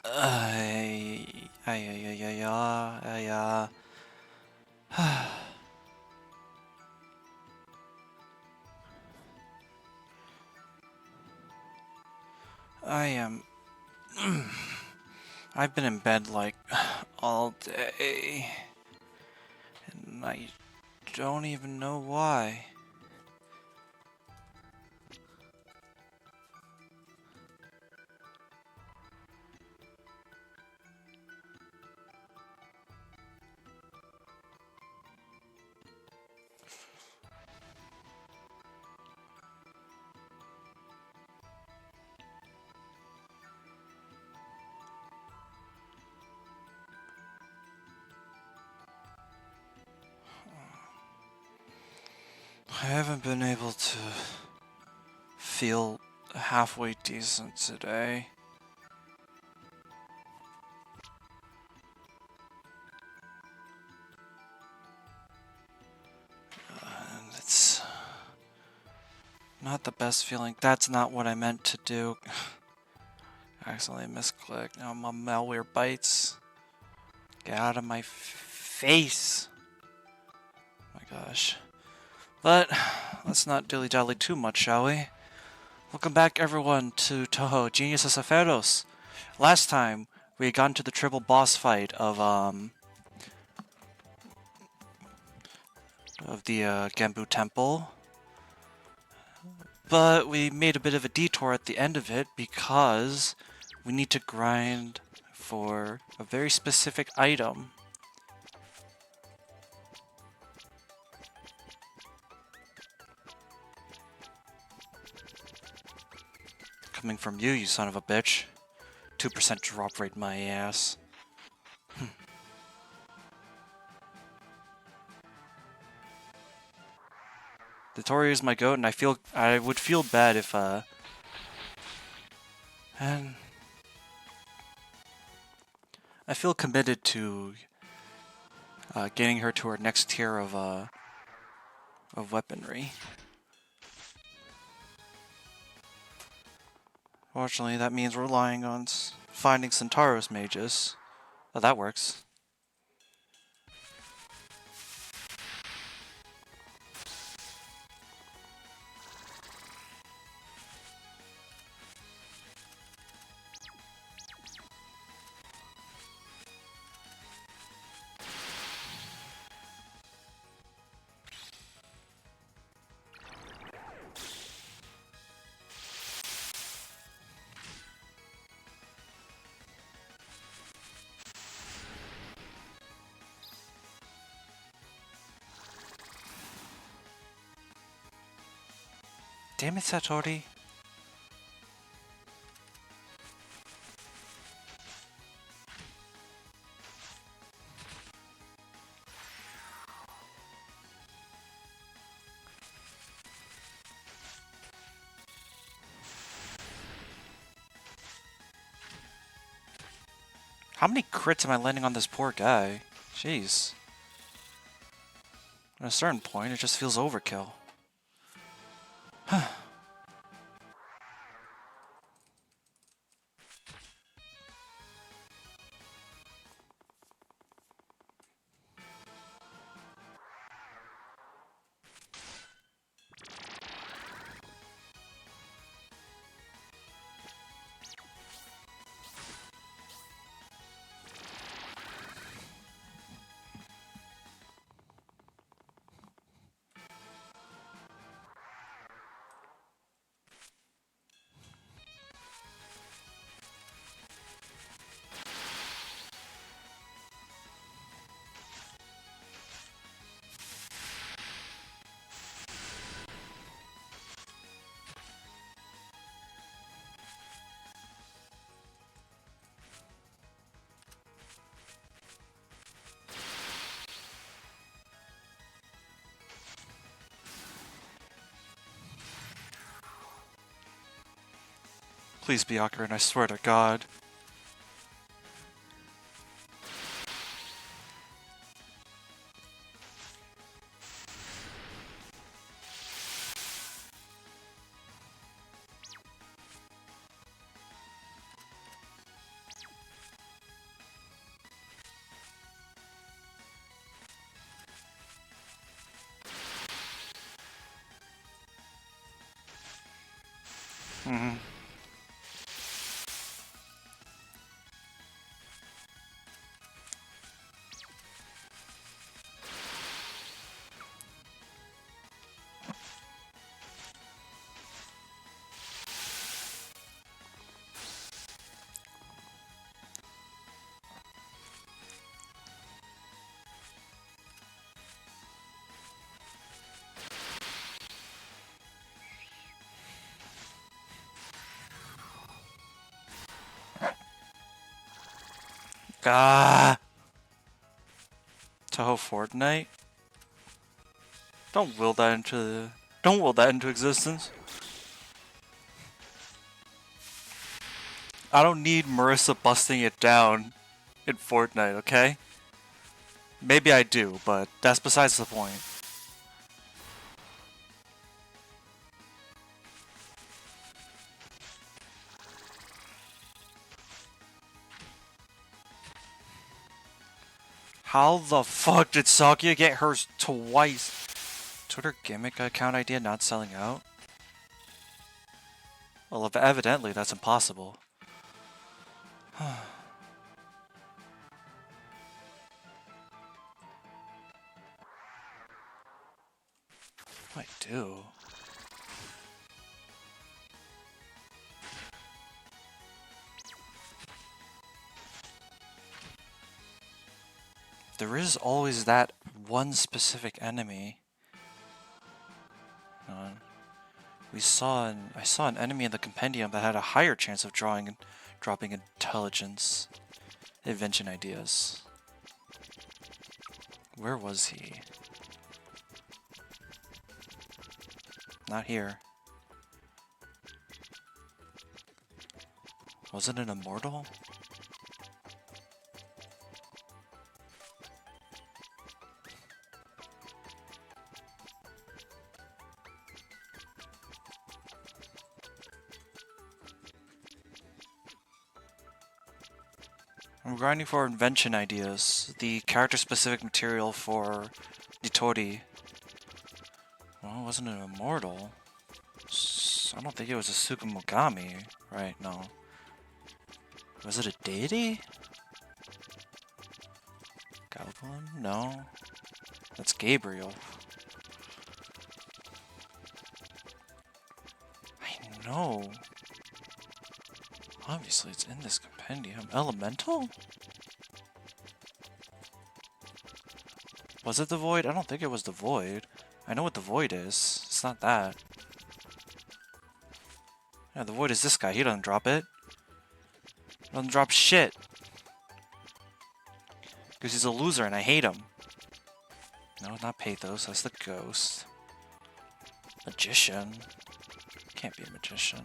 Ay, ay, ay, ay, ay, ay, I am. I've been in bed like all day, and I don't even know why. I haven't been able to feel halfway decent today. And it's not the best feeling. That's not what I meant to do. I accidentally misclicked. Now my malware bites. Get out of my face. Oh my gosh. But let's not dilly-dally too much, shall we? Welcome back, everyone, to Touhou, Genius of Sappheiros. Last time, we had gotten to the triple boss fight of the Genbu Temple. But we made a bit of a detour at the end of it because we need to grind for a very specific item. Coming from you, you son of a bitch. 2% drop rate my ass. The Tory is my goat, and I would feel bad if and I feel committed to getting her to her next tier of weaponry. Fortunately, that means relying on finding Centauros mages. Oh, that works. Damn it, Satori. How many crits am I landing on this poor guy? Jeez. At a certain point, it just feels overkill. Please be accurate, I swear to God. Mm-hmm. Ah! Touhou Fortnite? Don't will that into existence. I don't need Marissa busting it down in Fortnite, okay? Maybe I do, but that's besides the point. How the fuck did Sakia get hers twice? Twitter gimmick account idea not selling out? Well, evidently that's impossible. What do I do? There is always that one specific enemy. Hang on. I saw an enemy in the compendium that had a higher chance of dropping intelligence, invention ideas. Where was he? Not here. Was it an immortal? I'm grinding for invention ideas, the character-specific material for Nitori. Well, it wasn't an immortal. I don't think it was a Tsukumogami, right? No. Was it a deity? Goblin? No. That's Gabriel. I know. Obviously, it's in this compendium. Elemental? Was it the Void? I don't think it was the Void. I know what the Void is. It's not that. Yeah, the Void is this guy. He doesn't drop it. He doesn't drop shit. Because he's a loser and I hate him. No, not Pathos. That's the ghost. Magician. Can't be a magician.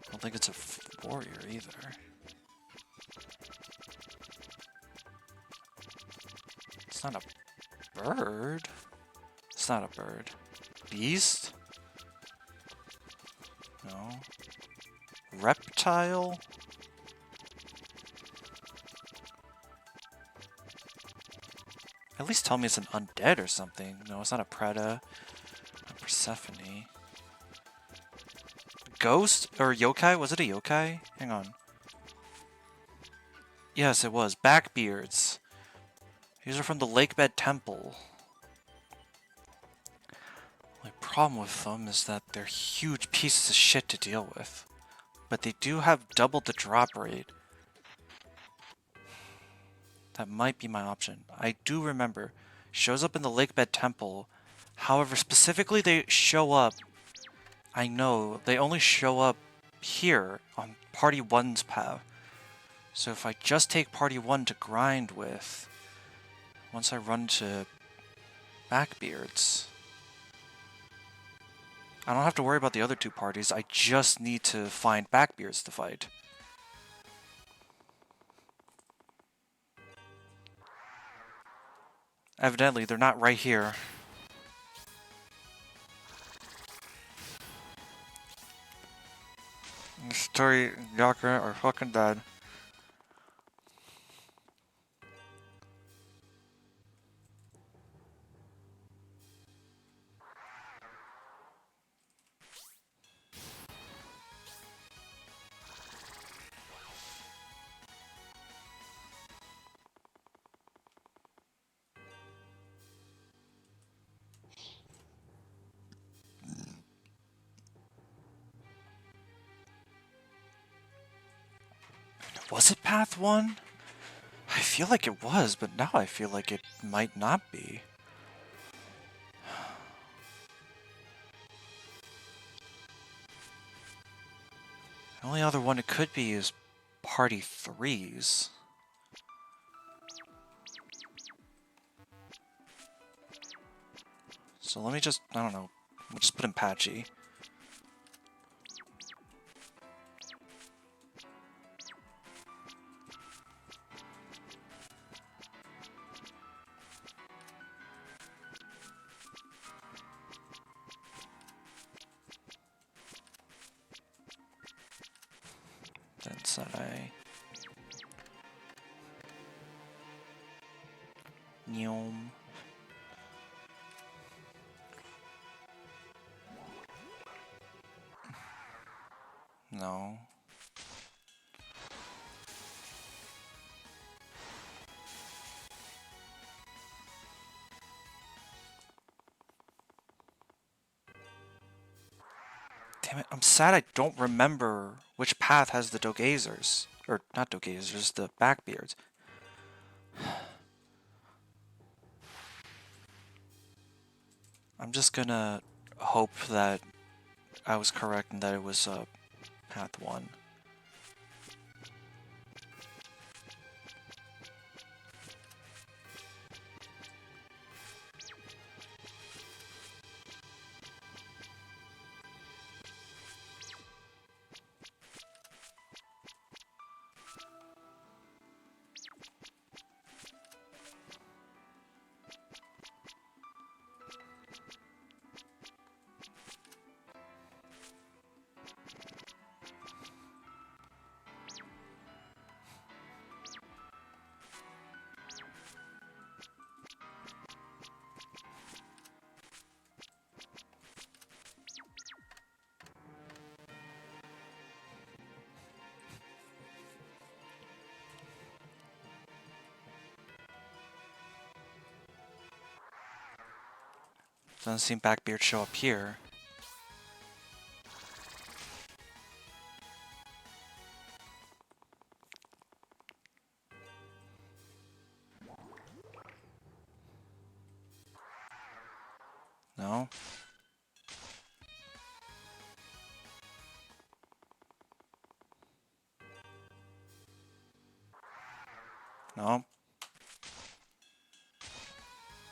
I don't think it's a warrior either. It's not a bird. It's not a bird. Beast? No. Reptile? At least tell me it's an undead or something. No, it's not a Preda. Not Persephone. Ghost? Or yokai? Was it a yokai? Hang on. Yes, it was. Backbeards. These are from the Lakebed Temple. My problem with them is that they're huge pieces of shit to deal with. But they do have double the drop rate. That might be my option. I do remember. Shows up in the Lakebed Temple. However, specifically they show up... I know, they only show up here on Party 1's path. So if I just take Party 1 to grind with, once I run to Backbeards, I don't have to worry about the other two parties, I just need to find Backbeards to fight. Evidently, they're not right here. Story Yakura are fucking dead. Was it Path 1? I feel like it was, but now I feel like it might not be. The only other one it could be is Party 3's. So let me just, I don't know, we'll just put in Patchy. Then Sarai. Nyom. No. Damn it, I'm sad I don't remember which path has the Dogazers. Or, not Dogazers, the Backbeards. I'm just gonna hope that I was correct and that it was Path 1. Doesn't seem Backbeard show up here. No? No?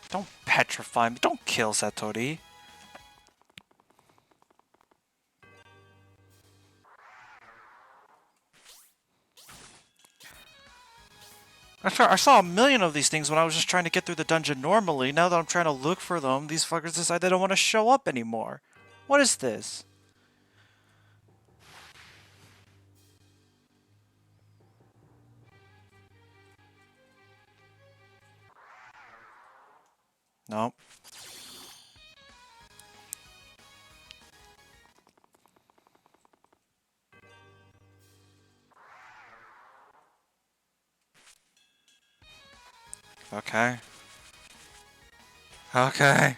Don't petrify me. Don't kill Satori. I saw a million of these things when I was just trying to get through the dungeon normally. Now that I'm trying to look for them, these fuckers decide they don't want to show up anymore. What is this? Nope. Okay. Okay.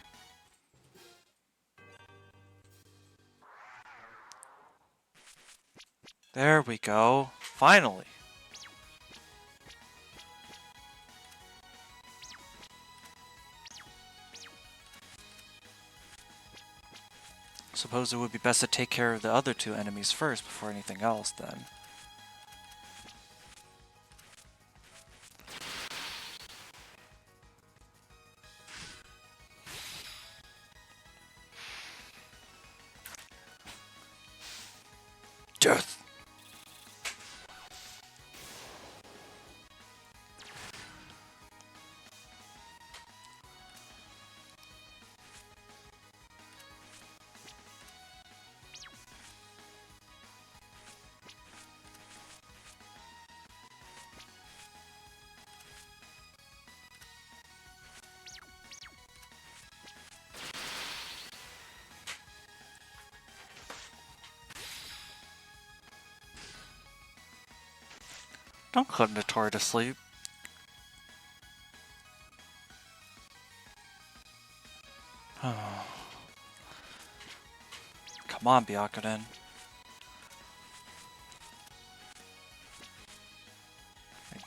There we go. Finally. Suppose it would be best to take care of the other two enemies first before anything else, then. Death! Don't put Notori to sleep. Come on, Byakuren.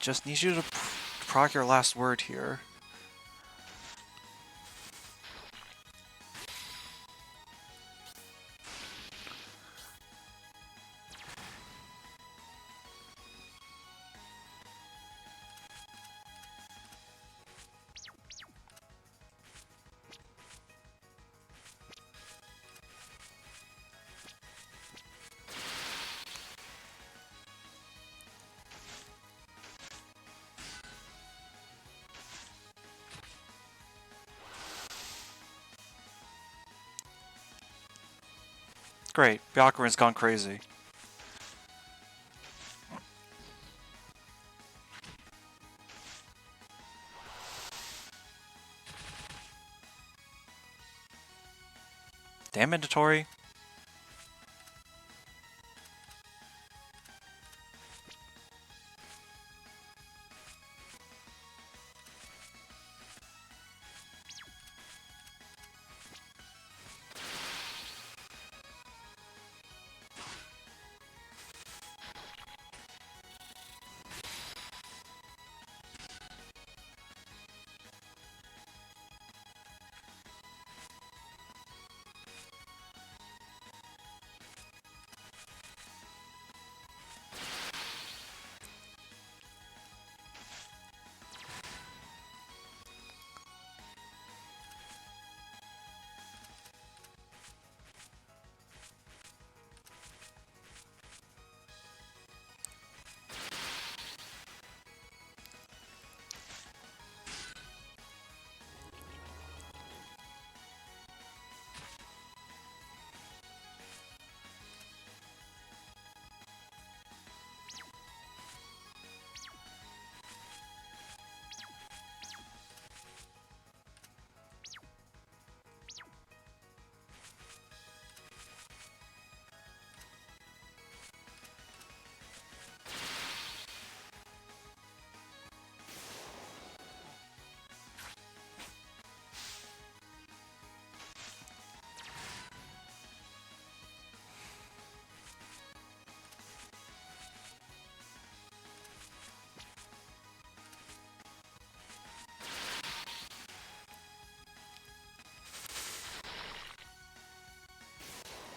just need you to proc your last word here. Great, Byakuran's gone crazy. Damn mandatory.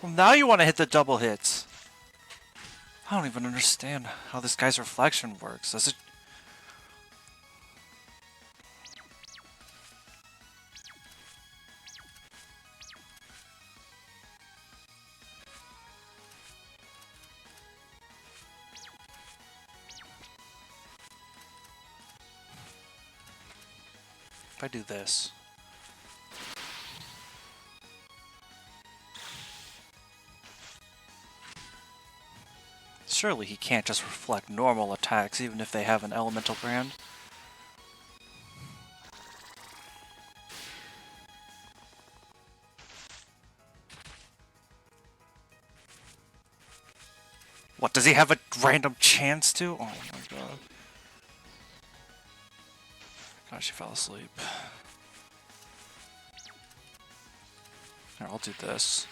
Well, now you want to hit the double hits. I don't even understand how this guy's reflection works. Does it... If I do this... Surely he can't just reflect normal attacks, even if they have an elemental brand. What, does he have a random chance to? Oh my god. God, she fell asleep. Here, I'll do this.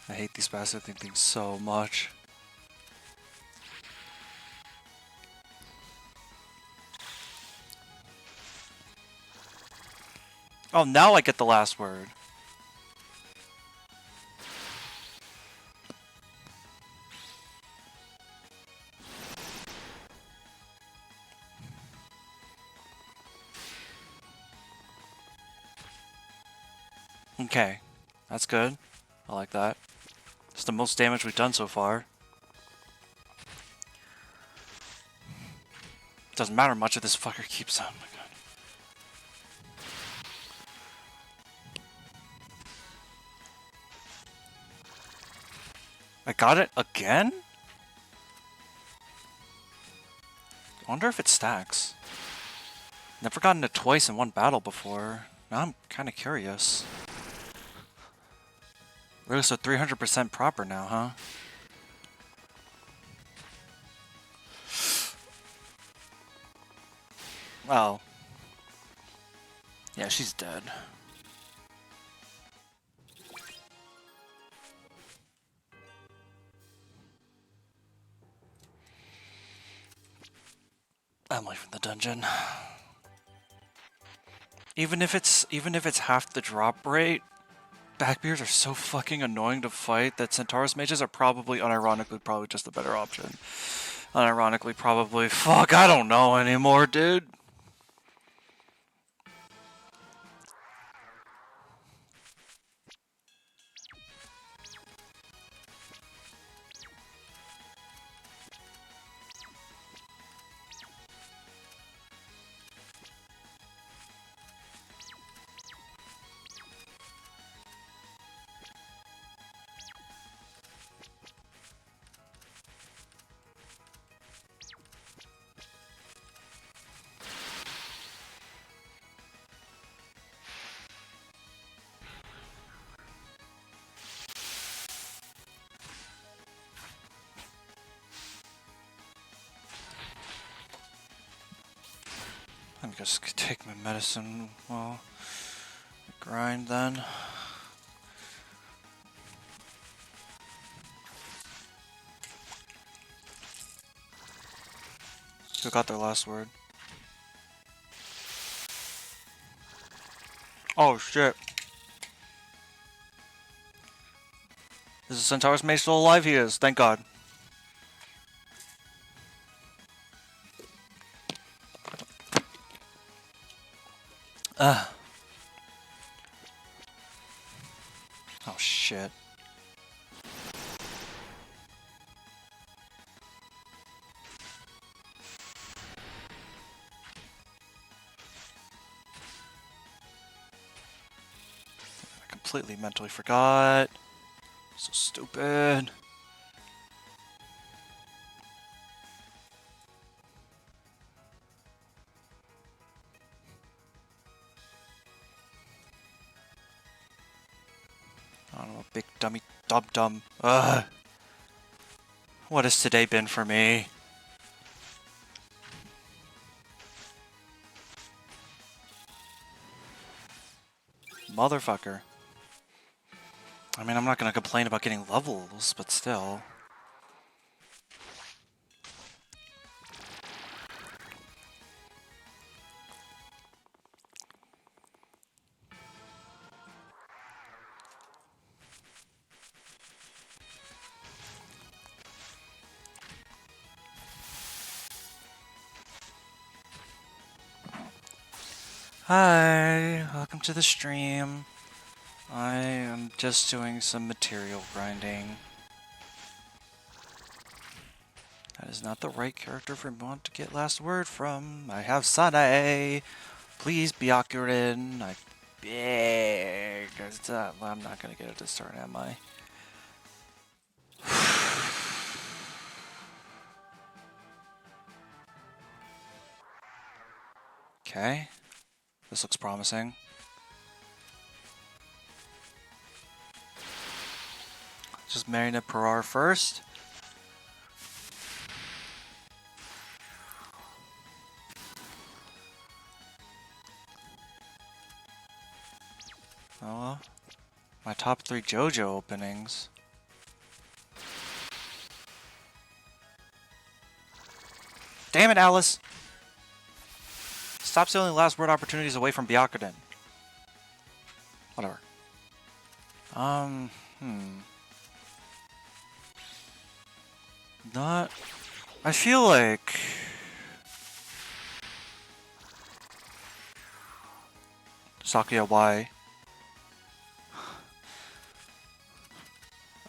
I hate these passive things so much. Oh, now I get the last word. Okay, that's good. I like that. It's the most damage we've done so far. Doesn't matter much if this fucker keeps on. Oh my god. I got it again? I wonder if it stacks. Never gotten it twice in one battle before. Now I'm kind of curious. Really, so 300% proper now, huh? Well. Yeah, she's dead. I'm leaving the dungeon. Even if it's half the drop rate, backbeards are so fucking annoying to fight that Centaurus mages are probably, unironically, probably just the better option. Unironically, probably. Fuck, I don't know anymore, dude. I'm just gonna take my medicine while I grind then. Who got their last word? Oh shit. Is the Centaurus mage still alive? He is, thank God. Oh shit. I completely mentally forgot. So stupid. I don't know, big dummy dum-dum. Ugh. What has today been for me? Motherfucker. I mean, I'm not gonna complain about getting levels, but still. Hi, welcome to the stream. I am just doing some material grinding. That is not the right character for me to get last word from. I have Sane. Please, Byakurin. I beg. I'm not gonna get it this turn, am I? Okay. This looks promising. Just Marionette Parar first. Oh, my top 3 JoJo openings. Damn it, Alice! Stop stealing last word opportunities away from Byakurin. Whatever. Not... I feel like... Sakuya, why?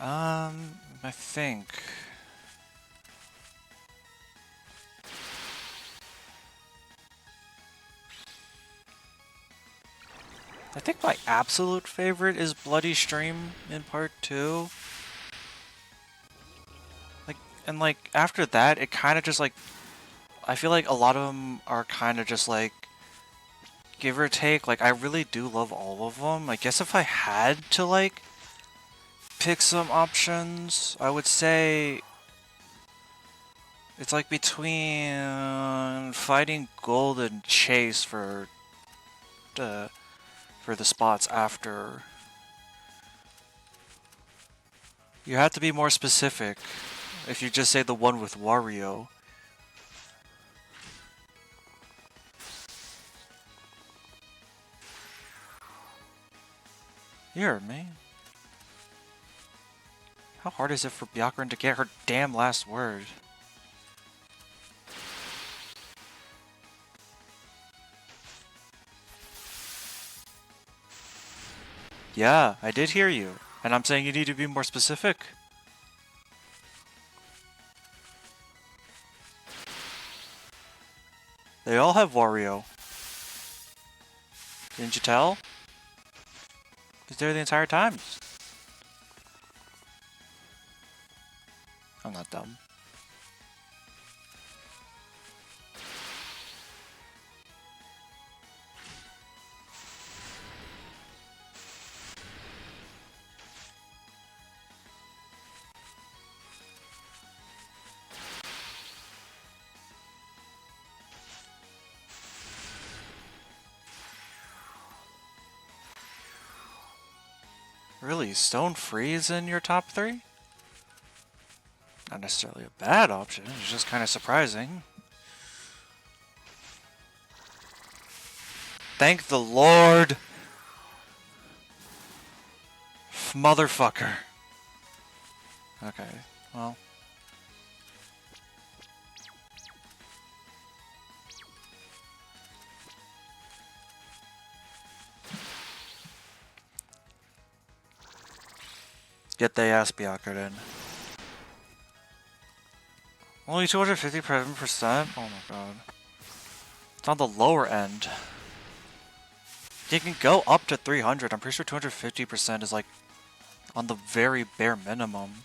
I think... I think my absolute favorite is Bloody Stream in part 2. Like, and like, after that, it kind of just like... I feel like a lot of them are kind of just like give or take. Like I really do love all of them. I guess if I had to like pick some options, I would say it's like between fighting Gold and Chase for the spots after. You have to be more specific if you just say the one with Wario. You heard me. How hard is it for Byakuren to get her damn last word? Yeah, I did hear you. And I'm saying you need to be more specific. They all have Wario. Didn't you tell? He's there the entire time. I'm not dumb. Really, Stone Free is in your top 3? Not necessarily a bad option, it's just kind of surprising. Thank the Lord! Motherfucker. Okay, well. Get they ass Byakuren. Only 257%? Oh my god. It's on the lower end. You can go up to 300. I'm pretty sure 250% is like on the very bare minimum.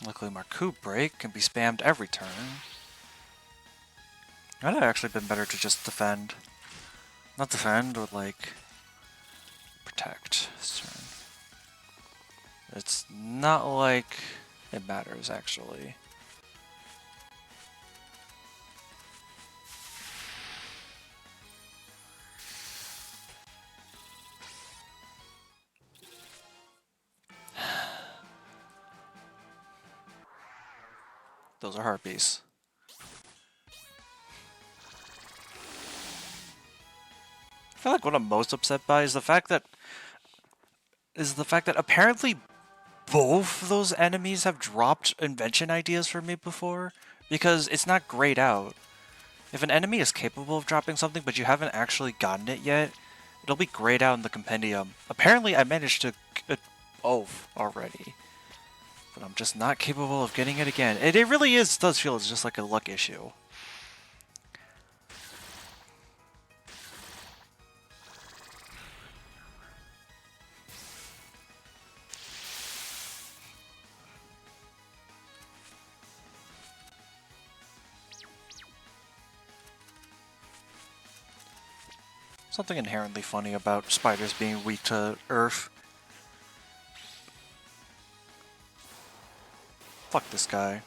Luckily, Marku Break can be spammed every turn. It would have actually been better to just defend. Not defend, but like protect this turn. It's not like it matters actually. Those are harpies. I feel like what I'm most upset by is the fact that apparently both those enemies have dropped invention ideas for me before, because it's not grayed out. If an enemy is capable of dropping something but you haven't actually gotten it yet, it'll be grayed out in the compendium. Apparently I managed to get both already, but I'm just not capable of getting it again. It really does feel it's just like a luck issue. Something inherently funny about spiders being weak to earth. Fuck this guy.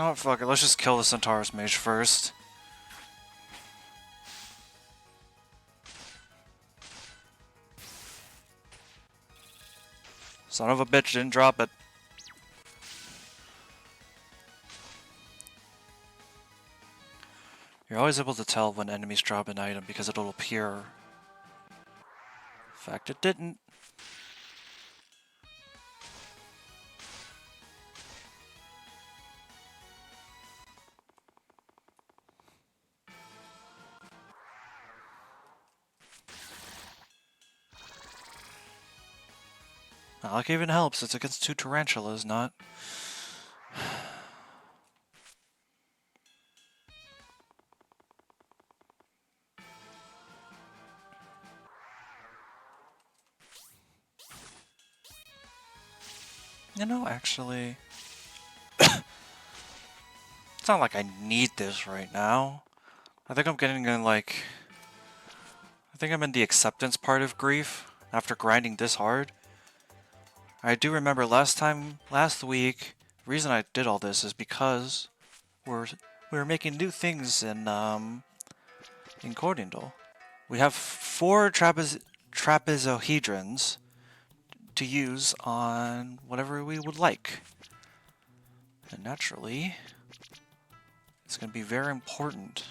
Oh, fuck it. Let's just kill the Centaurus Mage first. Son of a bitch didn't drop it. You're always able to tell when enemies drop an item because it'll appear. In fact, it didn't. Luck even helps. It's against 2 tarantulas, not... You know, actually... It's not like I need this right now. I think I'm getting in, like... I think I'm in the acceptance part of grief after grinding this hard. I do remember last week, the reason I did all this is because we were making new things in Cordindal. We have 4 trapezohedrons to use on whatever we would like. And naturally, it's going to be very important.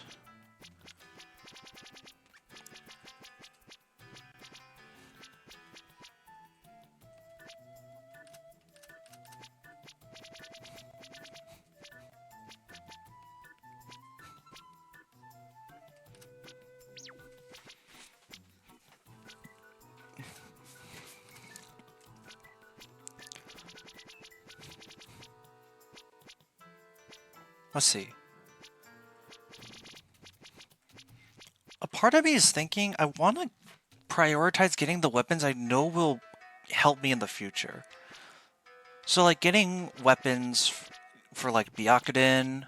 Let's see. A part of me is thinking I want to prioritize getting the weapons I know will help me in the future. So like getting weapons for like Byakuden.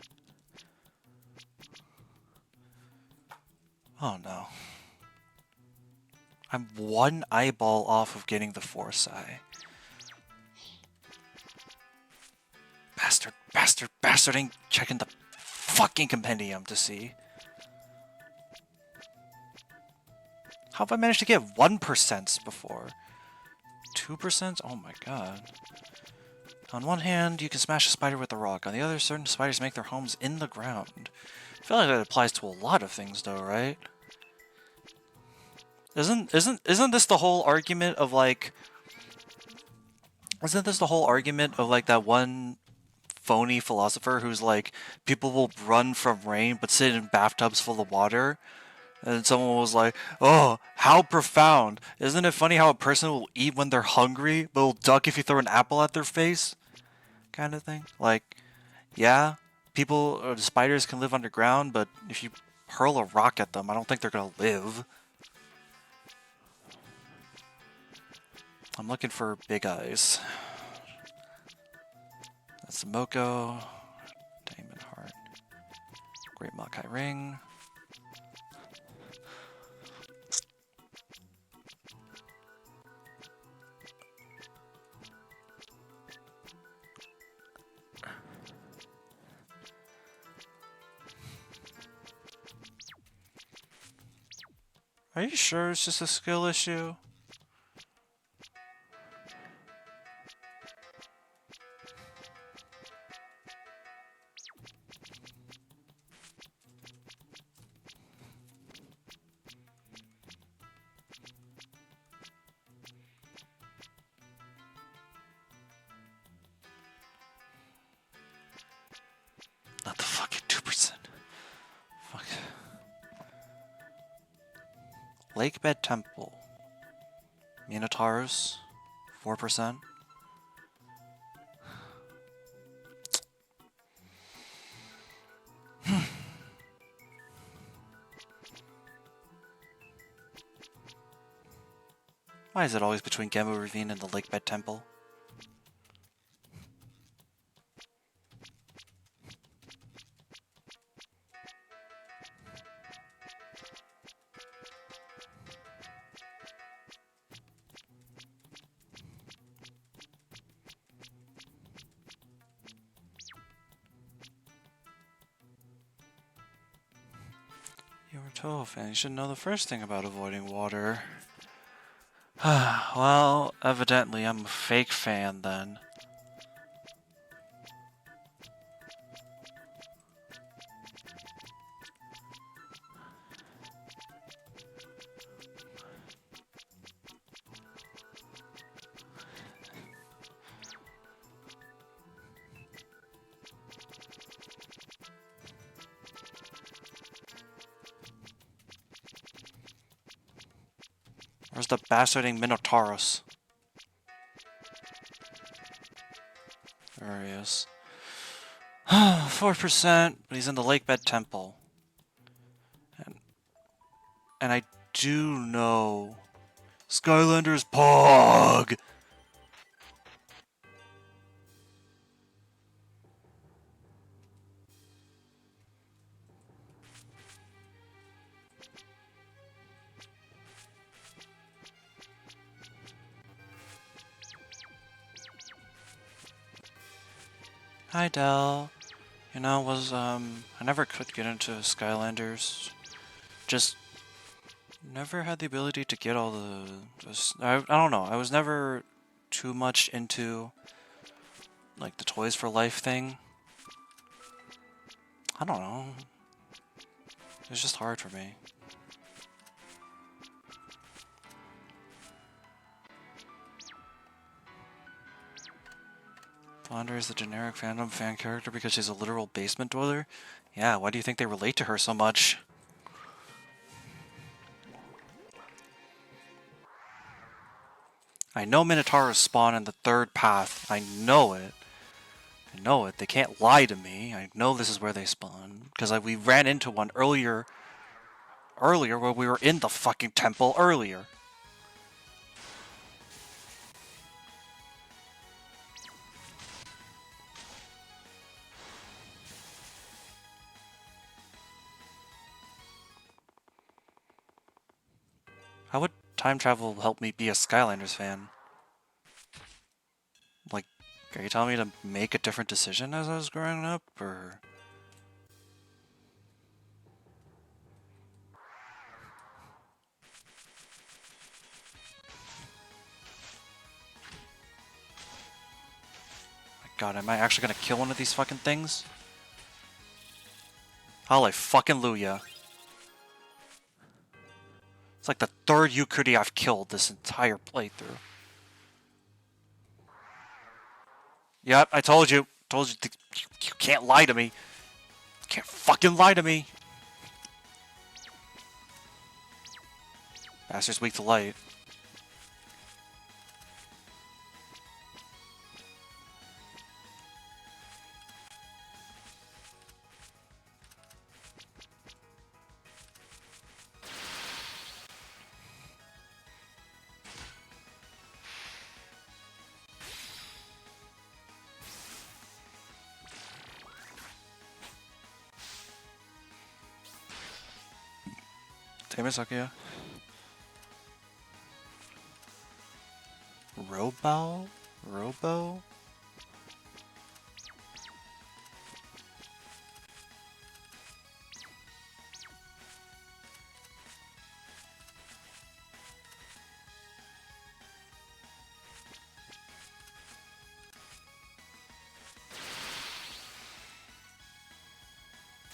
Oh no. I'm 1 eyeball off of getting the Force Eye. Bastard ain't checking the fucking compendium to see. How have I managed to get 1% before? 2%? Oh my god. On one hand, you can smash a spider with a rock. On the other, certain spiders make their homes in the ground. I feel like that applies to a lot of things though, right? Isn't this the whole argument of like... Isn't this the whole argument of like that one phony philosopher who's like, people will run from rain but sit in bathtubs full of water? And someone was like, oh, how profound. Isn't it funny how a person will eat when they're hungry, but will duck if you throw an apple at their face? Kind of thing. Like, yeah, people, or the spiders can live underground, but if you hurl a rock at them, I don't think they're gonna live. I'm looking for big eyes. That's the Moko. Diamond Heart. Great Makai Ring. Are you sure it's just a skill issue? Not the fucking 2%. Fuck. Lakebed Temple. Minotaurus. 4%. Why is it always between Gemma Ravine and the Lakebed Temple? You're a Touhou fan. You should know the first thing about avoiding water. Well, evidently I'm a fake fan then. Where's the bastarding Minotauros? There he is. 4%, but he's in the Lakebed Temple. And I do know Skylander's Pog! Hi, Del. You know, I never could get into Skylanders. Just never had the ability to get all I don't know, I was never too much into, like, the Toys for Life thing. I don't know. It was just hard for me. Flounder is the generic fandom fan character because she's a literal basement dweller? Yeah, why do you think they relate to her so much? I know Minotauros spawn in the third path. I know it. I know it. They can't lie to me. I know this is where they spawn. Because we ran into one earlier where we were in the fucking temple earlier. How would time travel help me be a Skylanders fan? Like, are you telling me to make a different decision as I was growing up, or...? My god, am I actually gonna kill one of these fucking things? Hallelujah. It's like the third Yukuri I've killed this entire playthrough. Yep, I told you. Told you, you can't lie to me. You can't fucking lie to me. Bastard's weak to light. Tamasakia. Robo? Robo?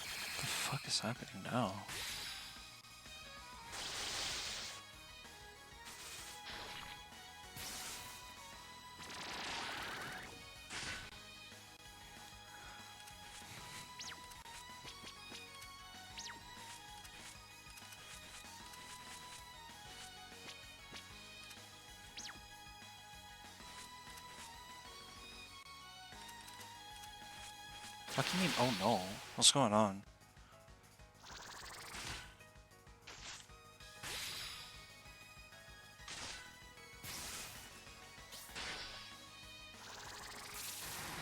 What the fuck is happening now? What do you mean, oh no? What's going on?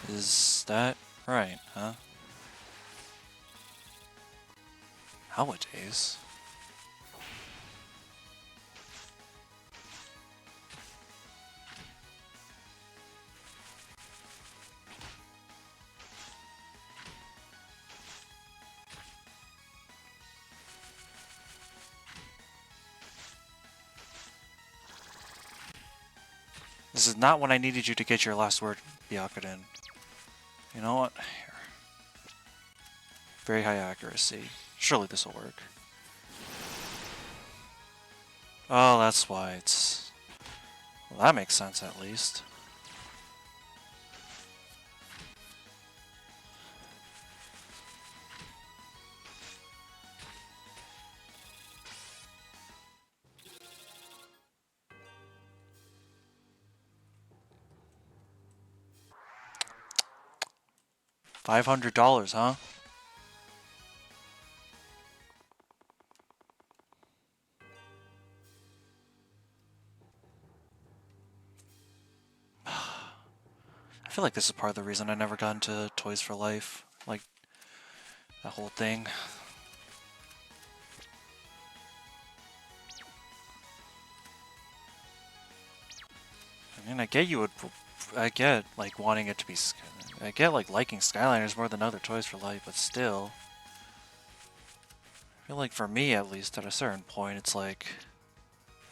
Is that right, huh? Nowadays? This is not when I needed you to get your last word, Byakuren. You know what? Here. Very high accuracy. Surely this will work. Oh, that's why it's... Well, that makes sense at least. $500, huh? I feel like this is part of the reason I never got into Toys for Life. Like, that whole thing. I mean, I get you would... I get, like, wanting it to be... I get, like, liking Skyliners more than other Toys for Life, but still... I feel like for me, at least, at a certain point, it's like...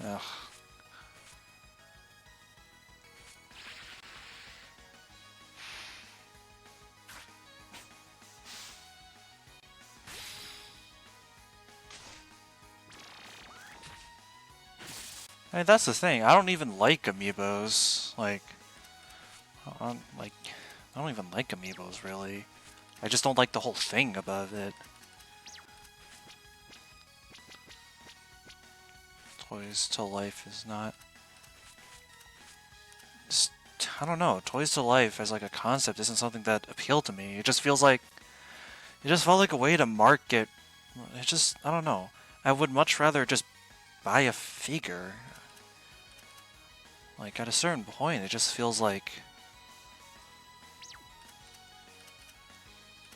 Ugh. I mean, that's the thing. I don't even like amiibos. Like, I don't even like amiibos, really. I just don't like the whole thing about it. Toys to Life is not... I don't know. Toys to Life as like a concept isn't something that appealed to me. It just feels like... It just felt like a way to market... It just... I don't know. I would much rather just buy a figure. Like, at a certain point, it just feels like...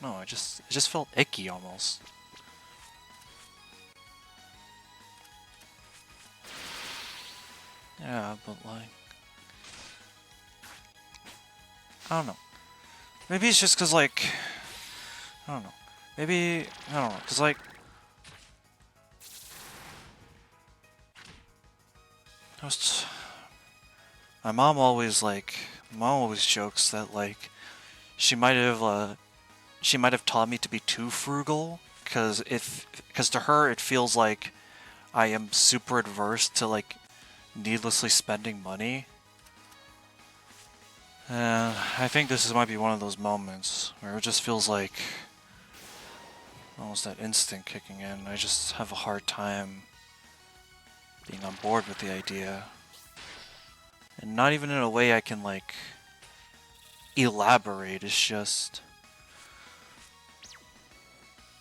No, it just felt icky almost. Yeah, but like... I don't know. Maybe it's just because, like... I don't know. Maybe... I don't know, because, like... My mom always, like... Mom always jokes that, like... She might have taught me to be too frugal, because to her it feels like I am super adverse to, like, needlessly spending money. And I think might be one of those moments where it just feels like almost that instinct kicking in. I just have a hard time being on board with the idea. And not even in a way I can, like, elaborate. It's just...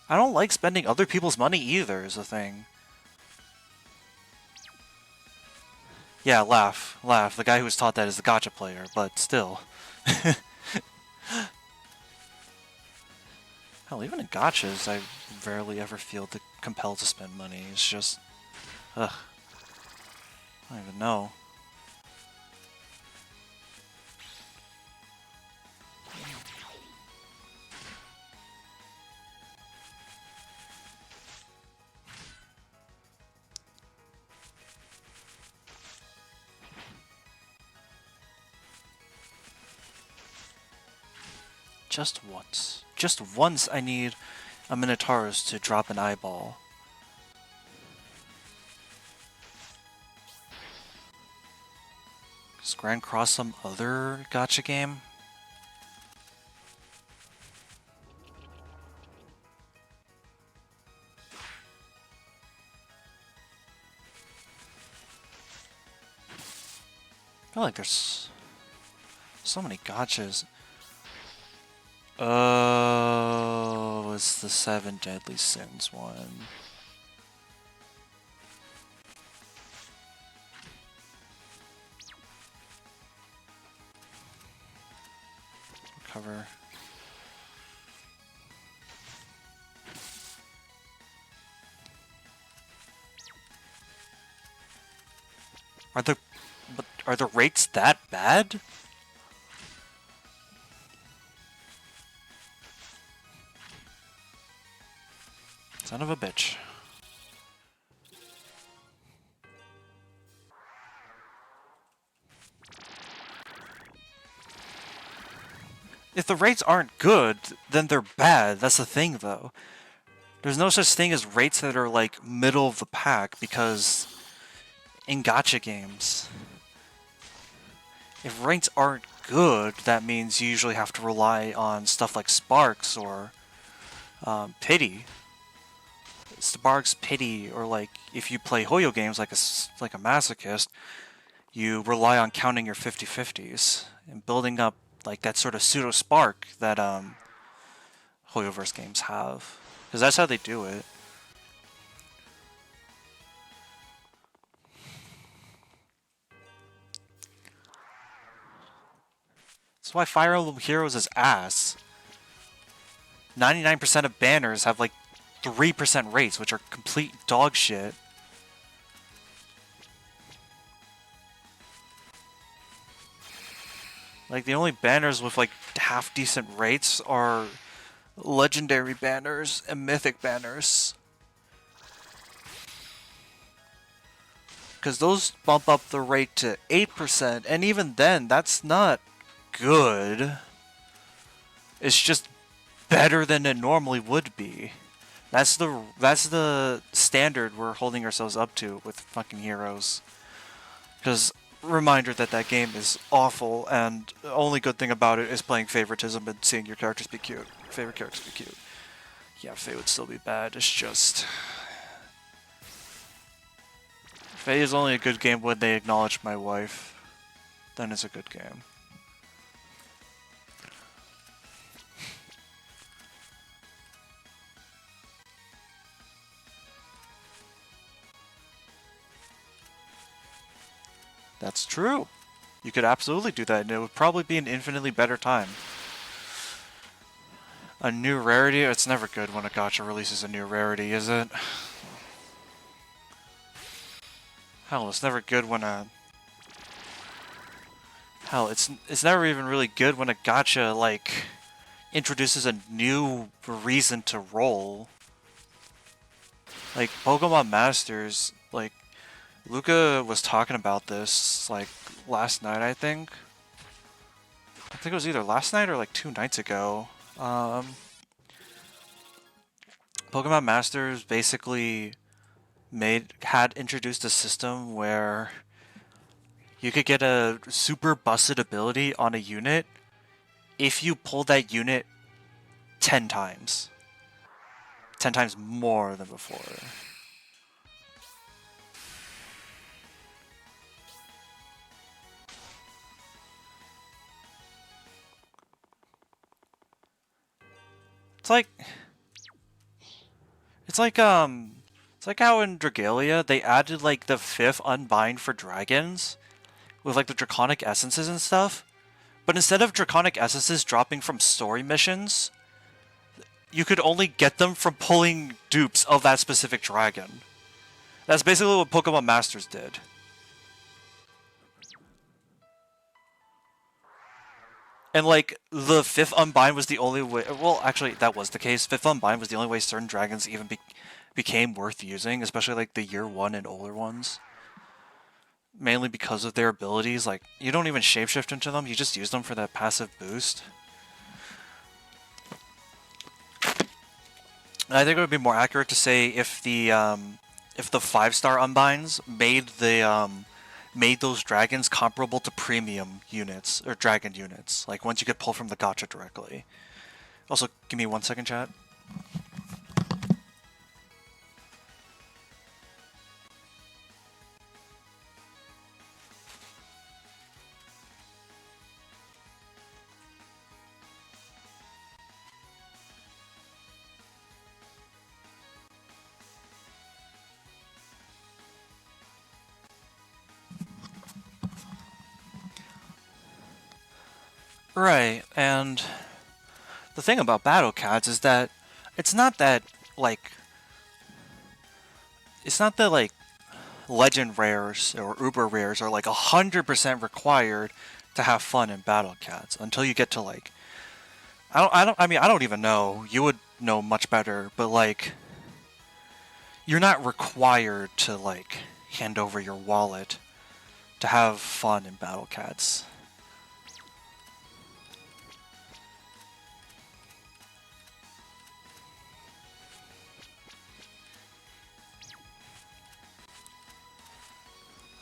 I don't like spending other people's money either, is the thing. Yeah, laugh. Laugh. The guy who was taught that is the gacha player, but still. Hell, even in gachas, I rarely ever feel compelled to spend money. It's just... Ugh. I don't even know. Just once. Just once I need a Minotaurus to drop an eyeball. Is Grand Cross some other gacha game? I feel like there's so many gachas. Oh, it's the 7 Deadly Sins one. Cover. Are the rates that bad? Son of a bitch. If the rates aren't good, then they're bad. That's the thing, though. There's no such thing as rates that are, like, middle of the pack, because in gacha games, if rates aren't good, that means you usually have to rely on stuff like Sparks or Pity. Sparks, Pity, or like if you play Hoyo games like a masochist, you rely on counting your 50/50s and building up like that sort of pseudo spark that Hoyoverse games have, because that's how they do it. That's why Fire Emblem Heroes is ass. 99% of banners have like 3% rates, which are complete dog shit. Like, the only banners with like half decent rates are legendary banners and mythic banners. Because those bump up the rate to 8%, and even then, that's not good. It's just better than it normally would be. That's the standard we're holding ourselves up to with fucking Heroes. Because reminder that that game is awful, and the only good thing about it is playing favoritism and seeing your characters be cute. Favorite characters be cute. Yeah, Faye would still be bad. It's just Faye is only a good game when they acknowledge my wife. Then it's a good game. That's true. You could absolutely do that, and it would probably be an infinitely better time. A new rarity? It's never good when a gacha releases a new rarity, is it? Hell, it's never good when a... Hell, it's never even really good when a gacha, like, introduces a new reason to roll. Like, Pokemon Masters, like, Luca was talking about this, like, last night, I think. I think it was either last night or, like, 2 nights ago. Pokemon Masters basically had introduced a system where you could get a super busted ability on a unit if you pull that unit 10 times. 10 times more than before. It's like how in Dragalia they added like the 5th Unbind for dragons with like the Draconic Essences and stuff. But instead of Draconic Essences dropping from story missions, you could only get them from pulling dupes of that specific dragon. That's basically what Pokemon Masters did. And like, the 5th Unbind was the only way... Well, actually, that was the case. 5th Unbind was the only way certain dragons even became worth using, especially like the Year 1 and older ones. Mainly because of their abilities. Like, you don't even shapeshift into them, you just use them for that passive boost. And I think it would be more accurate to say if the 5-star Unbinds made those dragons comparable to premium units, or dragon units, like ones you could pull from the gacha directly. Also, give me 1 second, chat. Right, and the thing about Battle Cats is that it's not that, like, legend rares or uber rares are like 100% required to have fun in Battle Cats until you get to like, I mean, I don't even know. You would know much better, but like, you're not required to like hand over your wallet to have fun in Battle Cats.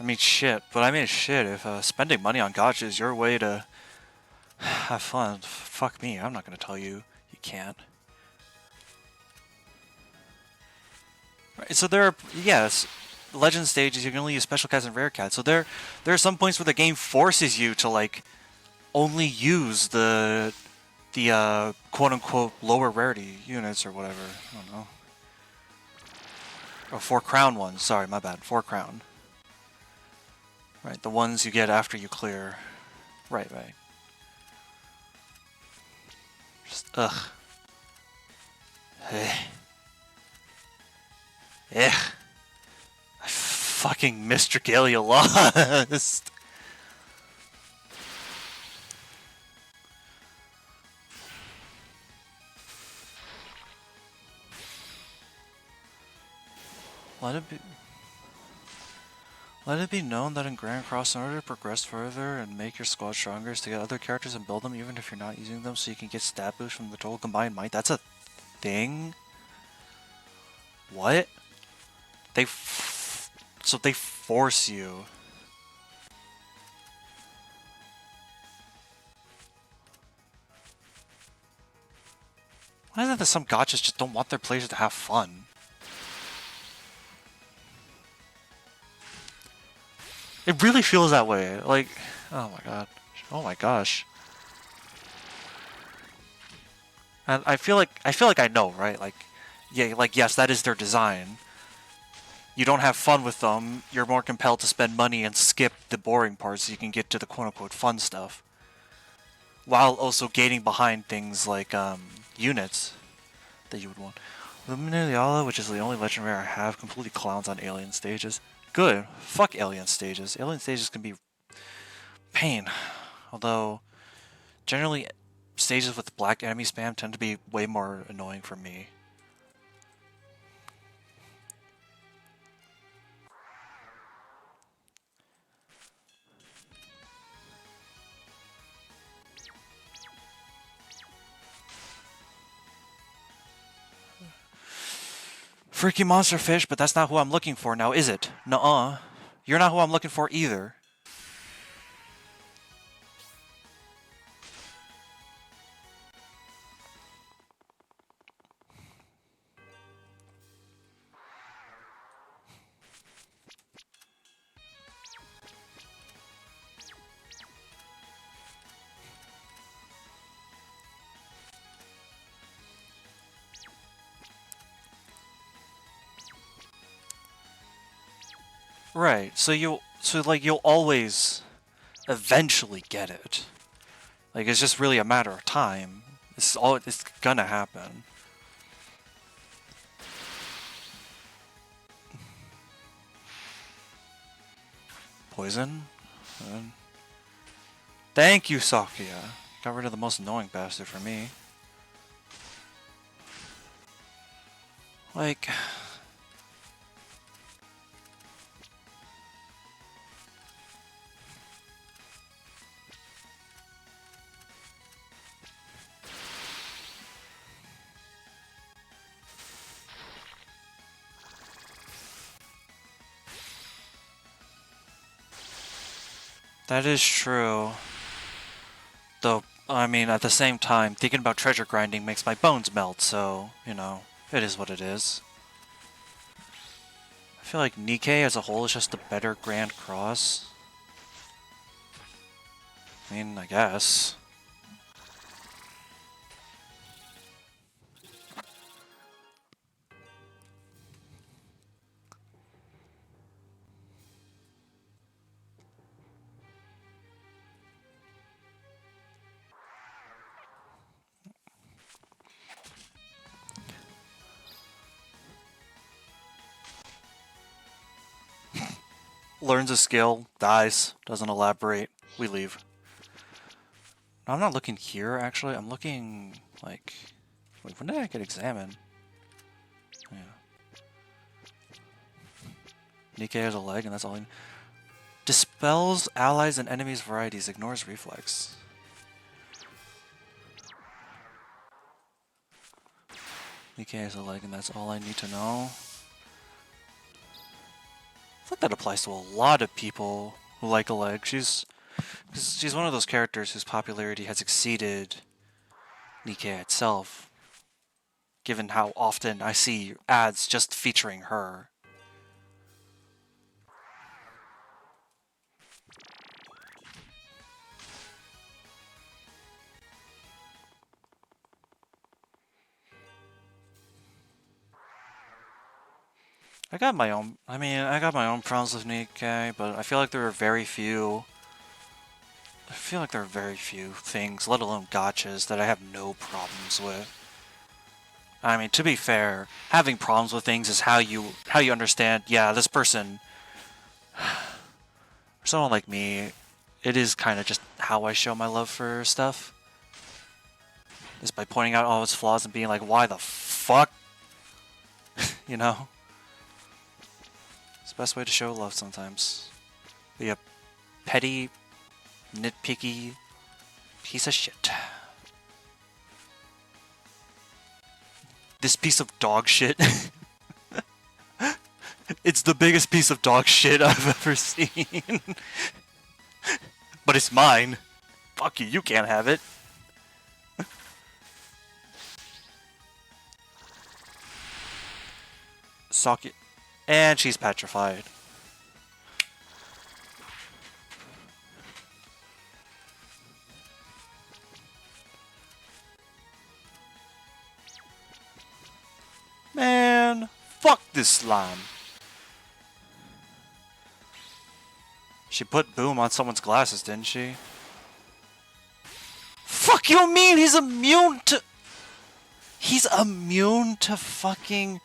mean, shit. But I mean, shit, if spending money on gacha is your way to have fun, fuck me, I'm not gonna tell you you can't. Right, so there are, yes, legend stages, you can only use special cats and rare cats. So there are some points where the game forces you to, like, only use the quote-unquote lower rarity units or whatever. I don't know. Oh, 4 crown ones. Sorry, my bad. 4 crown. Right, the ones you get after you clear. Right. Just, ugh. Eh. I fucking Mr. Galia lost. Let it be known that in Grand Cross, in order to progress further and make your squad stronger, is to get other characters and build them even if you're not using them, so you can get stat boost from the total combined might. That's a thing? What? So they force you. Why is it that some gachas just don't want their players to have fun? It really feels that way. Like, oh my god. Oh my gosh. And I feel like I know, right? Like, yeah, like yes, that is their design. You don't have fun with them, you're more compelled to spend money and skip the boring parts so you can get to the quote-unquote fun stuff. While also gaining behind things like units that you would want. Luminaliala, which is the only legendary I have, completely clowns on alien stages. Good. Fuck alien stages. Alien stages can be pain. Although, generally, stages with black enemy spam tend to be way more annoying for me. Freaky monster fish, but that's not who I'm looking for now, is it? Nuh-uh. You're not who I'm looking for either. Right, so you'll always eventually get it. Like, it's just really a matter of time. It's gonna happen. Poison? Thank you, Sakuya. Got rid of the most annoying bastard for me. Like... That is true. Though, I mean, at the same time, thinking about treasure grinding makes my bones melt, so, you know, it is what it is. I feel like Nikkei as a whole is just a better Grand Cross. I mean, I guess. Learns a skill, dies, doesn't elaborate, we leave. No, I'm not looking here, actually. I'm looking, like... Wait, when did I get examined? Yeah. Nikkei has a leg, and that's all I... Dispels allies and enemies' varieties, ignores reflex. Nikkei has a leg, and that's all I need to know. It's like that applies to a lot of people who like Oleg. She's one of those characters whose popularity has exceeded Nikkei itself, given how often I see ads just featuring her. I got my own problems with Nikkei, but I feel like there are very few things, let alone gotchas, that I have no problems with. I mean, to be fair, having problems with things is how you understand, yeah, this person, for someone like me, it is kind of just how I show my love for stuff. Is by pointing out all its flaws and being like, why the fuck? You know? It's the best way to show love sometimes. Be a petty, nitpicky piece of shit. This piece of dog shit. It's the biggest piece of dog shit I've ever seen. But it's mine. Fuck you, you can't have it. Socket. And she's petrified. Man, fuck this slime. She put boom on someone's glasses, didn't she? Fuck you mean he's immune to... He's immune to fucking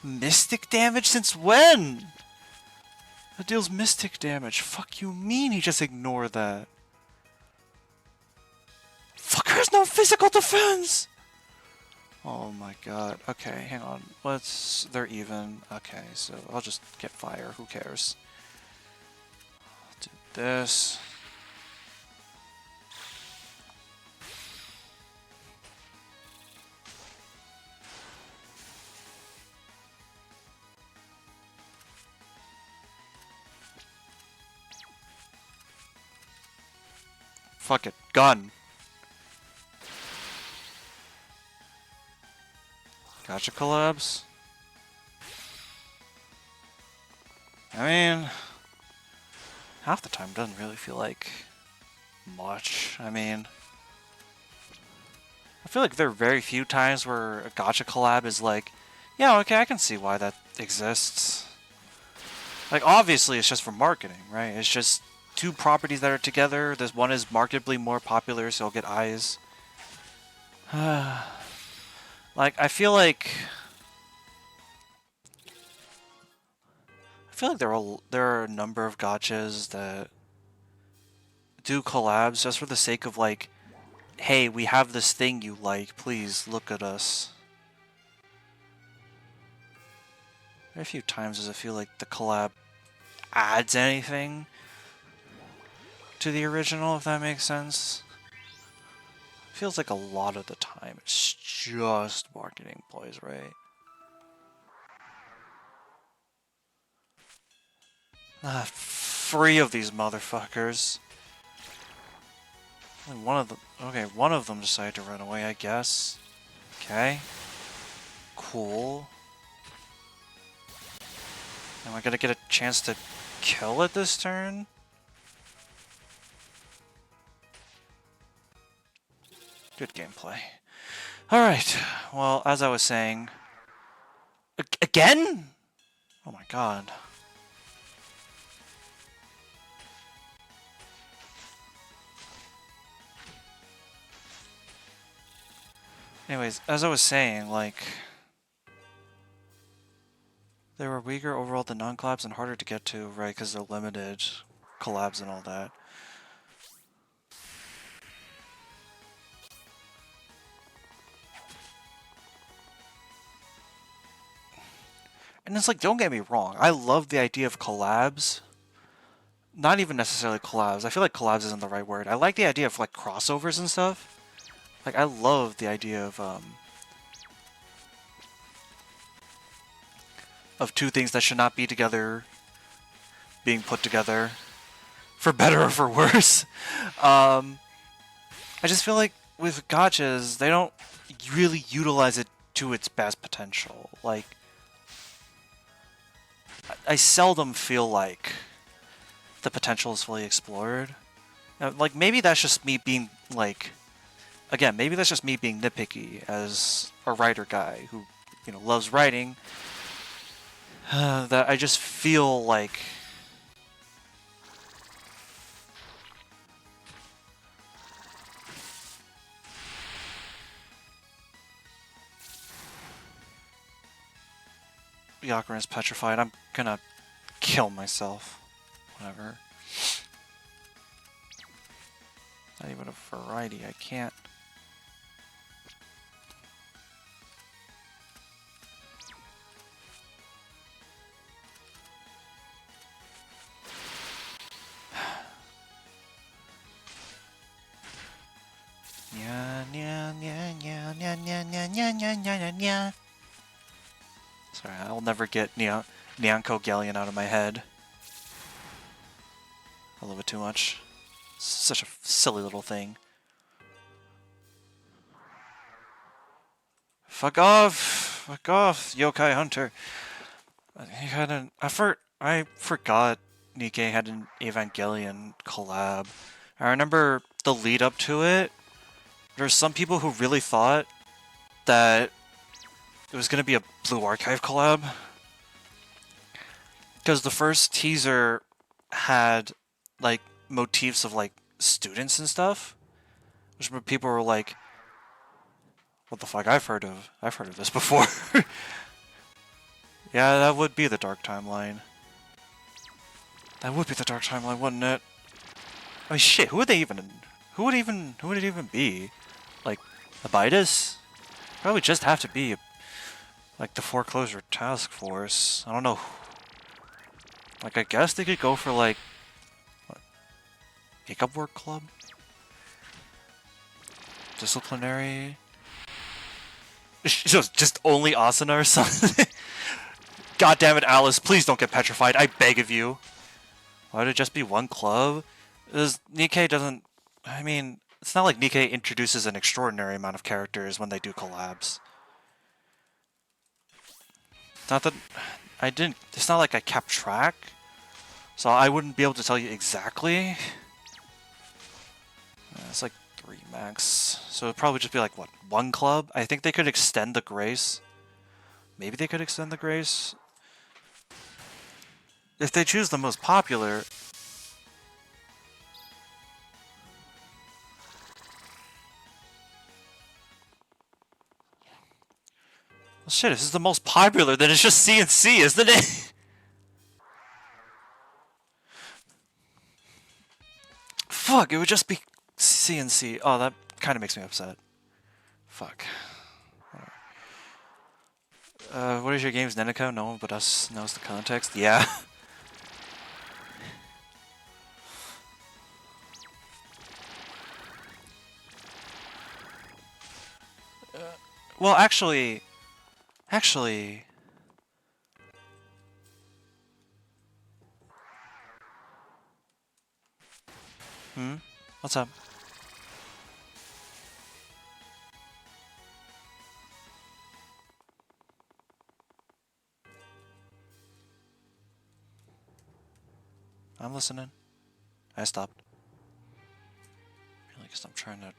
mystic damage? Since when? That deals mystic damage. Fuck you mean he just ignored that? Fucker has no physical defense! Oh my god. Okay, hang on. They're even. Okay, so I'll just get fire. Who cares? I'll do this. Fuck it. Gun. Gotcha collabs? I mean, half the time doesn't really feel like much. I mean, I feel like there are very few times where a gotcha collab is like, yeah, okay, I can see why that exists. Like, obviously it's just for marketing, right? It's just two properties that are together. This one is markedly more popular, so it'll get eyes. Like, I feel like there are a number of gotchas that do collabs just for the sake of like, hey, we have this thing you like, please look at us. Very few times does it feel like the collab adds anything to the original, if that makes sense. Feels like a lot of the time it's just marketing ploys, right? Free of these motherfuckers. Only one of them. Okay, one of them decided to run away, I guess. Okay. Cool. Am I gonna get a chance to kill it this turn? Good gameplay. Alright, well, as I was saying... Again?! Oh my god. Anyways, as I was saying, like... They were weaker overall than non-collabs and harder to get to, right, because they're limited collabs and all that. And it's like, don't get me wrong, I love the idea of collabs. Not even necessarily collabs. I feel like collabs isn't the right word. I like the idea of like crossovers and stuff. Like, I love the idea of two things that should not be together being put together, for better or for worse. I just feel like with gachas, they don't really utilize it to its best potential. Like, I seldom feel like the potential is fully explored. Like, maybe that's just me being, like... Again, maybe that's just me being nitpicky as a writer guy who, you know, loves writing. That I just feel like... The Ocarina's petrified. I'm gonna kill myself. Whatever. Not even a variety. I can't. Sorry, I'll never get Nyanko Galleon out of my head. I love it too much. It's such a silly little thing. Fuck off! Fuck off, Yokai Hunter! He had an effort. I forgot Nikkei had an Evangelion collab. I remember the lead up to it. There's some people who really thought that it was gonna be a Blue Archive collab. Because the first teaser had, like, motifs of, like, students and stuff. Which people were like, what the fuck, I've heard of this before. Yeah, that would be the Dark Timeline. That would be the Dark Timeline, wouldn't it? I mean, shit, who would it even be? Like, Abitus? Probably just have to be, like, the Foreclosure Task Force. I don't know. Like, I guess they could go for, like, what? Makeup Work Club? Disciplinary? Just only Asuna or something? God damn it, Alice, please don't get petrified, I beg of you. Why would it just be one club? Nikkei doesn't... I mean, it's not like Nikkei introduces an extraordinary amount of characters when they do collabs. Not that... It's not like I kept track, so I wouldn't be able to tell you exactly. It's like 3 max. So it'd probably just be like, what, 1 club? I think they could extend the grace. Maybe they could extend the grace. If they choose the most popular... Well, shit, if this is the most popular, then it's just C and C, isn't it? Fuck, it would just be C and C. Oh, that kind of makes me upset. Fuck. What is your game's Neneko? No one but us knows the context. Yeah. Well, actually... What's up? I'm listening. I stopped. Really, because I'm trying to...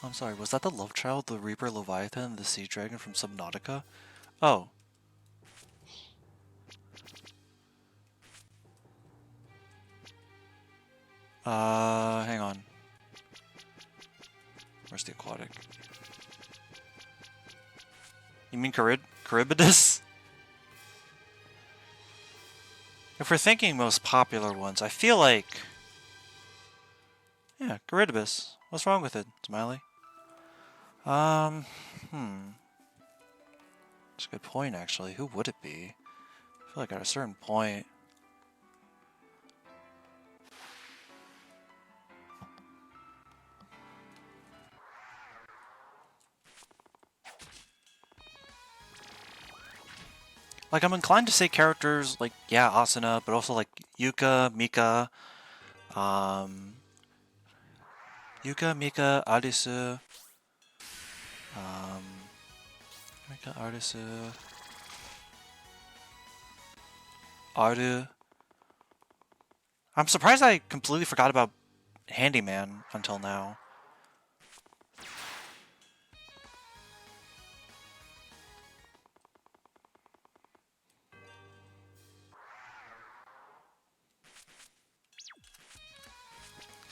I'm sorry, was that the love child, the Reaper Leviathan, and the Sea Dragon from Subnautica? Oh. Hang on. Where's the aquatic? You mean Charybdis? If we're thinking most popular ones, I feel like... Yeah, Charybdis. What's wrong with it, Smiley? That's a good point, actually. Who would it be? I feel like at a certain point... Like, I'm inclined to say characters like, yeah, Asuna, but also like Yuka, Mika, um, Arisu, um, Mika, Arisu, Aru. I'm surprised I completely forgot about Handyman until now.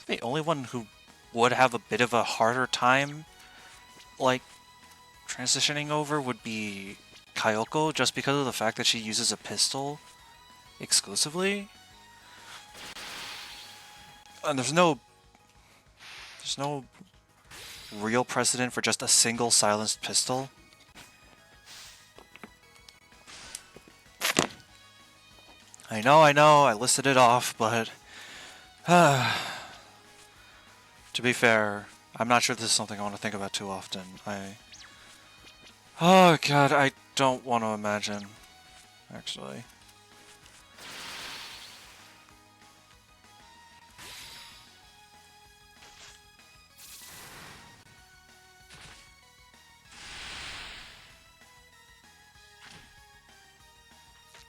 The only one who would have a bit of a harder time, like, transitioning over would be Kyoko, just because of the fact that she uses a pistol exclusively. And there's no real precedent for just a single silenced pistol. I know, I listed it off, but to be fair, I'm not sure this is something I want to think about too often. Oh god, I don't want to imagine, actually.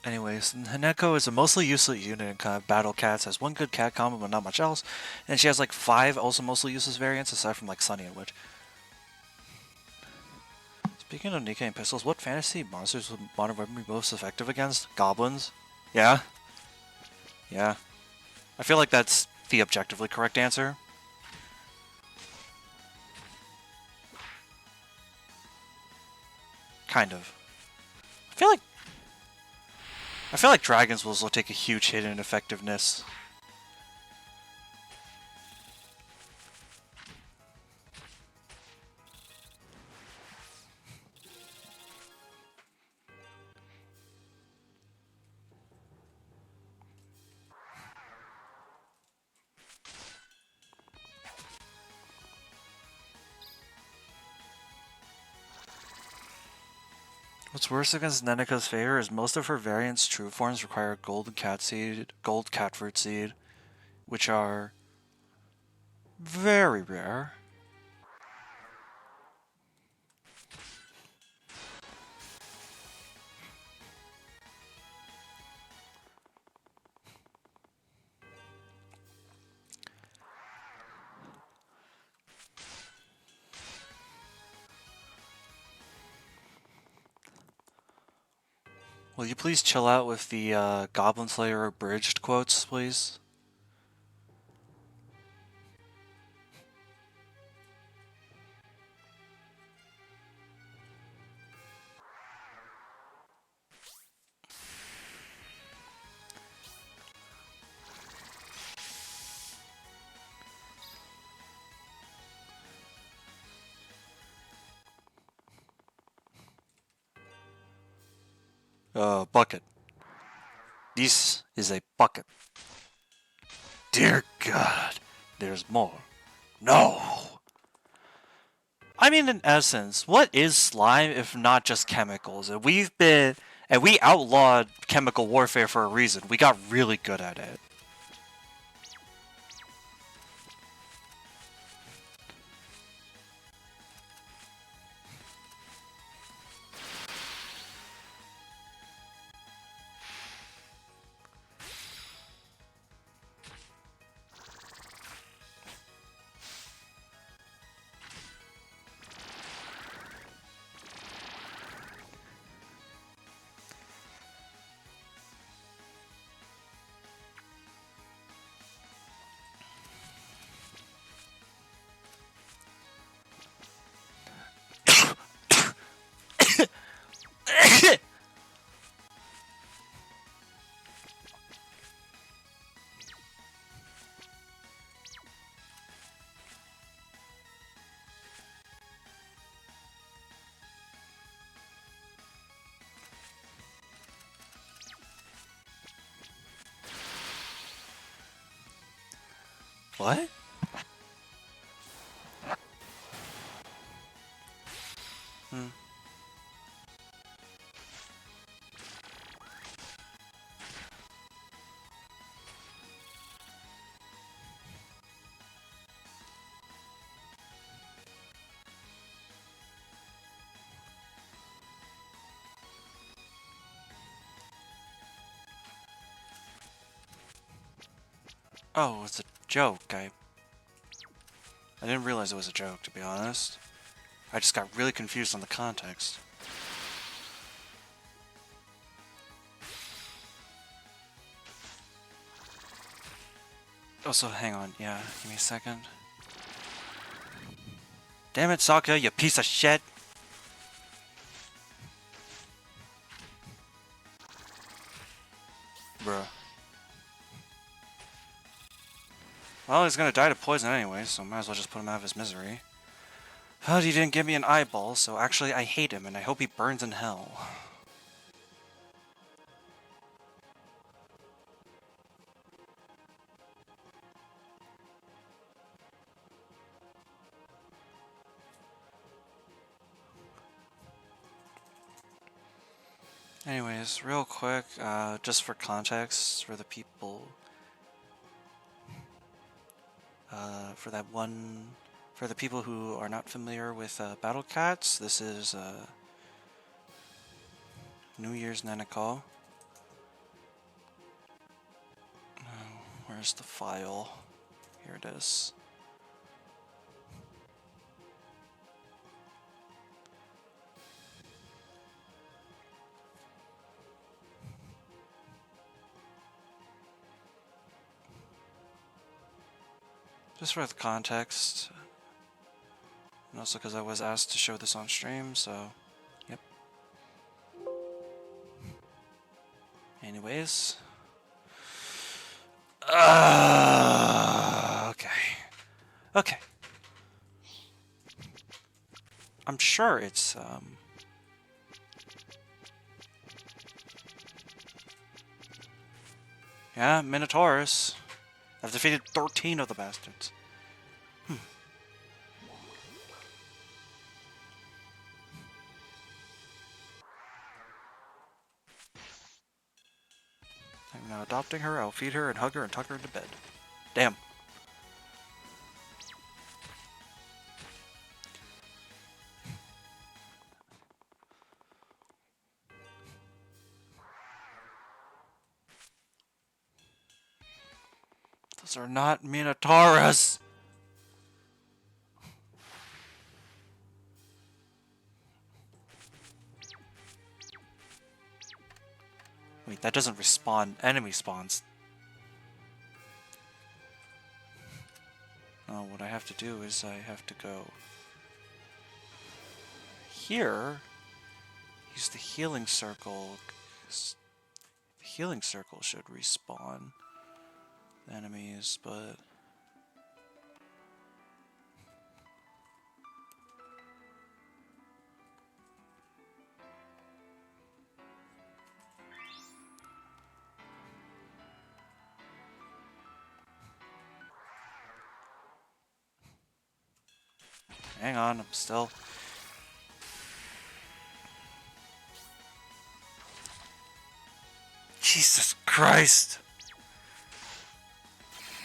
Anyways, Haneko is a mostly useless unit in kind of battle cats, has one good cat combo but not much else, and she has like 5 also mostly useless variants aside from like Sunny and Witch. Speaking of Nikkei and pistols, what fantasy monsters would modern weapon be most effective against? Goblins? Yeah? Yeah. I feel like that's the objectively correct answer. Kind of. I feel like dragons will also take a huge hit in effectiveness. What's worse against Neneka's favor is most of her variants' true forms require gold catfruit seed, which are very rare. Will you please chill out with the Goblin Slayer abridged quotes, please? Bucket. This is a bucket. Dear God, there's more. No! I mean, in essence, what is slime if not just chemicals? And we outlawed chemical warfare for a reason. We got really good at it. What? Hmm. Oh, it's a joke. I didn't realize it was a joke, to be honest. I just got really confused on the context. Oh, so hang on. Yeah, give me a second. Damn it, Sokka, you piece of shit! Bruh. Well, he's gonna die to poison anyway, so might as well just put him out of his misery. But he didn't give me an eyeball, so actually I hate him and I hope he burns in hell. Anyways, real quick, just for context, for the people, for the people who are not familiar with Battle Cats, this is New Year's Nanako. Where's the file? Here it is. Just for the context, and also because I was asked to show this on stream, so, yep. Anyways. Okay. Okay. I'm sure it's, yeah, Minotaurus. I've defeated 13 of the bastards. I'm now adopting her, I'll feed her and hug her and tuck her into bed. Damn. Those are not Minotaurus! Wait, that doesn't respawn enemy spawns. Oh, what I have to do is I have to go here, use the healing circle. The healing circle should respawn the enemies, but hang on, I'm still... Jesus Christ!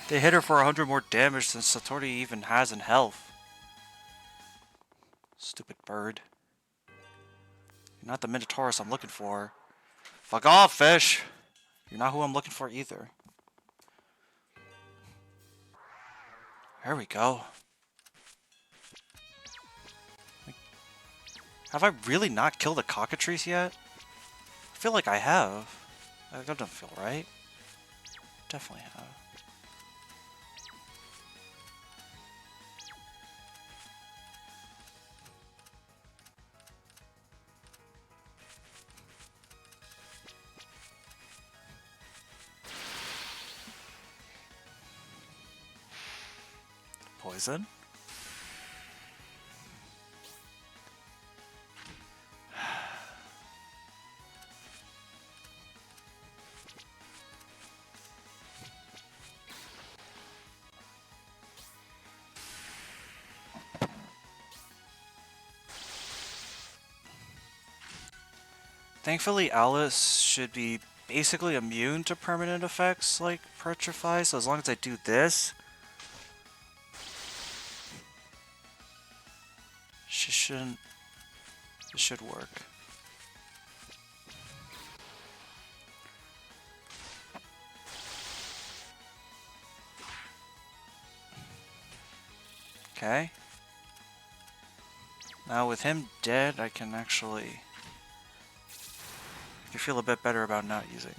They hit her for 100 more damage than Satori even has in health. Stupid bird. You're not the Minotaurus I'm looking for. Fuck off, fish! You're not who I'm looking for either. There we go. Have I really not killed the cockatrice yet? I feel like I have. That doesn't feel right. Definitely have. Poison? Thankfully, Alice should be basically immune to permanent effects like Petrify, so as long as I do this, she shouldn't... It should work. Okay. Now with him dead, I can actually... I feel a bit better about not using.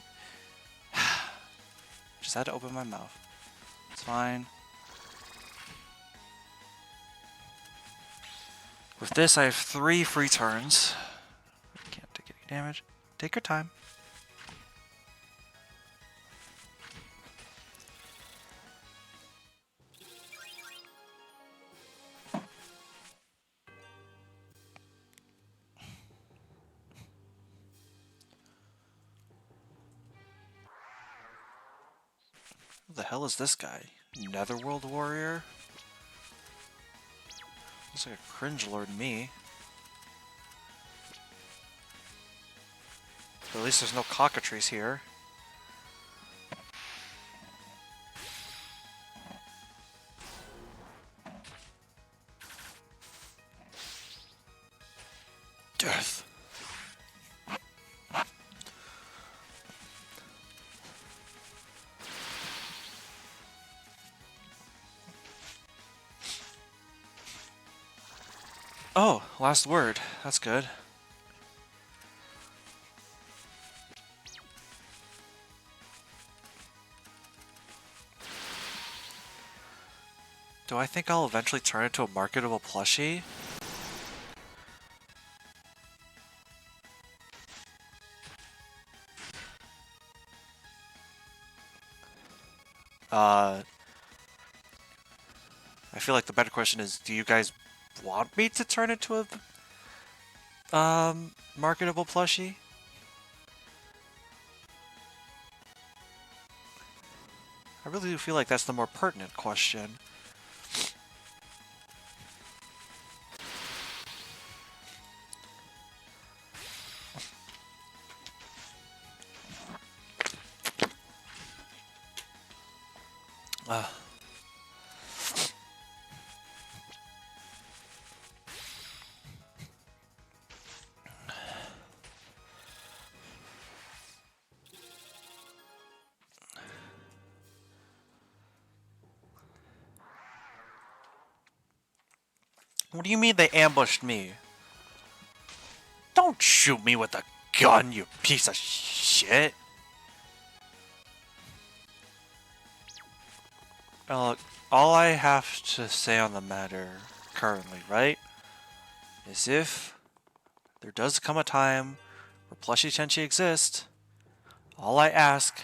Just had to open my mouth. It's fine. With this, I have 3 free turns. Can't take any damage. Take your time. Who the hell is this guy? Netherworld Warrior? Looks like a cringe lord to me. But at least there's no cockatrice here. Death. Oh, last word. That's good. Do I think I'll eventually turn into a marketable plushie? I feel like the better question is, do you guys want me to turn into a marketable plushie? I really do feel like that's the more pertinent question. What do you mean they ambushed me? Don't shoot me with a gun, you piece of shit! Look, all I have to say on the matter currently, right, is if there does come a time where plushie Tenchi exist, all I ask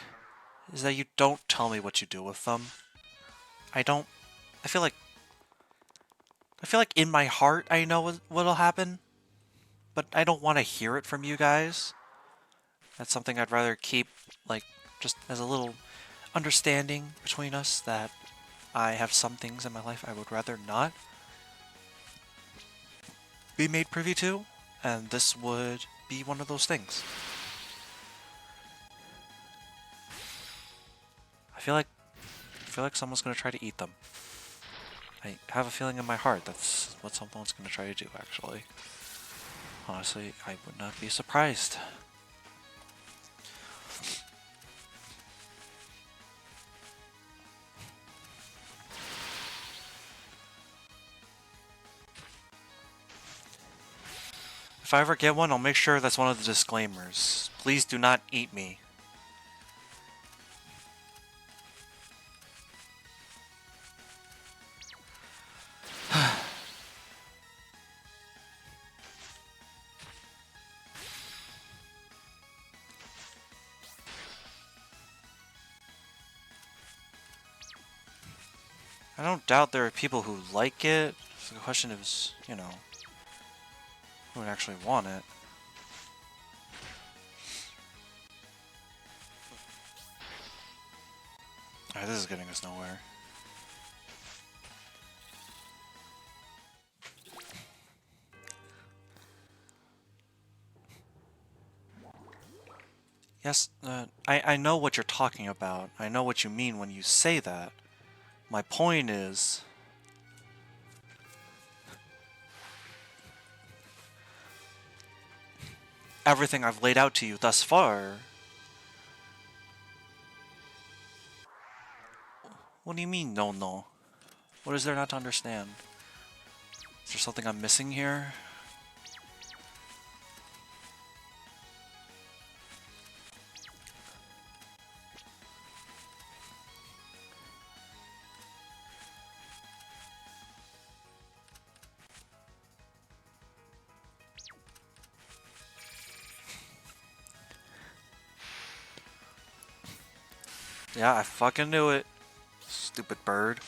is that you don't tell me what you do with them. I feel like in my heart I know what'll happen, but I don't want to hear it from you guys. That's something I'd rather keep, like, just as a little understanding between us, that I have some things in my life I would rather not be made privy to, and this would be one of those things. I feel like someone's gonna try to eat them. I have a feeling in my heart that's what someone's gonna try to do, actually. Honestly, I would not be surprised. If I ever get one, I'll make sure that's one of the disclaimers. Please do not eat me. I don't doubt there are people who like it. So the question is, you know, who would actually want it. Alright, this is getting us nowhere. Yes, I know what you're talking about. I know what you mean when you say that. My point is... everything I've laid out to you thus far... What do you mean, no? What is there not to understand? Is there something I'm missing here? Yeah, I fucking knew it. Stupid bird.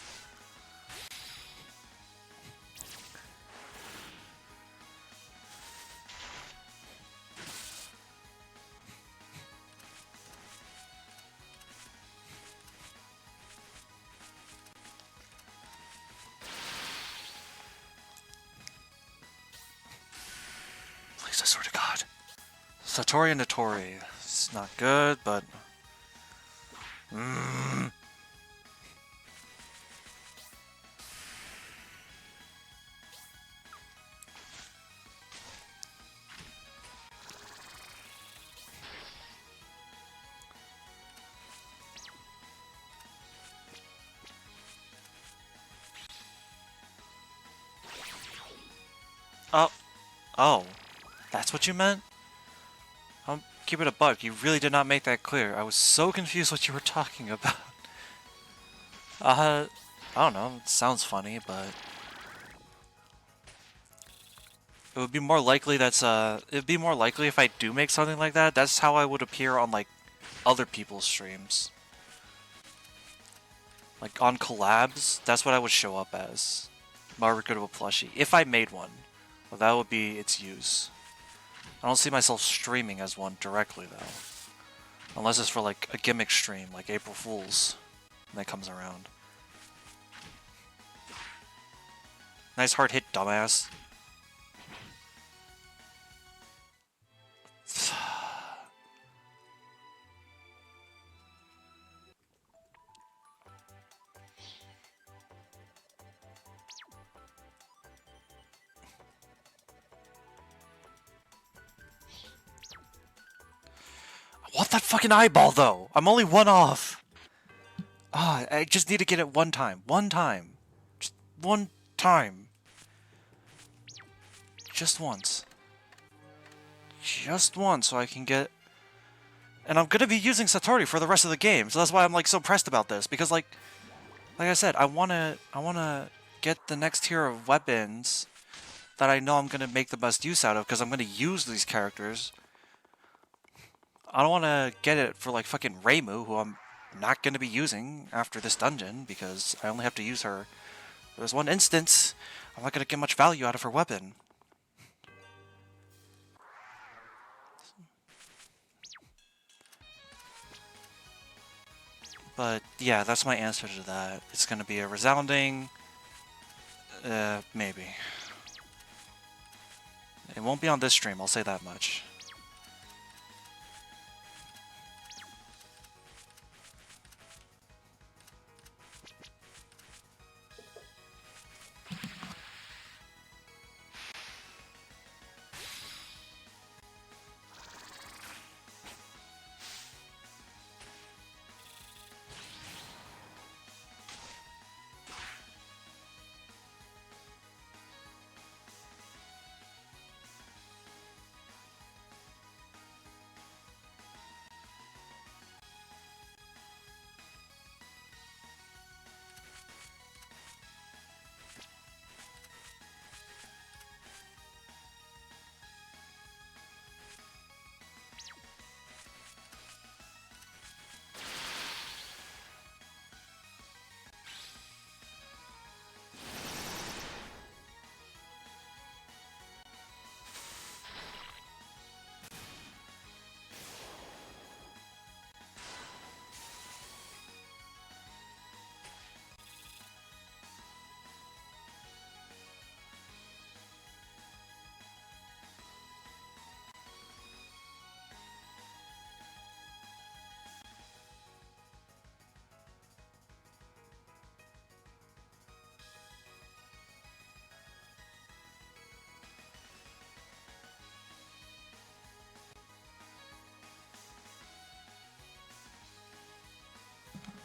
Please, I swear to God. Satori and Notori. It's not good, but... Oh. Oh. That's what you meant? Keep it a buck. You really did not make that clear. I was so confused what you were talking about. I don't know. It sounds funny, but... It would be more likely it'd be more likely if I do make something like that. That's how I would appear on, like, other people's streams. Like, on collabs, that's what I would show up as. Margaret of a plushie. If I made one. Well, that would be its use. I don't see myself streaming as one directly, though. Unless it's for, like, a gimmick stream, like April Fool's, when that comes around. Nice hard hit, dumbass. I want that fucking eyeball, though! I'm only one off! Ah, I just need to get it one time. One time. Just one time. Just once. Just once, so I can get... And I'm gonna be using Satori for the rest of the game, so that's why I'm, like, so pressed about this. Because, like I said, I wanna get the next tier of weapons that I know I'm gonna make the best use out of, because I'm gonna use these characters. I don't wanna get it for, like, fucking Reimu, who I'm not gonna be using after this dungeon, because I only have to use her for this one instance. I'm not gonna get much value out of her weapon. But, yeah, that's my answer to that. It's gonna be a resounding... maybe. It won't be on this stream, I'll say that much.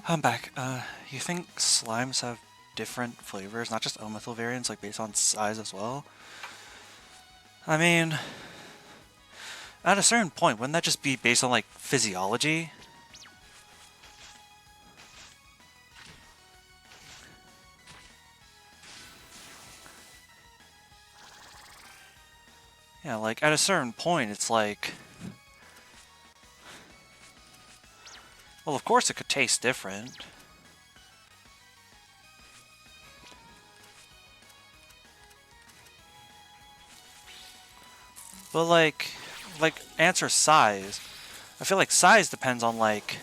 I'm back. You think slimes have different flavors, not just O-methyl variants, like based on size as well. I mean, at a certain point, wouldn't that just be based on like physiology? Yeah, like at a certain point, it's like, well, of course it could taste different. But like answer size. I feel like size depends on like,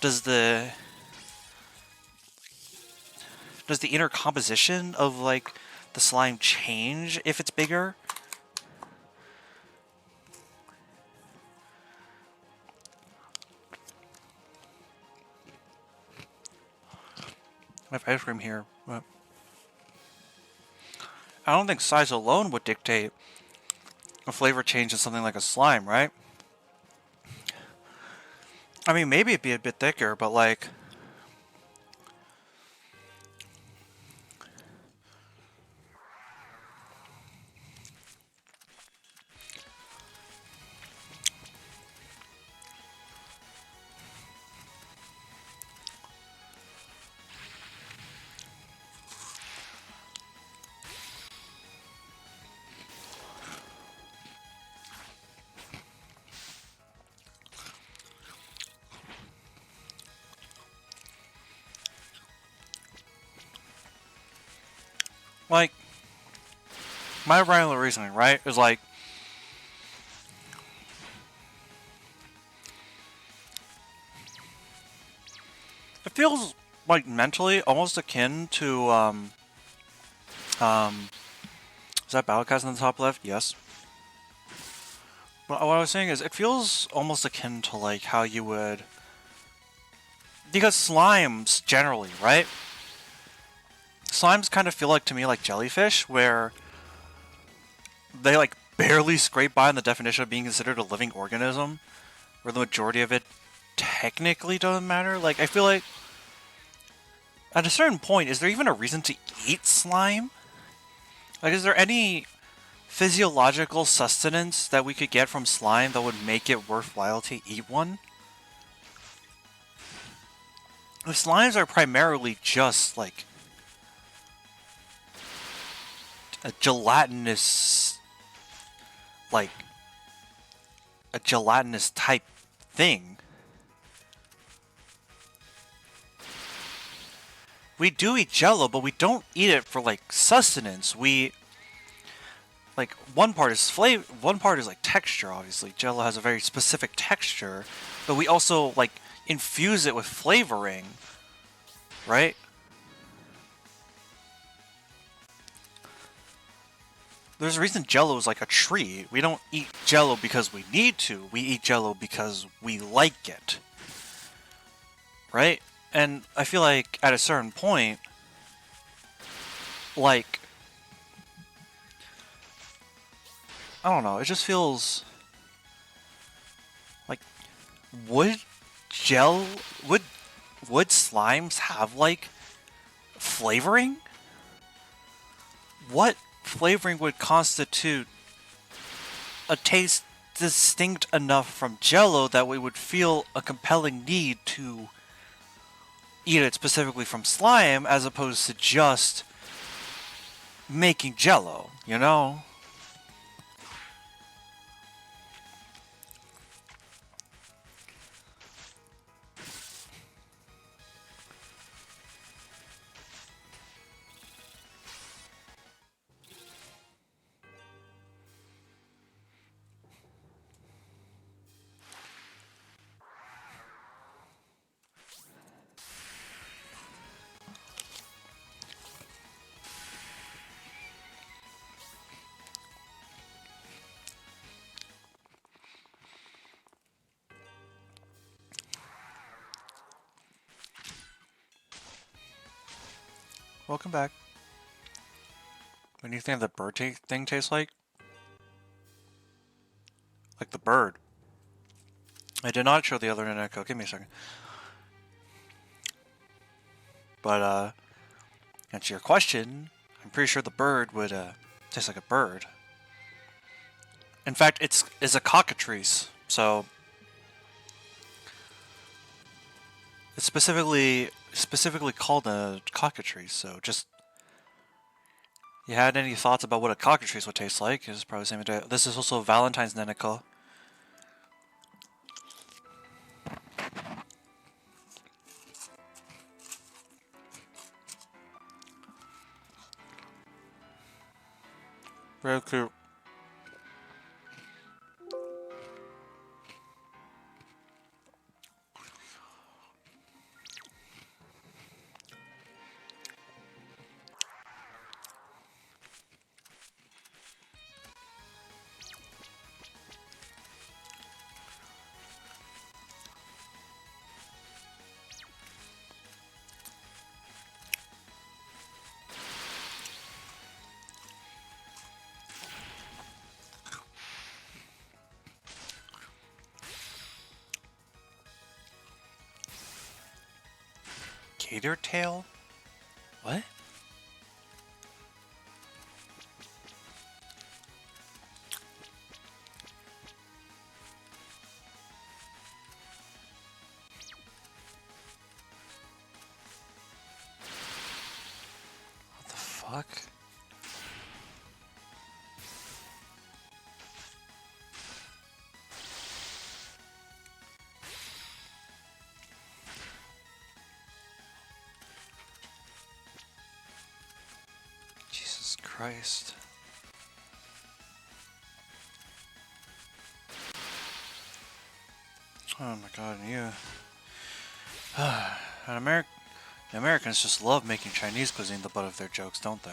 does the inner composition of like the slime change if it's bigger? I have ice cream here, but I don't think size alone would dictate a flavor change in something like a slime, right? I mean, maybe it'd be a bit thicker, but like, like, my regular reasoning, right, is like, it feels like mentally almost akin to, is that Battlecast in the top left? Yes. But what I was saying is, it feels almost akin to like how you would, because slimes generally, right? Slimes kind of feel like to me like jellyfish, where they like barely scrape by on the definition of being considered a living organism, where the majority of it technically doesn't matter. Like, I feel like at a certain point, is there even a reason to eat slime? Like, is there any physiological sustenance that we could get from slime that would make it worthwhile to eat one? If slimes are primarily just like a gelatinous, like a gelatinous type thing, we do eat Jello, but we don't eat it for like sustenance. We like one part is flavor, one part is like texture. Obviously, Jello has a very specific texture, but we also like infuse it with flavoring, right? There's a reason Jello is like a tree. We don't eat Jello because we need to. We eat Jello because we like it, right? And I feel like at a certain point, like, I don't know, it just feels like, would gel, would slimes have like flavoring? What flavoring would constitute a taste distinct enough from Jello that we would feel a compelling need to eat it specifically from slime, as opposed to just making Jello, you know? Welcome back. What do you think the bird thing tastes like? Like the bird. I did not show the other Naneko. Give me a second. But to answer your question, I'm pretty sure the bird would taste like a bird. In fact, it's a cockatrice, so it's specifically called a cockatrice. So just, you had any thoughts about what a cockatrice would taste like? It's probably the same day. This is also Valentine's Nenica. Very cute. Gator tail? What? What the fuck? Jesus Christ. Oh my god, and you. And Americans just love making Chinese cuisine the butt of their jokes, don't they?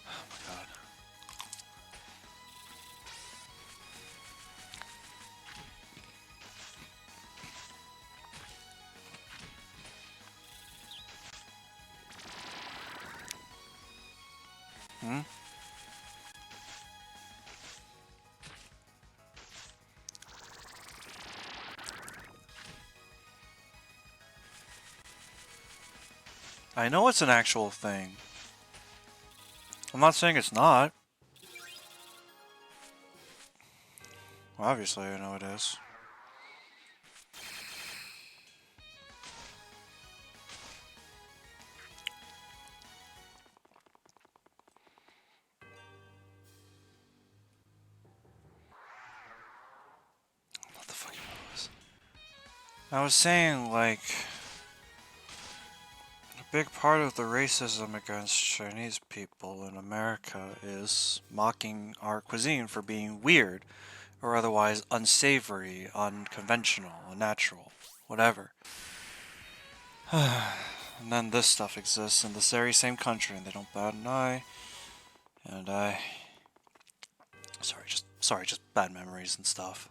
Oh my god. Hmm? I know it's an actual thing. I'm not saying it's not. Well, obviously I know it is. What the fuck was? I was saying, like, a big part of the racism against Chinese people in America is mocking our cuisine for being weird, or otherwise unsavory, unconventional, unnatural, whatever. And then this stuff exists in this very same country, and they don't bat an eye. And sorry, just bad memories and stuff.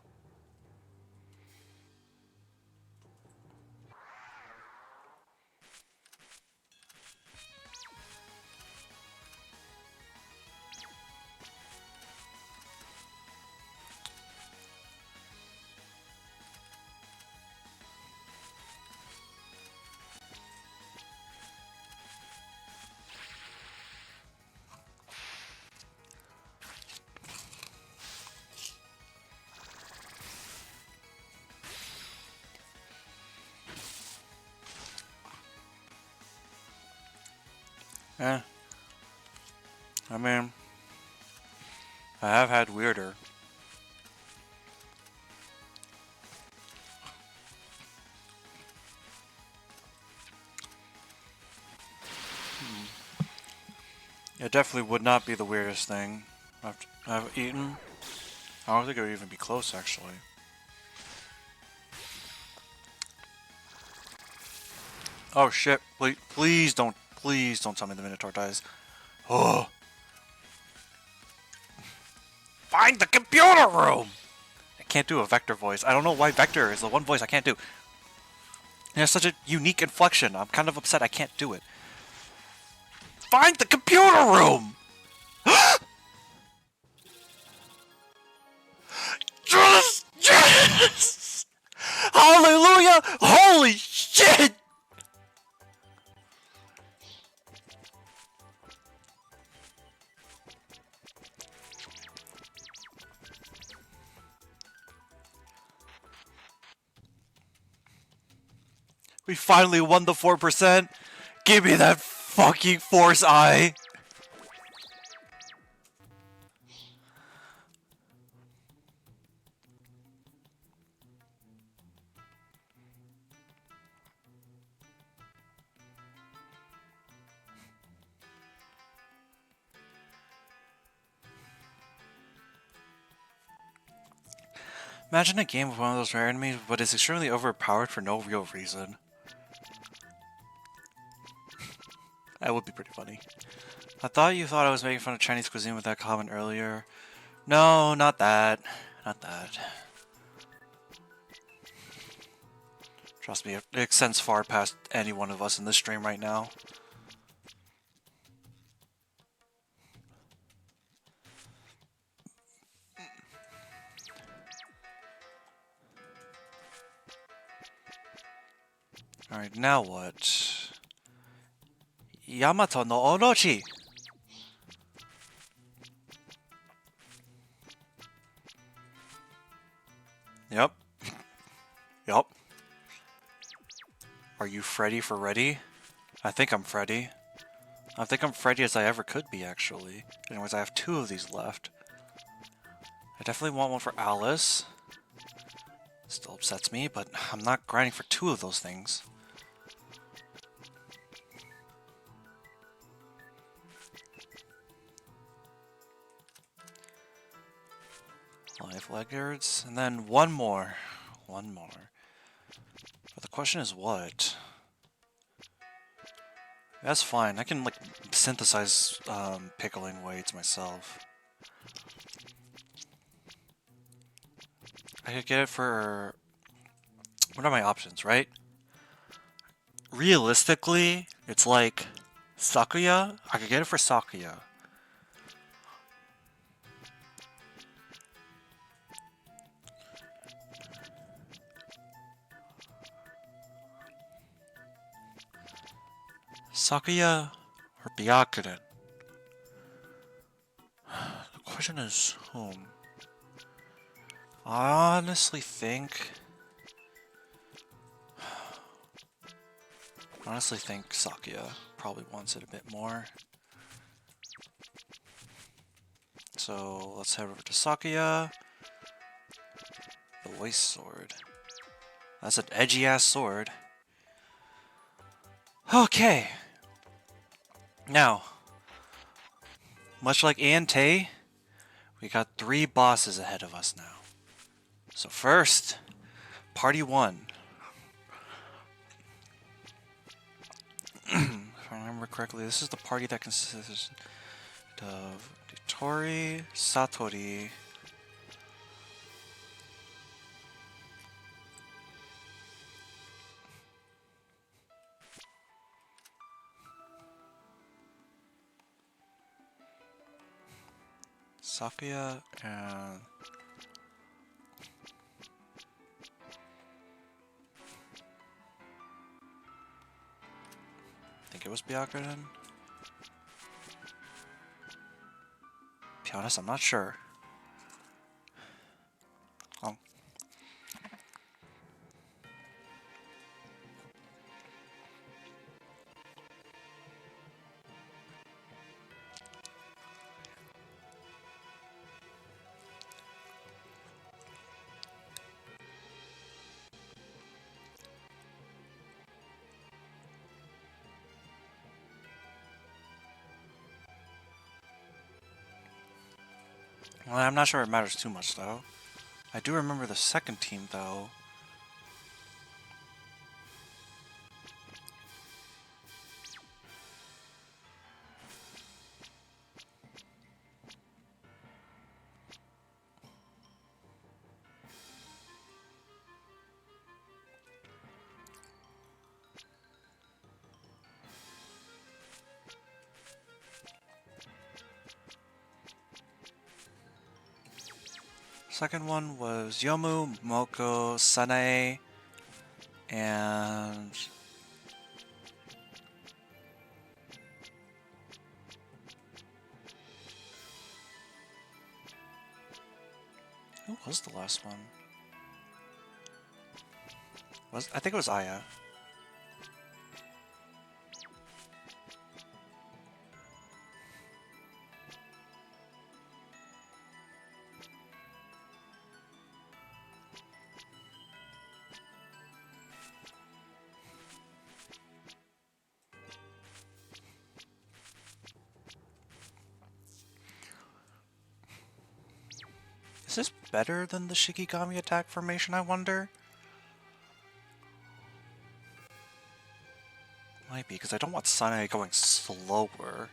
Yeah. I mean, I have had weirder. It definitely would not be the weirdest thing I've eaten. I don't think it would even be close, actually. Oh shit! Please don't tell me the Minotaur dies. Oh! Find the computer room! I can't do a Vector voice. I don't know why Vector is the one voice I can't do. It has such a unique inflection. I'm kind of upset I can't do it. Find the computer room! Yes! Yes! Hallelujah! Holy shit! We finally won the 4%. Give me that fucking force eye. Imagine a game with one of those rare enemies, but is extremely overpowered for no real reason. That would be pretty funny. I thought you thought I was making fun of Chinese cuisine with that comment earlier. No, not that. Not that. Trust me, it extends far past any one of us in this stream right now. Alright, now what? Yamato no Orochi! Yep. Yup. Are you Freddy for ready? I think I'm Freddy. I think I'm Freddy as I ever could be, actually. Anyways, I have 2 of these left. I definitely want one for Alice. Still upsets me, but I'm not grinding for 2 of those things. Life laggards, and then one more. One more. But the question is what? That's fine. I can, like, synthesize pickling weights myself. I could get it for... What are my options, right? Realistically, it's like Sakuya. I could get it for Sakuya. Sakuya or Byakuren? The question is whom? I honestly think Sakuya probably wants it a bit more. So let's head over to Sakuya. The Waste Sword. That's an edgy ass sword. Okay. Now, much like Ante, we got 3 bosses ahead of us now. So first, Party 1. If I remember correctly, this is the party that consists of Tori, Satori, Sakuya, and I think it was Byakuren. To be honest, I'm not sure. Oh. Well, I'm not sure it matters too much, though. I do remember the second team, though. Second one was Yomu, Moko, Sanae, and who was the last one? I think it was Aya. better than the Shikigami attack formation, I wonder? Might be, because I don't want Sanae going slower.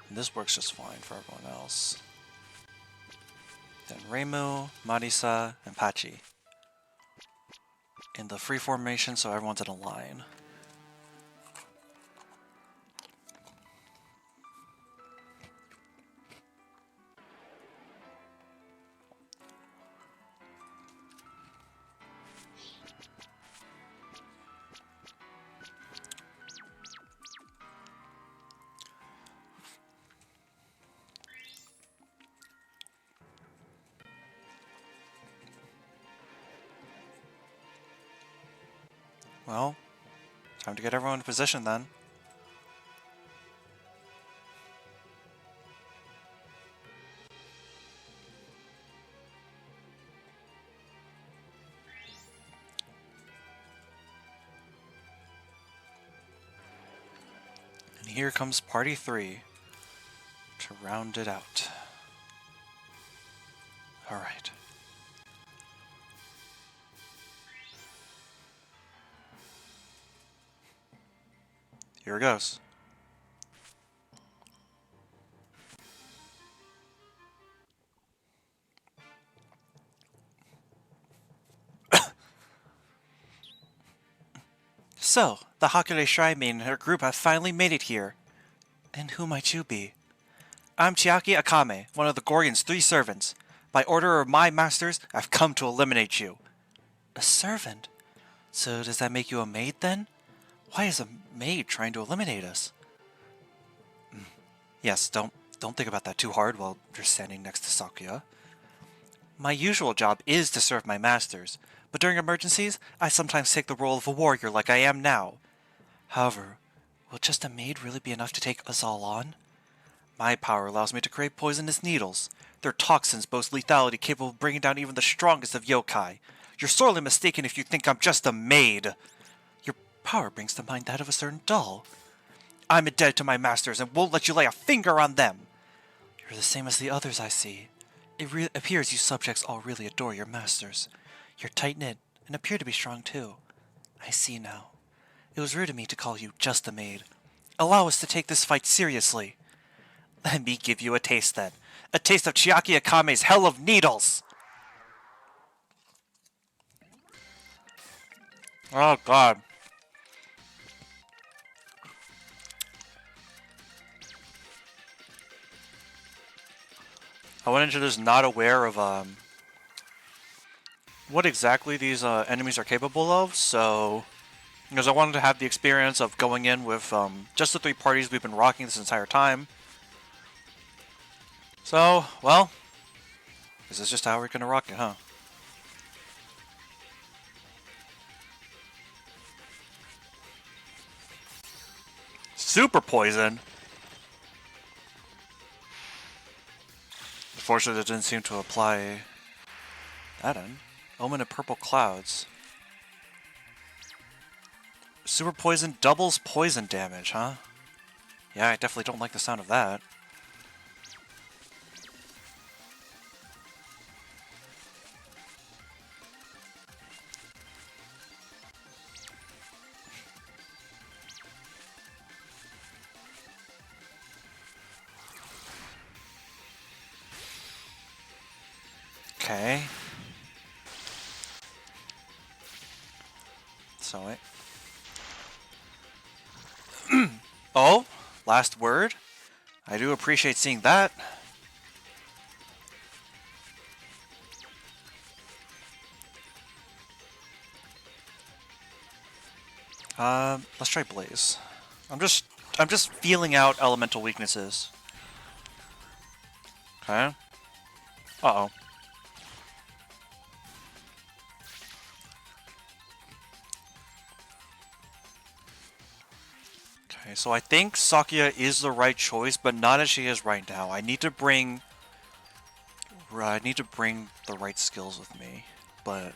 And this works just fine for everyone else. Then Reimu, Marisa, and Pachi. In the free formation, so everyone's in a line. Well, time to get everyone in position then. And here comes Party 3 to round it out. Alright. Here it goes. So, the Hakure Shrine Maiden and her group have finally made it here. And who might you be? I'm Chiaki Akame, one of the Gorgon's 3 servants. By order of my masters, I've come to eliminate you. A servant? So does that make you a maid then? Why is a maid trying to eliminate us? Yes, don't think about that too hard while you're standing next to Sakuya. My usual job is to serve my masters, but during emergencies, I sometimes take the role of a warrior like I am now. However, will just a maid really be enough to take us all on? My power allows me to create poisonous needles. Their toxins boast lethality capable of bringing down even the strongest of yokai. You're sorely mistaken if you think I'm just a maid. Your power brings to mind that of a certain doll. I'm indebted to my masters and won't let you lay a finger on them. You're the same as the others I see. It appears you subjects all really adore your masters. You're tight-knit and appear to be strong too. I see now. It was rude of me to call you just a maid. Allow us to take this fight seriously. Let me give you a taste then. A taste of Chiaki Akame's Hell of Needles! Oh god. I went into this not aware of what exactly these enemies are capable of, so because I wanted to have the experience of going in with just the 3 parties we've been rocking this entire time. So, well, this is just how we're gonna rock it, huh? Super poison! Unfortunately, it didn't seem to apply that in. Omen of purple clouds. Super poison doubles poison damage, huh? Yeah, I definitely don't like the sound of that. Okay. So it. Oh, last word? I do appreciate seeing that. Let's try Blaze. I'm just feeling out elemental weaknesses. Okay. Uh-oh. Okay, so I think Sakuya is the right choice, but not as she is right now. I need to bring the right skills with me. But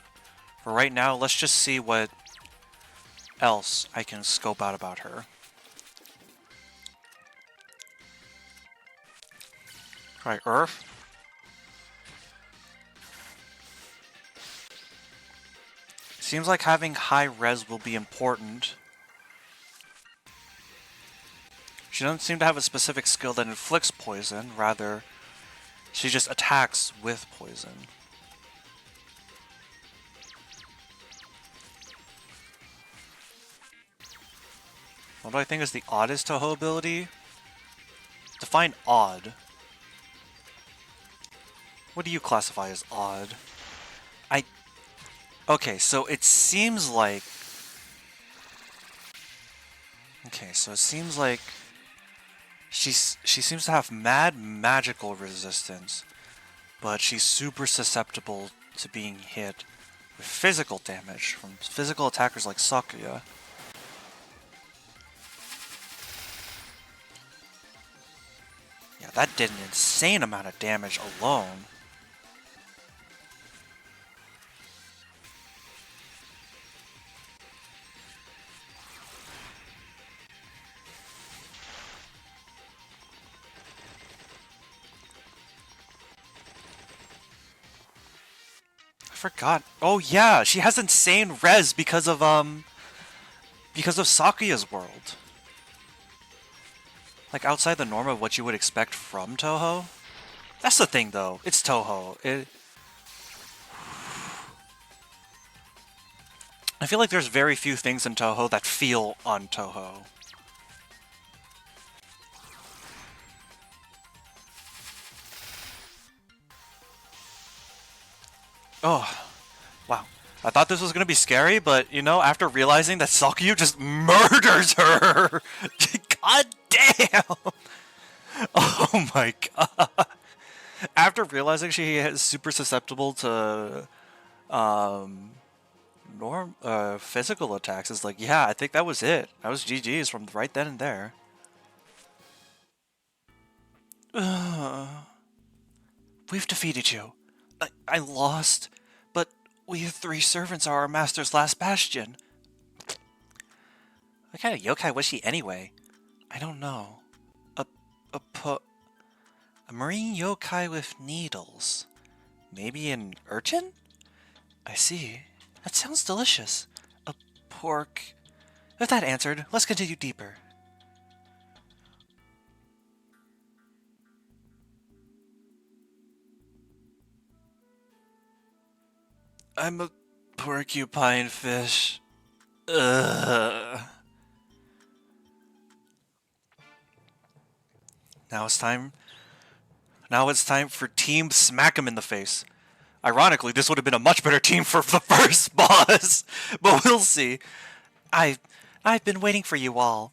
for right now, let's just see what else I can scope out about her. Alright, Earth. Seems like having high res will be important. She doesn't seem to have a specific skill that inflicts poison, rather, she just attacks with poison. What do I think is the oddest Touhou ability? Define odd. What do you classify as odd? Okay, so it seems like... Okay, so it seems like... She seems to have mad magical resistance, but she's super susceptible to being hit with physical damage from physical attackers like Sakuya. Yeah, that did an insane amount of damage alone. I forgot. Oh yeah, she has insane res because of Sakuya's world. Like outside the norm of what you would expect from Touhou. That's the thing though, it's Touhou. I feel like there's very few things in Touhou that feel on Touhou. Oh, wow. I thought this was gonna be scary, but you know, after realizing that Sakuya just murders her! God damn! Oh my god. After realizing she is super susceptible to physical attacks, it's like, yeah, I think that was it. That was GG's from right then and there. We've defeated you. I lost, but we three servants are our master's last bastion. What kind of yokai was she anyway? I don't know. A marine yokai with needles. Maybe an urchin? I see. That sounds delicious. A pork... With that answered, let's continue deeper. I'm a porcupine fish. Ugh. Now it's time for Team Smack 'em in the face. Ironically, this would have been a much better team for the first boss, but we'll see. I've been waiting for you all.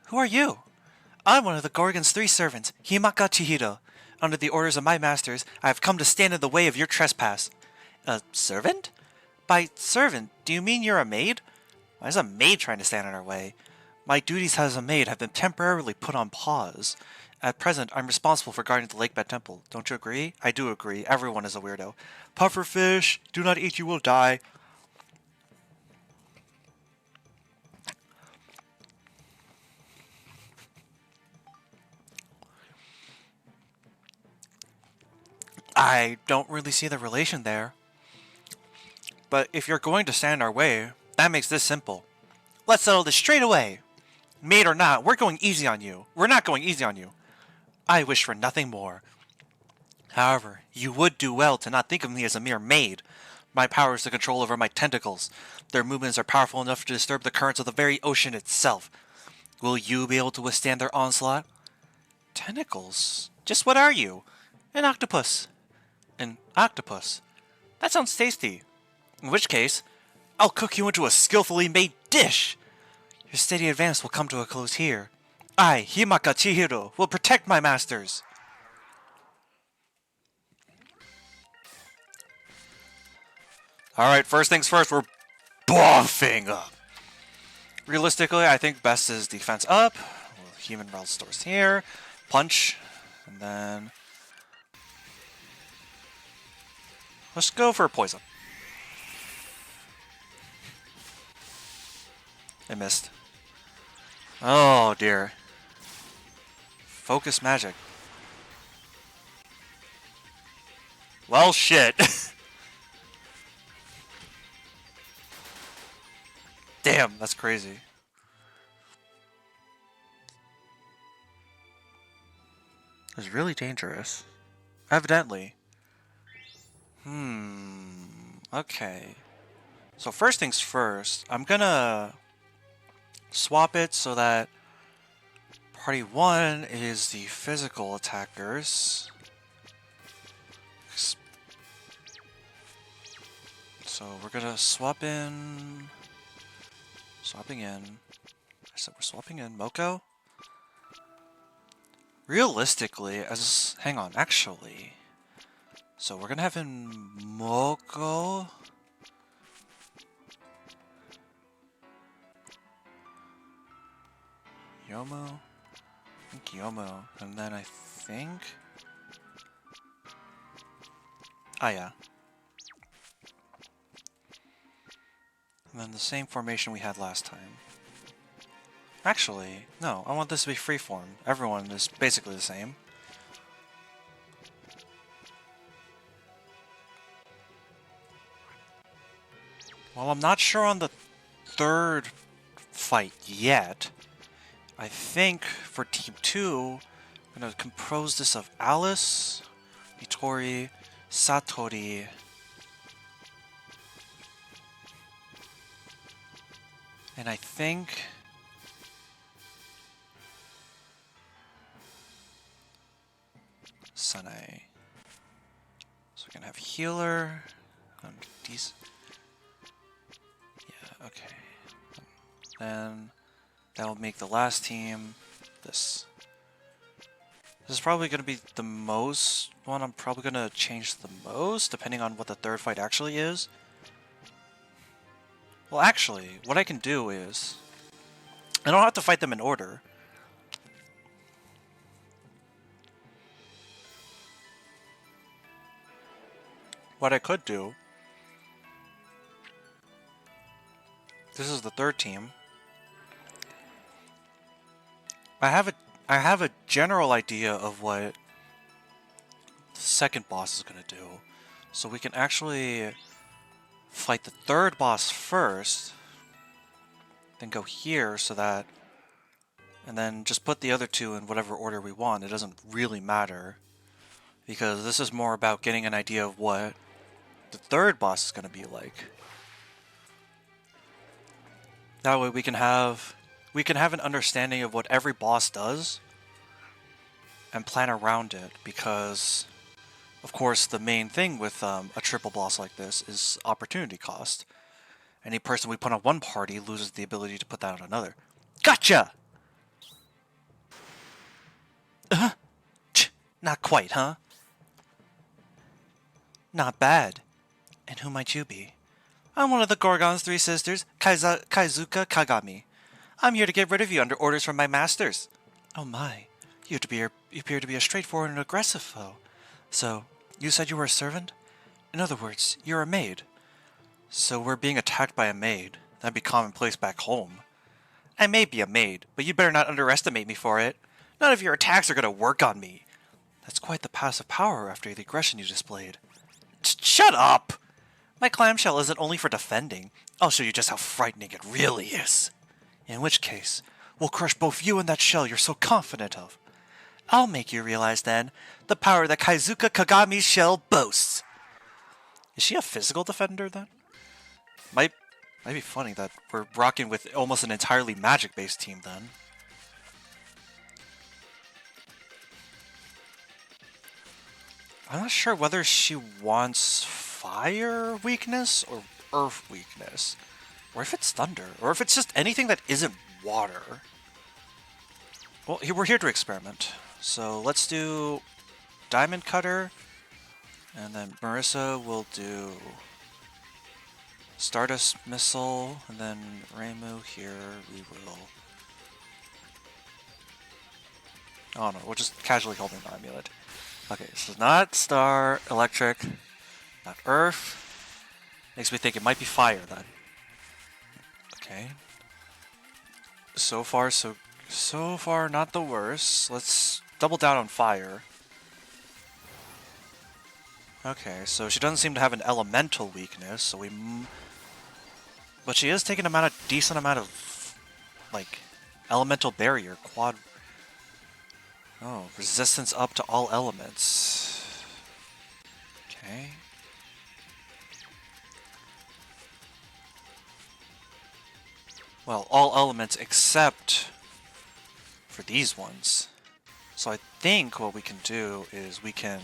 Who are you? I'm one of the Gorgon's three servants, Himaka Chihiro. Under the orders of my masters, I have come to stand in the way of your trespass. A servant? By servant, do you mean you're a maid? Why is a maid trying to stand in our way? My duties as a maid have been temporarily put on pause. At present, I'm responsible for guarding the Lakebed Temple. Don't you agree? I do agree. Everyone is a weirdo. Pufferfish, do not eat, you will die. I don't really see the relation there. But if you're going to stand in our way, that makes this simple. Let's settle this straight away. Maid or not, we're going easy on you. We're not going easy on you. I wish for nothing more. However, you would do well to not think of me as a mere maid. My power is the control over my tentacles. Their movements are powerful enough to disturb the currents of the very ocean itself. Will you be able to withstand their onslaught? Tentacles? Just what are you? An octopus. An octopus? That sounds tasty. In which case, I'll cook you into a skillfully made dish. Your steady advance will come to a close here. I, Himaka Chihiro, will protect my masters. Alright, first things first, we're buffing up. Realistically, I think best is defense up. Human Realm stores here. Punch. And then... let's go for poison. I missed. Oh dear. Focus magic. Well, shit. Damn, that's crazy. It's really dangerous. Evidently. Okay. So first things first, I'm gonna swap it so that Party 1 is the physical attackers. So we're gonna swap in... Swapping in... I said we're swapping in Moko? Realistically, as... Hang on, actually... So we're gonna have in Moko... Yomo? I think Yomo. And then I think... Ah, yeah. And then the same formation we had last time. Actually, no, I want this to be freeform. Everyone is basically the same. Well, I'm not sure on the third fight yet. I think for Team 2, I'm going to compose this of Alice, Itori, Satori, and I think... Sanae. So we're going to have Healer, yeah, okay. Then that will make the last team this. This is probably going to be the most one I'm probably going to change the most, depending on what the third fight actually is. Well, actually, what I can do is... I don't have to fight them in order. What I could do... This is the third team. I have a general idea of what the second boss is going to do. So we can actually fight the third boss first, then go here so that, and then just put the other two in whatever order we want. It doesn't really matter, because this is more about getting an idea of what the third boss is going to be like. That way we can have an understanding of what every boss does and plan around it, because of course the main thing with a triple boss like this is opportunity cost. Any person we put on one party loses the ability to put that on another. Gotcha! Not quite, huh? Not bad. And who might you be? I'm one of the Gorgon's three sisters, Kaizuka Kagami. I'm here to get rid of you under orders from my masters. Oh my, you appear to be a straightforward and aggressive foe. So, you said you were a servant? In other words, you're a maid. So we're being attacked by a maid. That'd be commonplace back home. I may be a maid, but you better not underestimate me for it. None of your attacks are gonna work on me. That's quite the passive power after the aggression you displayed. Shut up! My clamshell isn't only for defending. I'll show you just how frightening it really is. In which case, we'll crush both you and that shell you're so confident of. I'll make you realize then the power that Kaizuka Kagami's shell boasts. Is she a physical defender then? Might be funny that we're rocking with almost an entirely magic-based team then. I'm not sure whether she wants fire weakness or earth weakness. Or if it's thunder. Or if it's just anything that isn't water. Well, we're here to experiment. So let's do Diamond Cutter. And then Marissa will do Stardust Missile. And then Reimu here we will... Oh no, we'll just casually hold in the amulet. Okay, so not Star, Electric, not Earth. Makes me think it might be Fire then. Okay. So far not the worst. Let's double down on Fire. Okay, so she doesn't seem to have an elemental weakness, so But she is taking a decent amount of, like, elemental barrier, quad... Oh, resistance up to all elements. Okay. Well, all elements except for these ones. So I think what we can do is we can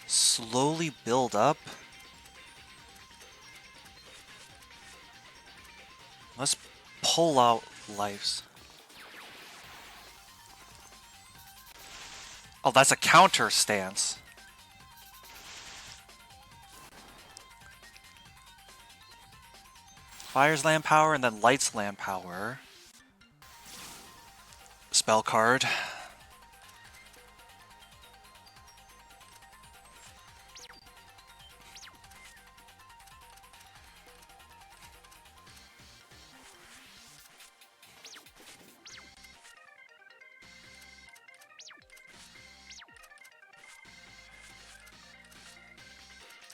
slowly build up. Let's pull out lives. Oh, that's a counter stance. Fire's land power and then light's land power. Spell card.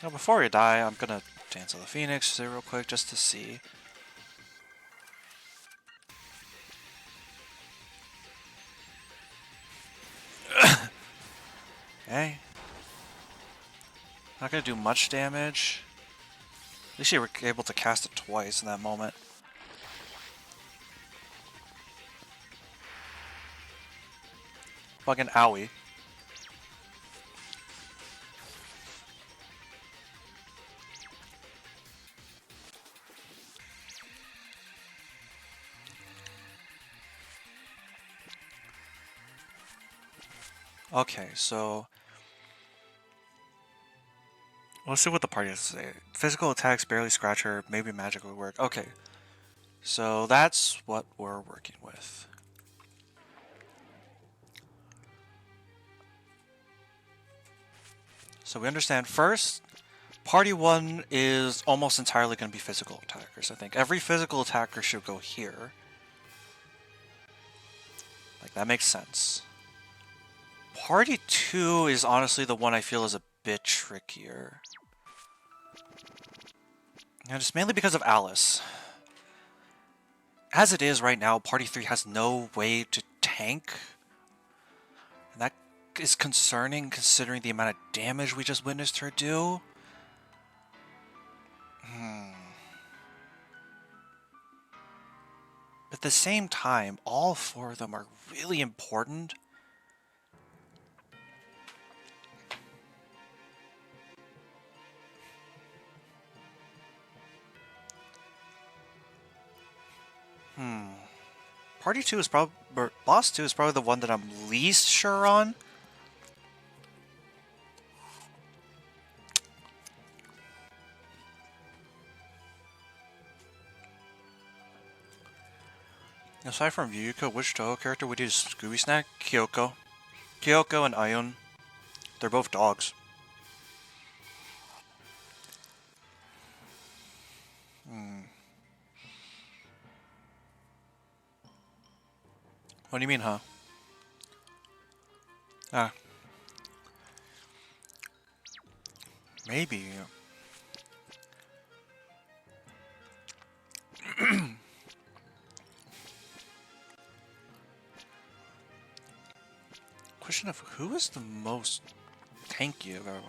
Now, before we die, I'm gonna Dance of the Phoenix real quick just to see. Okay. Not gonna do much damage. At least you were able to cast it twice in that moment. Fucking owie. Okay, so let's see what the party has to say. Physical attacks barely scratch her, maybe magic will work. Okay, so that's what we're working with. So we understand first, party 1 is almost entirely going to be physical attackers. I think every physical attacker should go here. Like, that makes sense. Party 2 is honestly the one I feel is a bit trickier. And it's mainly because of Alice. As it is right now, Party 3 has no way to tank. And that is concerning considering the amount of damage we just witnessed her do. But at the same time, all 4 of them are really important. Party 2 is probably... Boss 2 is probably the one that I'm least sure on. Aside from Yuyuko, which Touhou character would you Scooby Snack? Kyoko. Kyoko and Ayun. They're both dogs. What do you mean, huh? Ah. Maybe. Question of who is the most tanky of everyone?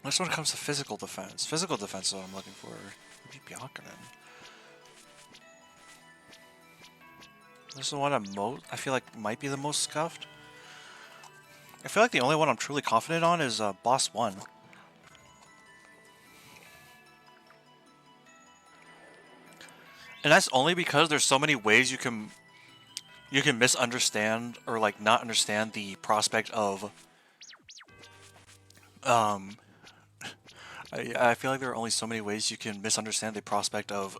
This one comes to physical defense. Physical defense is what I'm looking for. Would be Byakunin. This is the one I feel like might be the most scuffed. I feel like the only one I'm truly confident on is Boss 1. And that's only because there's so many ways you can misunderstand or like not understand the prospect of I feel like there are only so many ways you can misunderstand the prospect of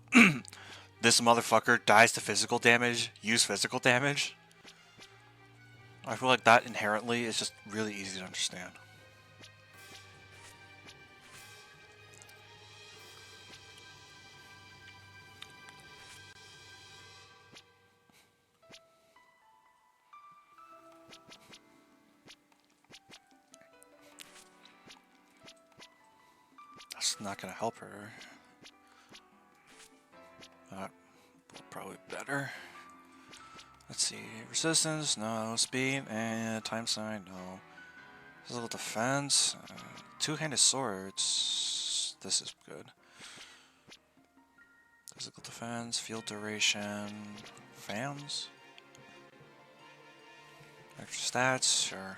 this motherfucker dies to physical damage, use physical damage. I feel like that inherently is just really easy to understand. That's not gonna help her. Probably better. Let's see. Resistance, no. Speed, and time sign, no. Physical defense, two-handed swords. This is good. Physical defense, field duration, fans. Extra stats, sure.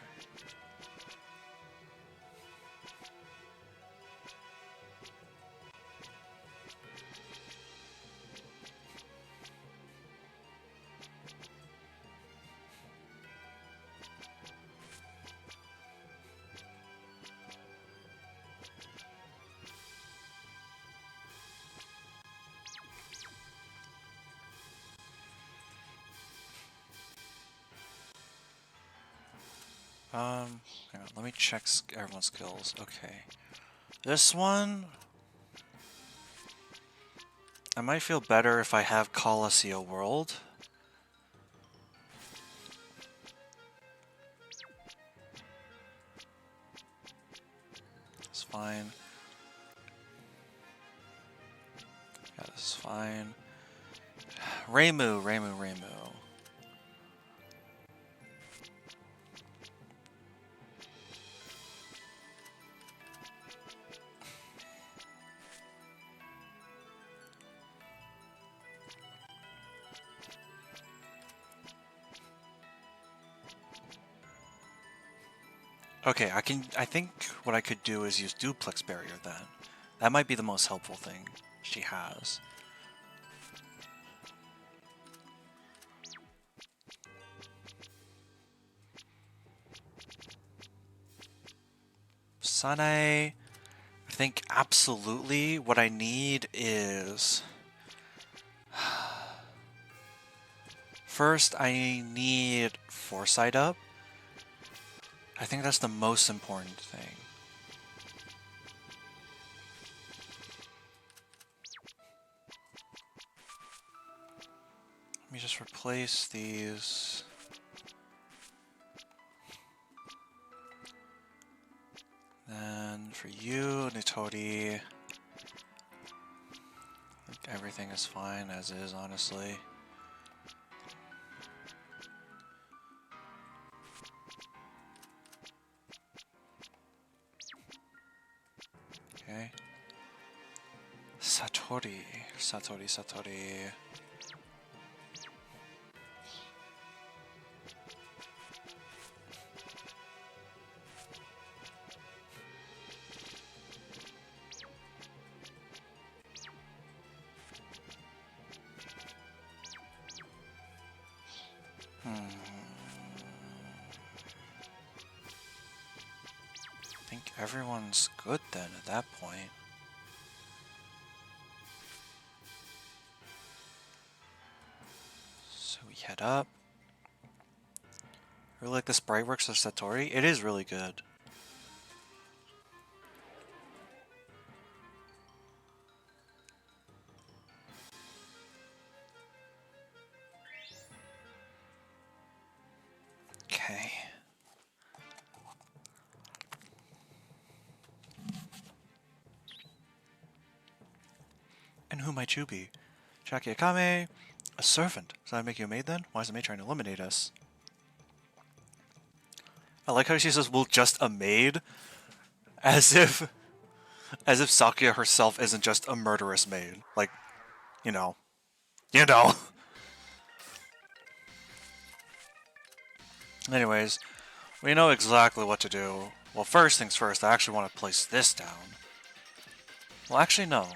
Hang on, let me check everyone's skills. Okay. This one, I might feel better if I have Colosseo World. It's fine. Yeah, this is fine. Reimu. Okay, I think what I could do is use Duplex Barrier then. That might be the most helpful thing she has. Sanae, I think absolutely what I need is... First, I need Foresight up. I think that's the most important thing. Let me just replace these. Then for you, Nitori, I think everything is fine as is, honestly. Okay. Satori. I think everyone's good then at that point. So we head up. I really like the sprite works of Satori. It is really good. Okay. And who might you be? Shaki Akame? A servant. Does that make you a maid then? Why is the maid trying to eliminate us? I like how she says, well, just a maid? As if Sakuya herself isn't just a murderous maid. Like, you know. Anyways, we know exactly what to do. Well, first things first, I actually want to place this down. Well, actually, no.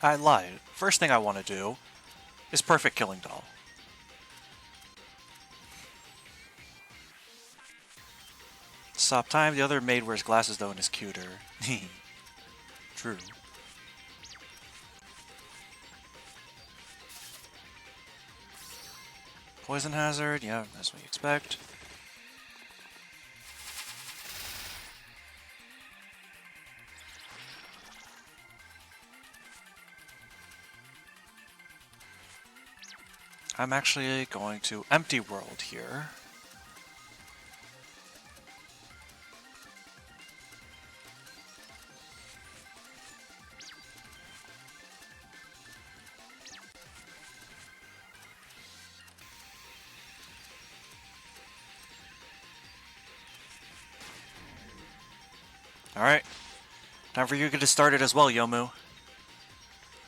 I lied. First thing I want to do is Perfect Killing Doll. Stop time. The other maid wears glasses though and is cuter. True. Poison hazard. Yeah, that's what you expect. I'm actually going to empty world here. Alright. Time for you to get started as well, Yomu.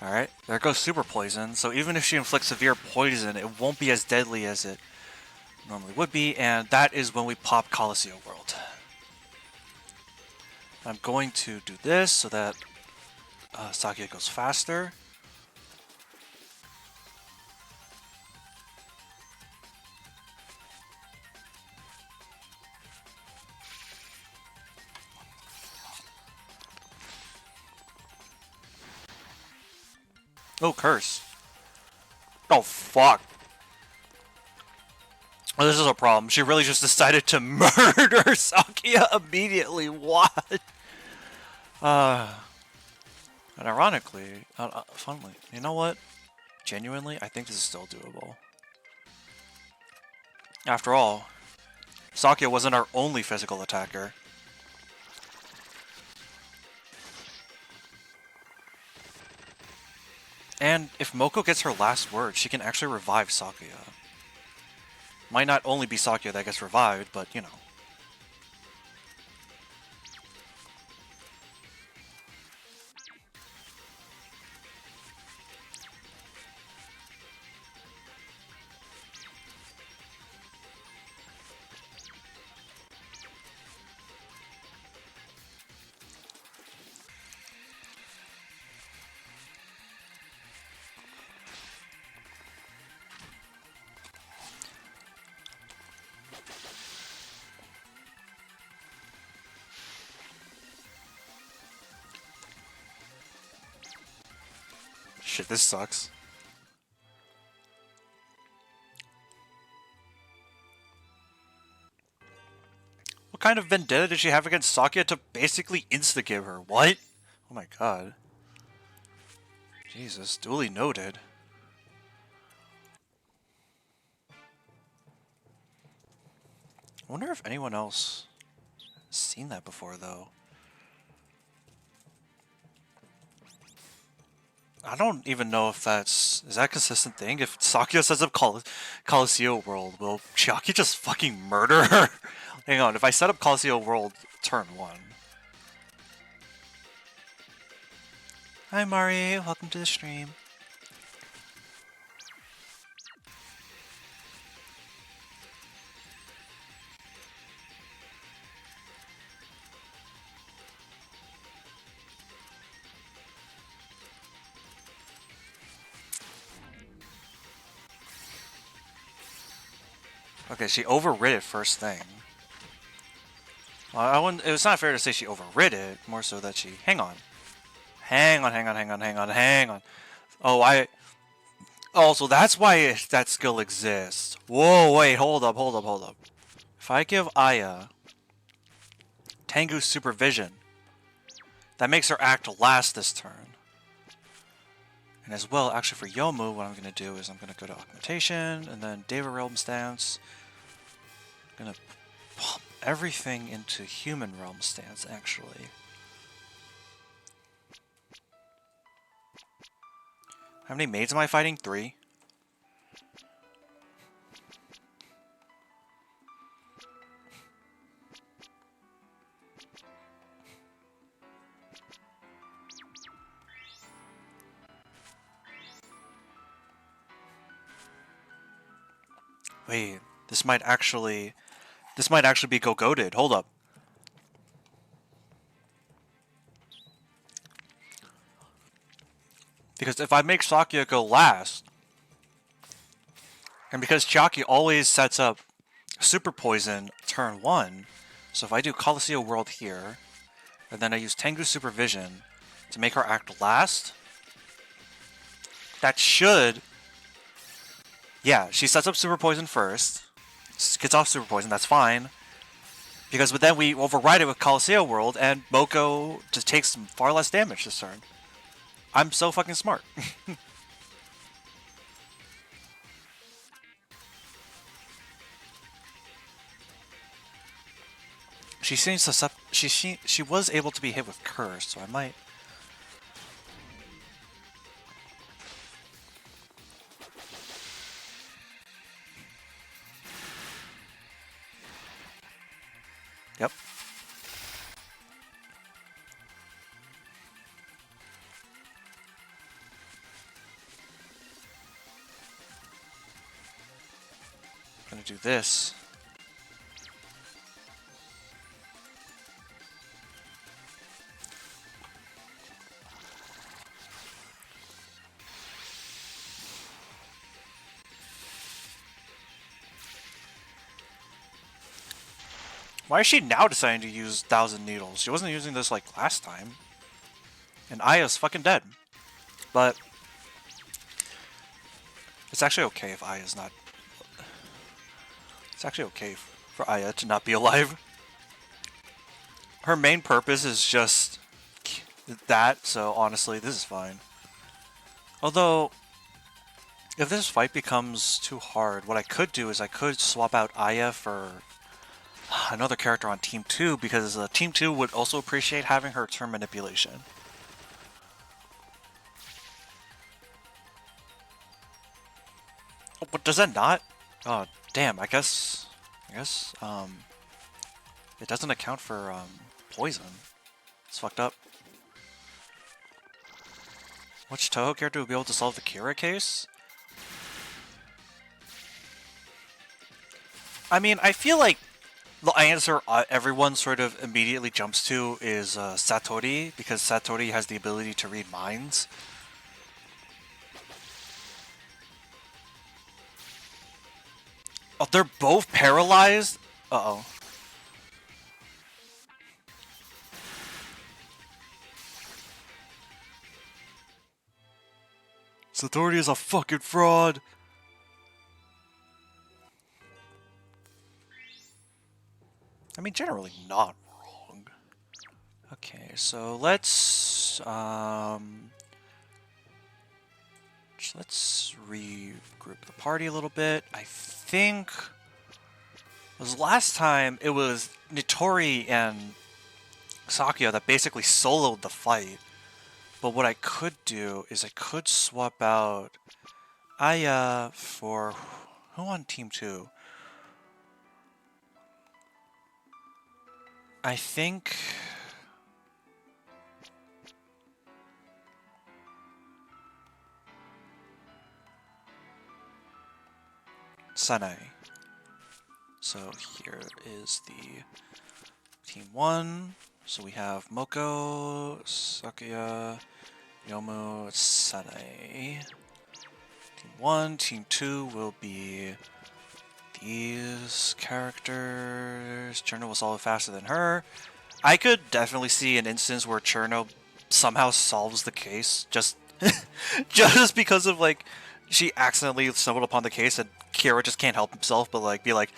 Alright, there goes Super Poison. So even if she inflicts severe poison, it won't be as deadly as it normally would be, and that is when we pop Coliseum World. I'm going to do this so that Sakia goes faster. Oh, curse. Oh, fuck. Oh, this is a problem. She really just decided to murder Sakia immediately. What? And ironically, funnily, you know what? Genuinely, I think this is still doable. After all, Sakia wasn't our only physical attacker. And if Moko gets her last word, she can actually revive Sakia. Might not only be Sakia that gets revived, but you know. Shit, this sucks. What kind of vendetta did she have against Sakia to basically insta-give her? What? Oh my god. Jesus, duly noted. I wonder if anyone else has seen that before, though. I don't even know if that's... Is that a consistent thing? If Sakia sets up Coliseum World, will Chiaki just fucking murder her? Hang on, if I set up Coliseum World turn 1... Hi Mari, welcome to the stream. Okay, she overrid it first thing. Well, I wouldn't, it was not fair to say she overrid it, more so that she... Hang on. Hang on. Oh, so that's why that skill exists. Whoa, wait, hold up. If I give Aya Tengu's Supervision, that makes her act last this turn. And as well, actually for Yomu, what I'm going to do is I'm going to go to Augmentation, and then Deva Realm Stance. I'm going to pump everything into Human Realm Stance, actually. How many maids am I fighting? 3. Wait, this might actually be go-goated. Hold up. Because if I make Sakia go last, and because Chiaki always sets up Super Poison turn 1, so if I do Coliseum World here, and then I use Tengu's Supervision to make her act last, that should... Yeah, she sets up Super Poison first, gets off Super Poison, that's fine. But then we override it with Coliseum World, and Moko just takes far less damage this turn. I'm so fucking smart. She seems to she was able to be hit with curse, so I might. Yep. I'm gonna do this. Why is she now deciding to use Thousand Needles? She wasn't using this like last time. And Aya's fucking dead. But it's actually okay if Aya's not. It's actually okay for Aya to not be alive. Her main purpose is just that, so honestly, this is fine. Although, if this fight becomes too hard, what I could do is I could swap out Aya for another character on Team 2, because Team 2 would also appreciate having her turn manipulation. Oh, but does that not? Oh, damn, I guess, it doesn't account for, poison. It's fucked up. Which Touhou character would be able to solve the Kira case? I mean, I feel like the answer everyone sort of immediately jumps to is Satori, because Satori has the ability to read minds. Oh, they're both paralyzed? Uh-oh. Satori is a fucking fraud! I mean, generally not wrong. Okay, so let's regroup the party a little bit. I think was last time it was Nitori and Sakuya that basically soloed the fight. But what I could do is I could swap out Aya for who on Team 2? I think Sanae. So here is the Team 1. So we have Moko, Sakuya, Yomu, Sanae. Team 1, Team 2 will be these characters. Cherno was solve faster than her. I could definitely see an instance where Cherno somehow solves the case just just because of like she accidentally stumbled upon the case and Kira just can't help himself but like be like,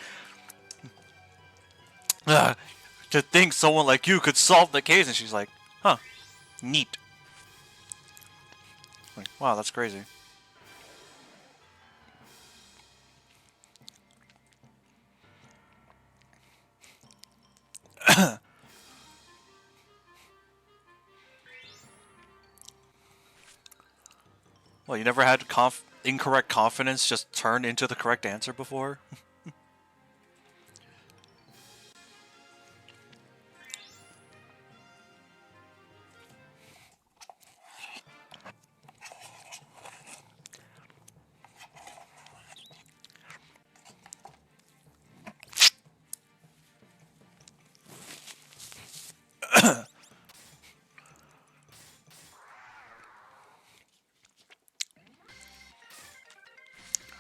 to think someone like you could solve the case, and she's like, huh, neat. Like, wow, that's crazy. Well, you never had incorrect confidence just turn into the correct answer before?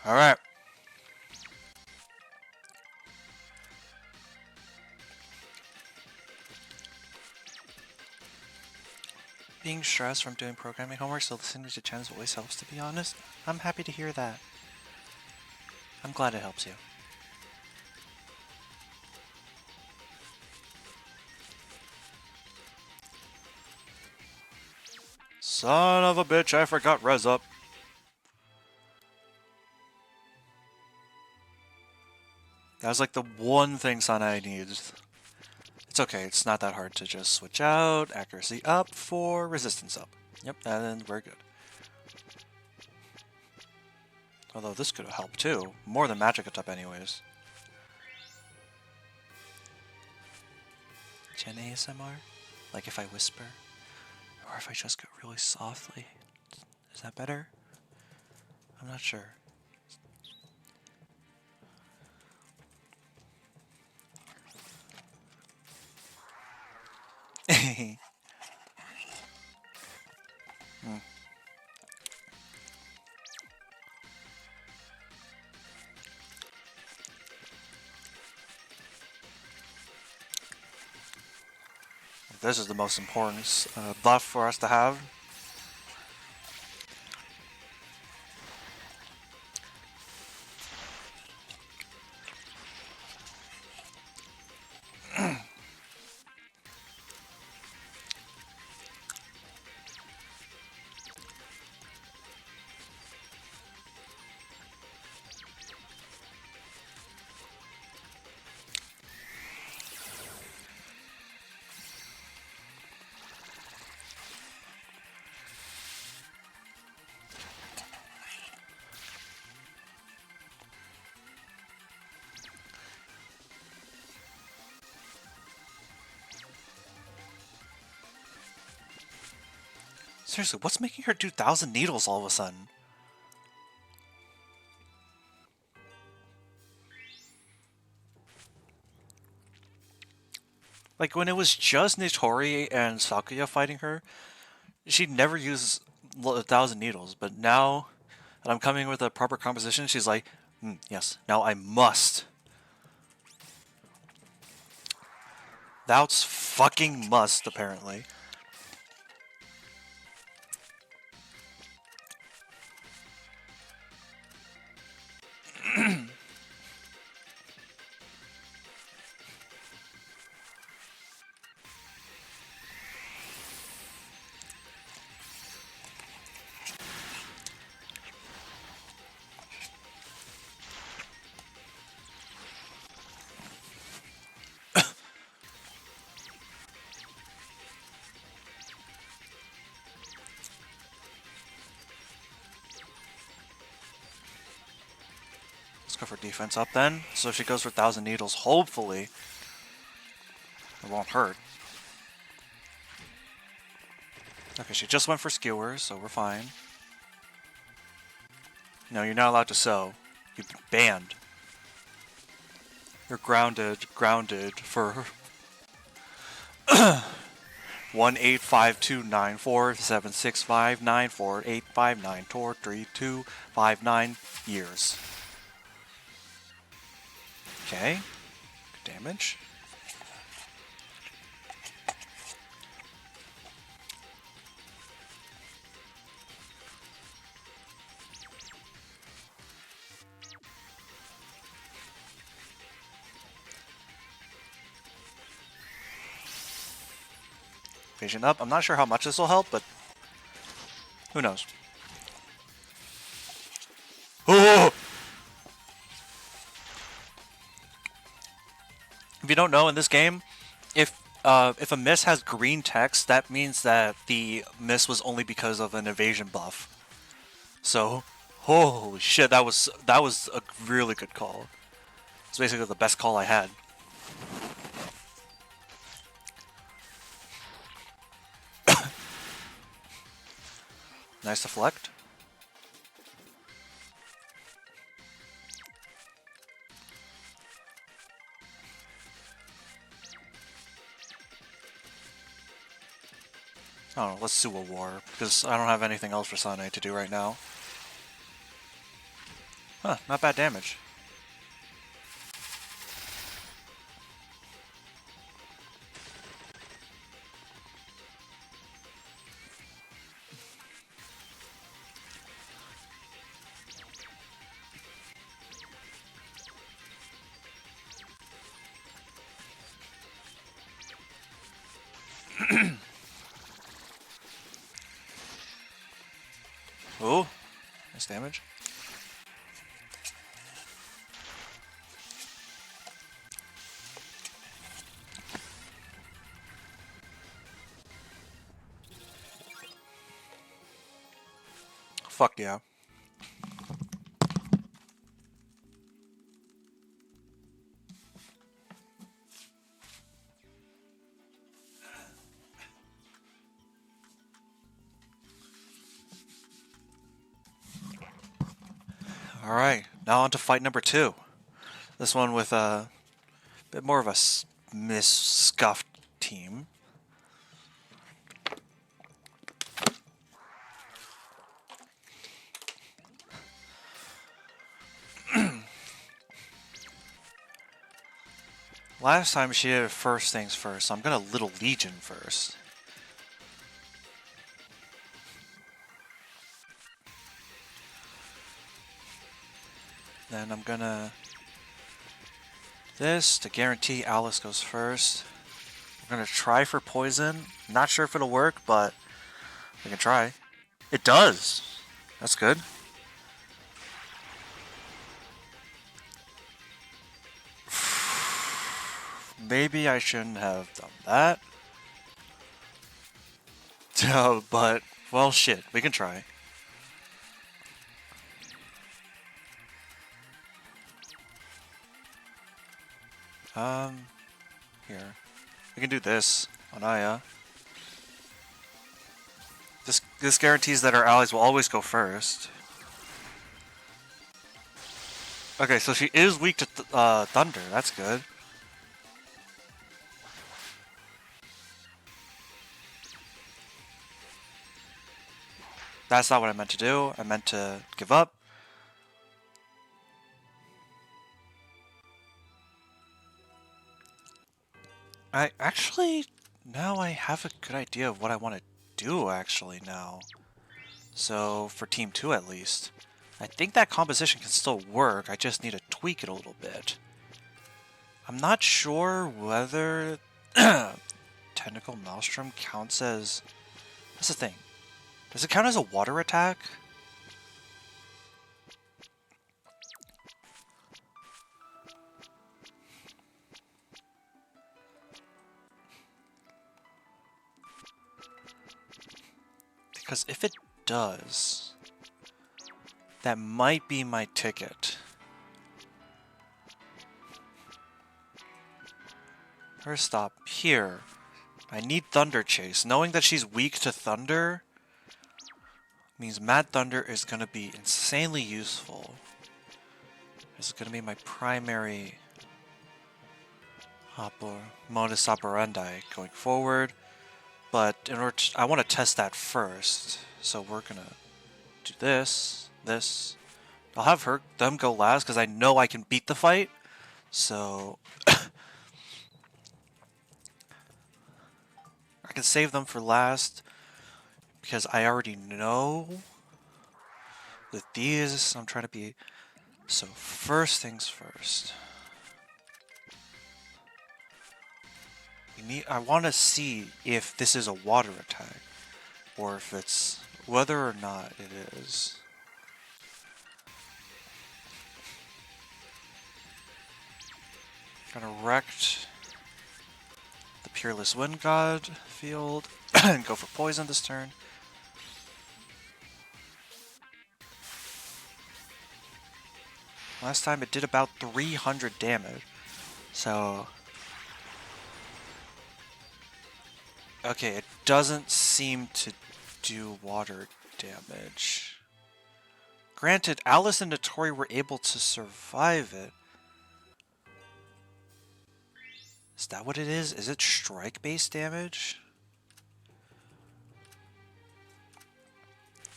Alright. Being stressed from doing programming homework, so listening to Chen's voice helps, to be honest. I'm happy to hear that. I'm glad it helps you. Son of a bitch, I forgot res up. That was like the one thing Sanae needs. It's okay, it's not that hard to just switch out, accuracy up for resistance up. Yep, and we're good. Although this could have helped too. More than magic up anyways. Gen ASMR? Like if I whisper? Or if I just go really softly? Is that better? I'm not sure. This is the most important buff for us to have. Seriously, what's making her do 1,000 needles all of a sudden? Like, when it was just Nitori and Sakuya fighting her, she'd never use 1,000 needles, but now that I'm coming with a proper composition, she's like, yes, now I must. Thou's fucking must, apparently. Let's go for defense up then. So if she goes for 1,000 needles, hopefully it won't hurt. Okay, she just went for skewers, so we're fine. No, you're not allowed to sew. You've been banned. You're grounded for 1852947659485943259 years. Okay, good damage. Vision up. I'm not sure how much this will help, but who knows? Oh! If you don't know, in this game, if a miss has green text, that means that the miss was only because of an evasion buff. So, holy shit, that was a really good call. It's basically the best call I had. Nice deflect. I don't know, let's do a war, because I don't have anything else for Sunday to do right now. Huh, not bad damage. Ooh, nice damage. Fuck yeah. Alright, now on to fight number 2. This one with a bit more of a scuffed team. Last time she did first things first, so I'm gonna Little Legion first. Then I'm gonna this to guarantee Alice goes first. I'm gonna try for poison. Not sure if it'll work, but we can try. It does! That's good. Maybe I shouldn't have done that. But, well, shit. We can try. Here. We can do this on Aya. This guarantees that our allies will always go first. Okay, so she is weak to Thunder. That's good. That's not what I meant to do. I meant to give up. Now I have a good idea of what I want to do, actually, now. So, for Team 2 at least. I think that composition can still work, I just need to tweak it a little bit. I'm not sure whether Tentacle Maelstrom counts as... That's the thing. Does it count as a water attack? Because if it does, that might be my ticket. First stop, here. I need Thunder Chase. Knowing that she's weak to Thunder means Mad Thunder is going to be insanely useful. This is going to be my primary modus operandi going forward. But in order to, I want to test that first. So we're going to do this. I'll have them go last because I know I can beat the fight. So I can save them for last because I already know with these I'm trying to be. So first things first. I want to see if this is a water attack or if it's whether or not it is. Gonna wrecked the Peerless Wind God field and go for poison this turn. Last time it did about 300 damage, so okay, it doesn't seem to do water damage. Granted, Alice and Notori were able to survive it. Is that what it is? Is it strike-based damage?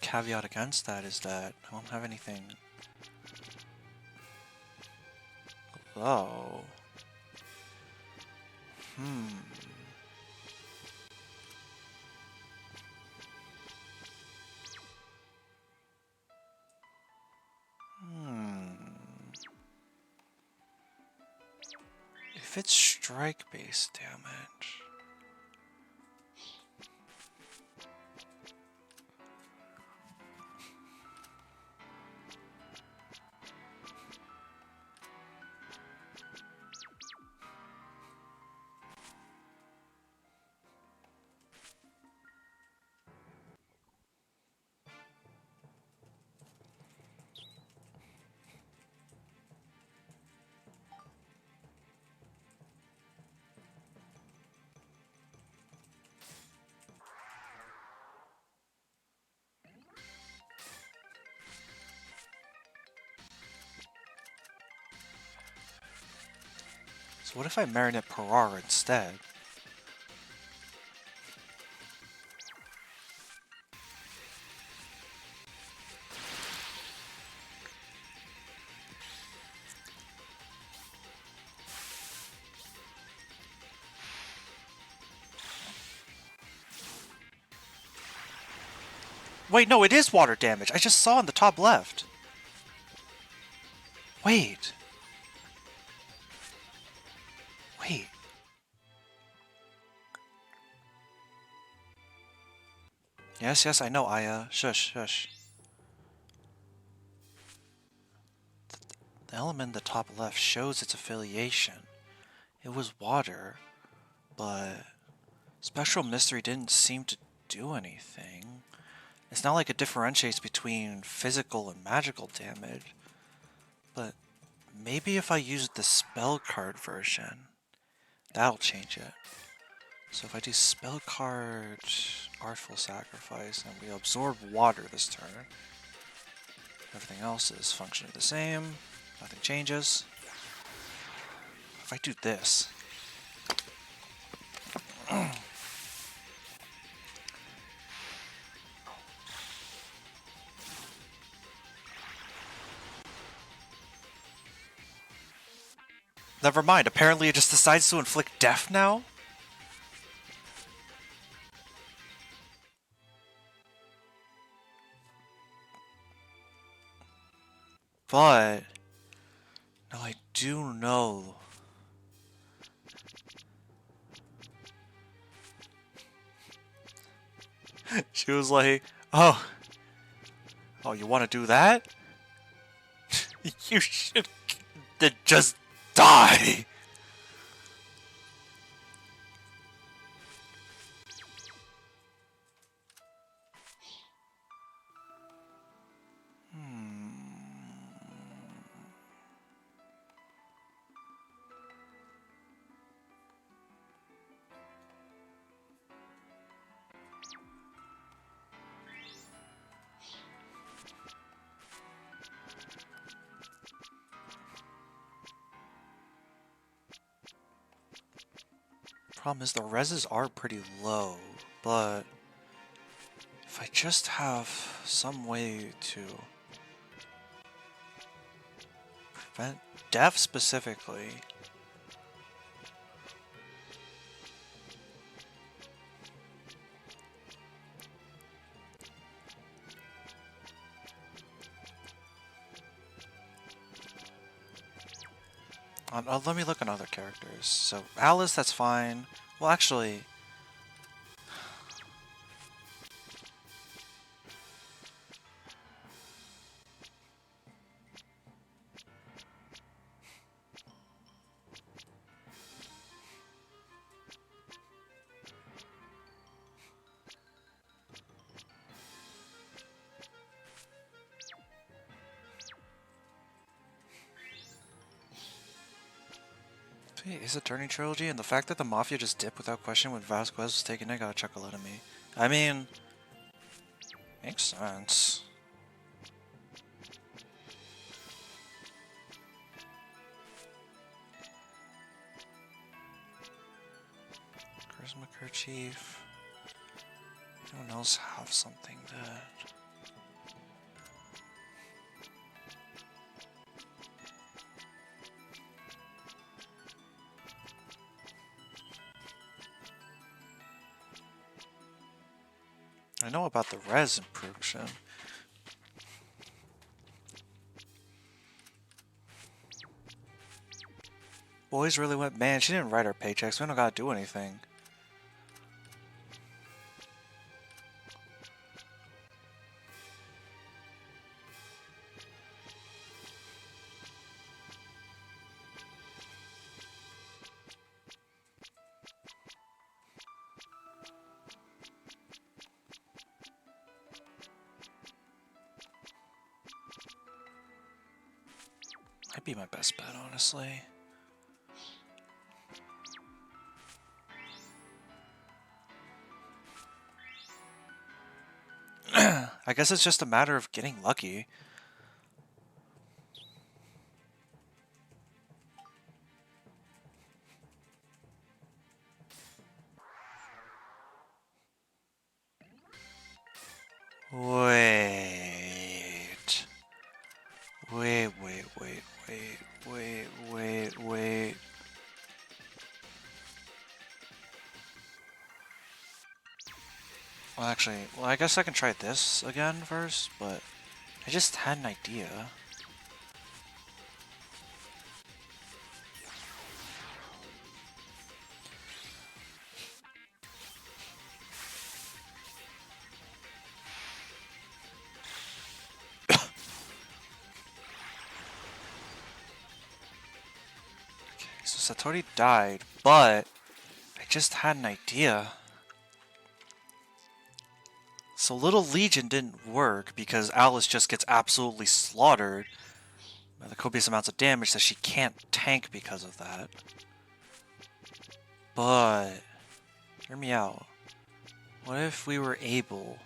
Caveat against that is that I don't have anything. Oh. If it's strike-based damage... So what if I marinate Parar instead? Wait, no, it is water damage. I just saw in the top left. Wait. Wait. Yes, yes, I know, Aya. Shush, shush. The element in the top left shows its affiliation. It was water, but Spectral Mystery didn't seem to do anything. It's not like it differentiates between physical and magical damage. But maybe if I use the spell card version, that'll change it. So if I do spell card Artful Sacrifice and we absorb water this turn, everything else is functioning the same, nothing changes. If I do this, never mind, apparently it just decides to inflict death now? But now I do know. She was like, oh, you want to do that? You should just die. Problem is the reses are pretty low, but if I just have some way to prevent death specifically, let me look at other characters. So Alice, that's fine. Well, actually, Ace Attorney trilogy, and the fact that the Mafia just dipped without question when Vasquez was taking it got a chuckle out of me. I mean, makes sense. Charisma Kerchief. Anyone else have something that... I know about the res improvement. Boys really went, man, she didn't write our paychecks. We don't gotta do anything. Might be my best bet, honestly. I guess it's just a matter of getting lucky. Well, actually, I guess I can try this again first, but I just had an idea. So Satori died, but I just had an idea. So Little Legion didn't work because Alice just gets absolutely slaughtered by the copious amounts of damage that she can't tank because of that. But, hear me out. What if we were able...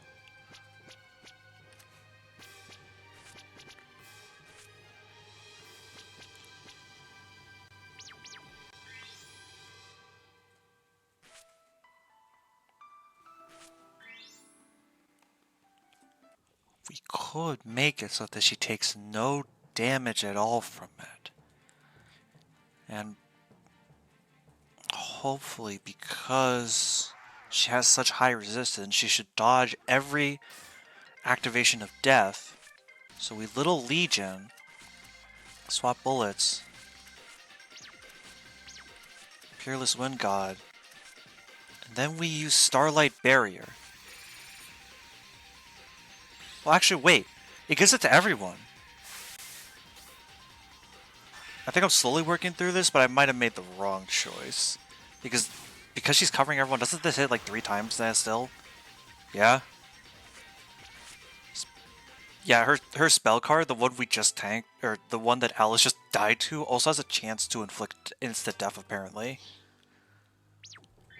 We could make it so that she takes no damage at all from it. And hopefully, because she has such high resistance, she should dodge every activation of death. So we Little Legion, swap bullets, Peerless Wind God, and then we use Starlight Barrier. Well, actually, wait. It gives it to everyone. I think I'm slowly working through this, but I might have made the wrong choice. Because she's covering everyone, doesn't this hit like 3 times then still? Yeah? Yeah, her spell card, the one we just tanked, or the one that Alice just died to, also has a chance to inflict instant death, apparently.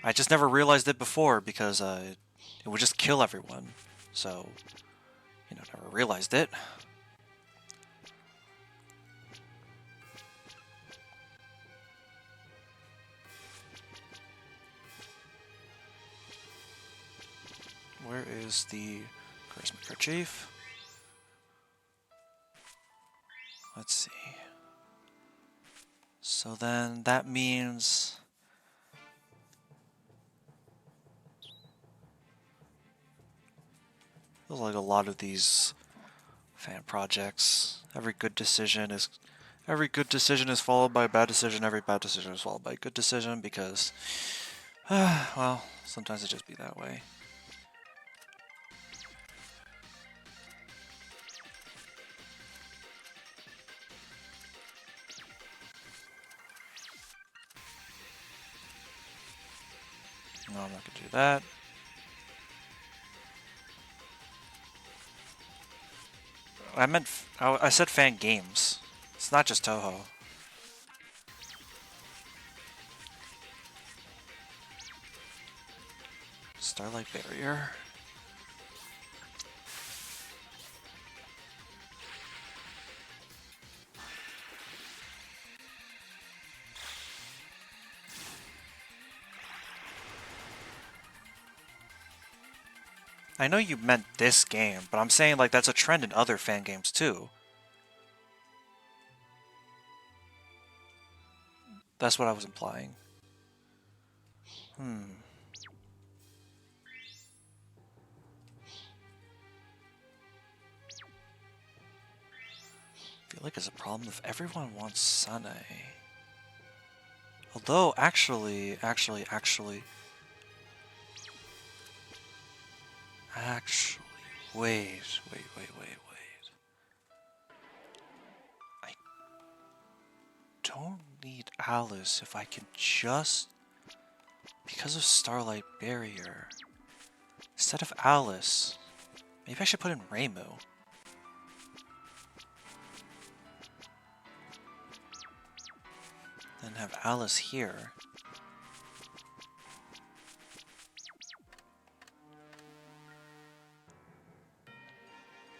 I just never realized it before, because it would just kill everyone. So, you know, never realized it. Where is the Charisma Kerchief? Let's see. So then that means... Feels like a lot of these fan projects. Every good decision is followed by a bad decision. Every bad decision is followed by a good decision because, well, sometimes it just be that way. No, I'm not gonna do that. I said fan games. It's not just Touhou. Starlight Barrier. I know you meant this game, but I'm saying like that's a trend in other fan games too. That's what I was implying. I feel like it's a problem if everyone wants Sane. Although, actually, wait. I don't need Alice if I can just... Because of Starlight Barrier. Instead of Alice, maybe I should put in Reimu. Then have Alice here.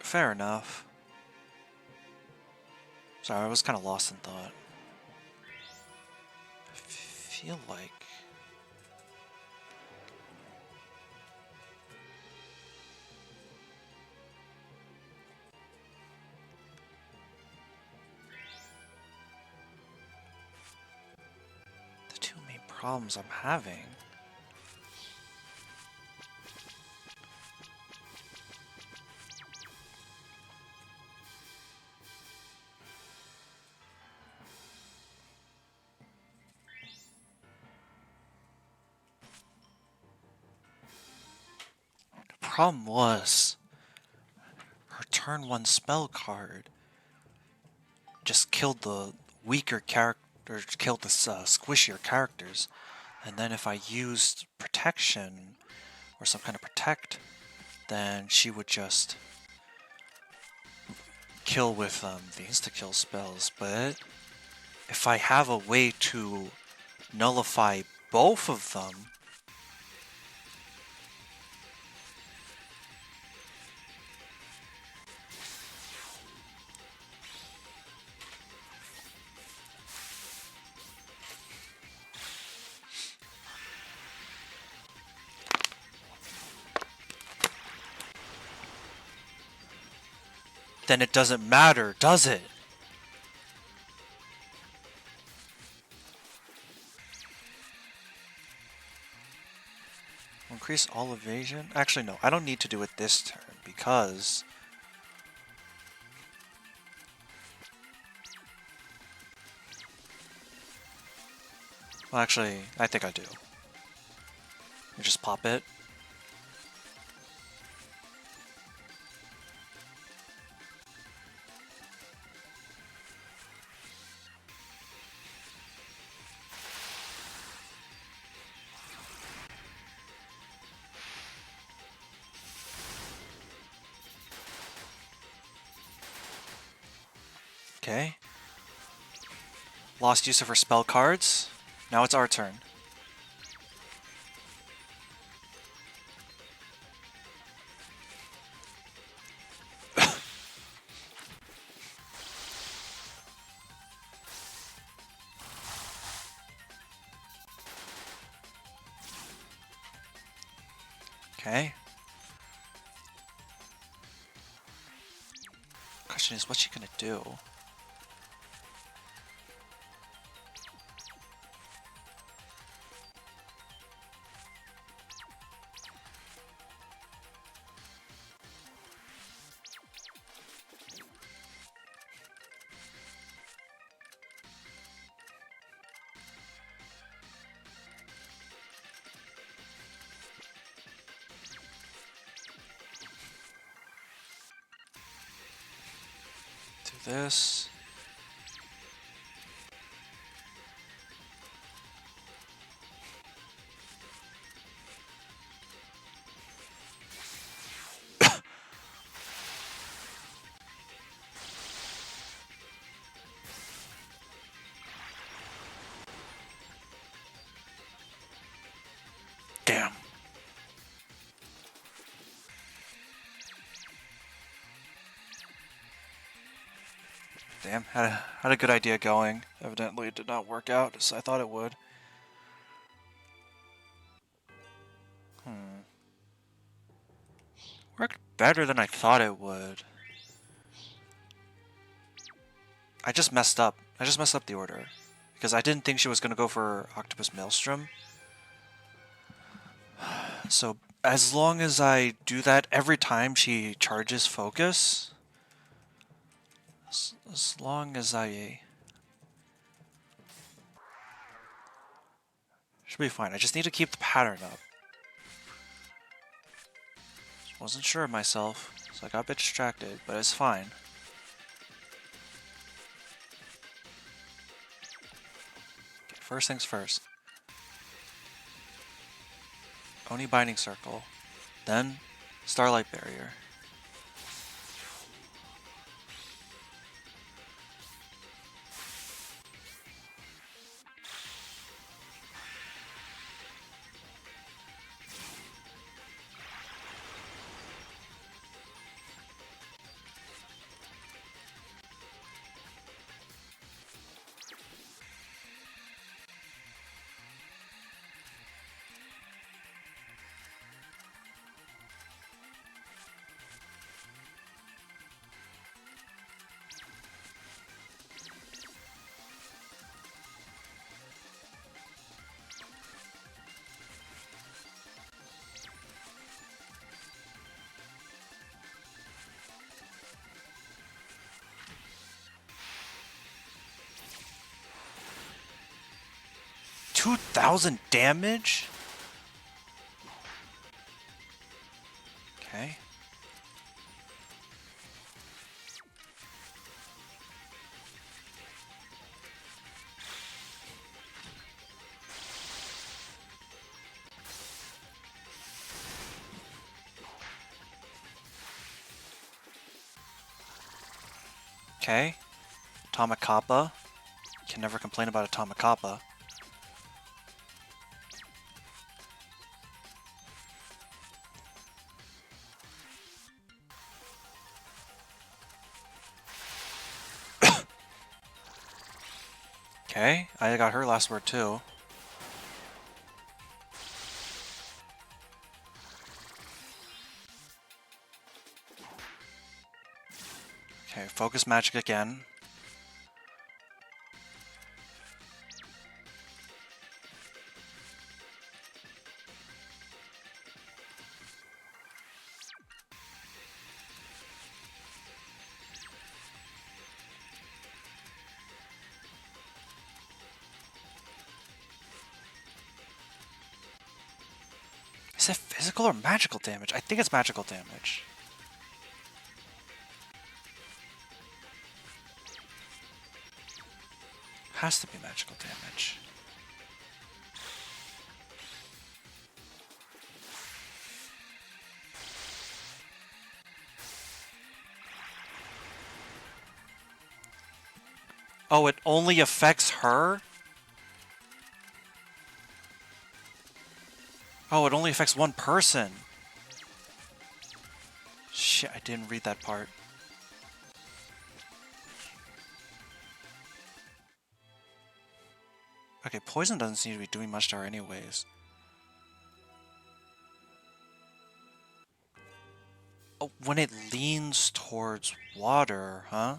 Fair enough. Sorry, I was kind of lost in thought. I feel like... the two main problems I'm having problem was her turn 1 spell card just killed the weaker character, killed the squishier characters. And then if I used protection or some kind of protect, then she would just kill with the insta-kill spells. But if I have a way to nullify both of them, then it doesn't matter, does it? Increase all evasion? Actually, no, I don't need to do it this turn because... Well, actually, I think I do. You just pop it. Okay. Lost use of her spell cards. Now it's our turn. Okay. Question is, what's she gonna do? Do this. Damn. Damn, had a good idea going. Evidently it did not work out as I thought it would. Worked better than I thought it would. I just messed up. I just messed up the order. Because I didn't think she was going to go for Octopus Maelstrom. So, as long as I do that every time she charges focus, as long as I... should be fine. I just need to keep the pattern up. Wasn't sure of myself, so I got a bit distracted, but it's fine. Okay, first things first. Oni Binding Circle. Then, Starlight Barrier. $2,000 damage? Okay. Okay. Tomakappa. Can never complain about a Tomakappa. Okay, I got her last word too. Okay, focus magic again. Is it physical or magical damage? I think it's magical damage. Has to be magical damage. Oh, it only affects her? Oh, it only affects one person. Shit, I didn't read that part. Okay, poison doesn't seem to be doing much to her anyways. Oh, when it leans towards water, huh?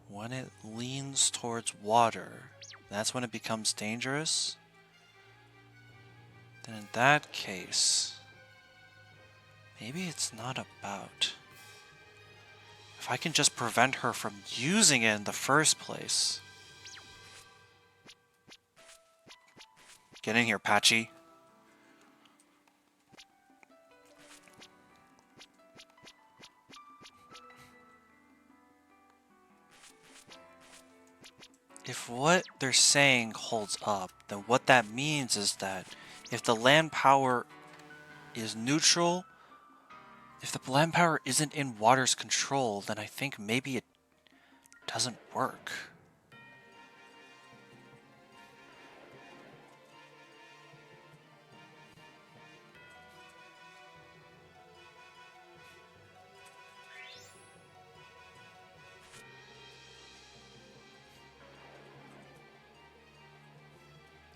When it leans towards water, that's when it becomes dangerous? Then in that case, maybe it's not about... If I can just prevent her from using it in the first place. Get in here, Patchy. If what they're saying holds up, then what that means is that if the land power is neutral, if the land power isn't in water's control, then I think maybe it doesn't work.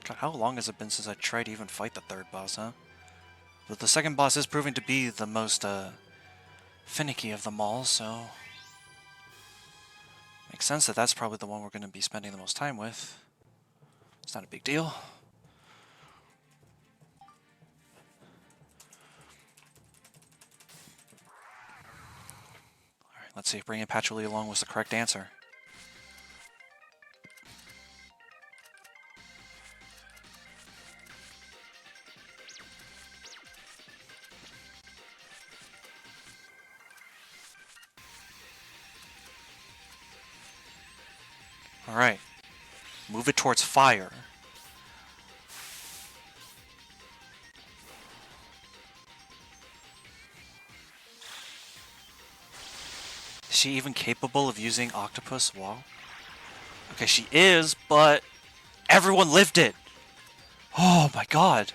God, how long has it been since I tried to even fight the third boss, huh? But the second boss is proving to be the most, finicky of them all, so... Makes sense that that's probably the one we're going to be spending the most time with. It's not a big deal. Alright, let's see if bringing Patchouli along was the correct answer. Alright. Move it towards fire. Is she even capable of using Octopus Wall? Okay, she is, but everyone lived it! Oh my god!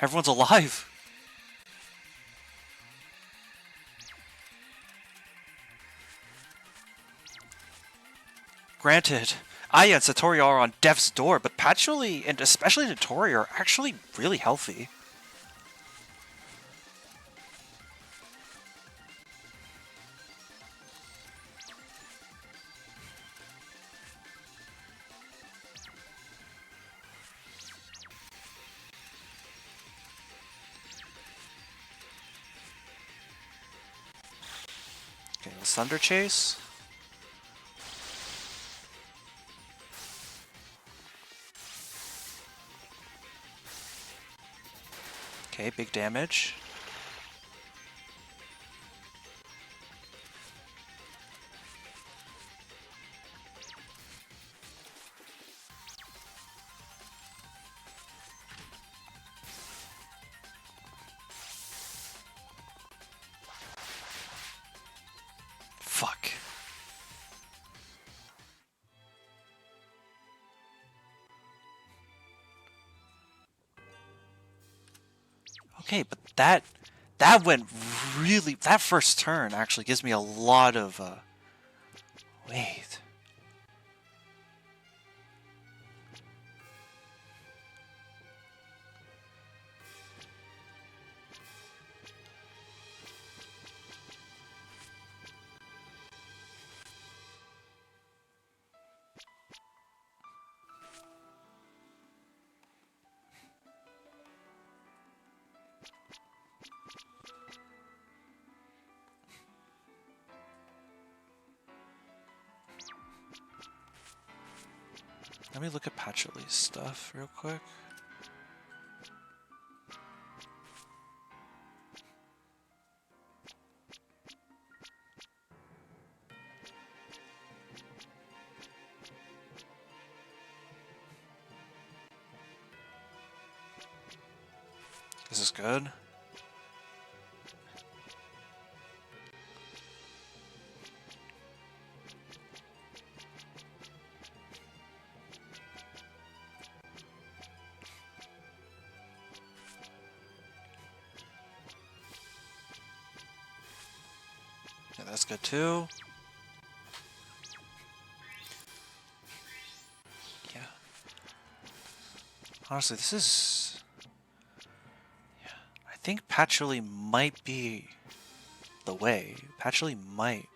Everyone's alive! Granted, Aya and Satori are on death's door, but Patchouli, and especially Notori, are actually really healthy. Okay, the Thunder Chase. Okay, big damage. Fuck. Okay, but that went really... That first turn actually gives me a lot of... Wait. Let me look at Patchoul's stuff real quick. This is good. Yeah, that's good too. Yeah. Honestly, this is... Yeah. I think Patchouli might be the way. Patchouli might.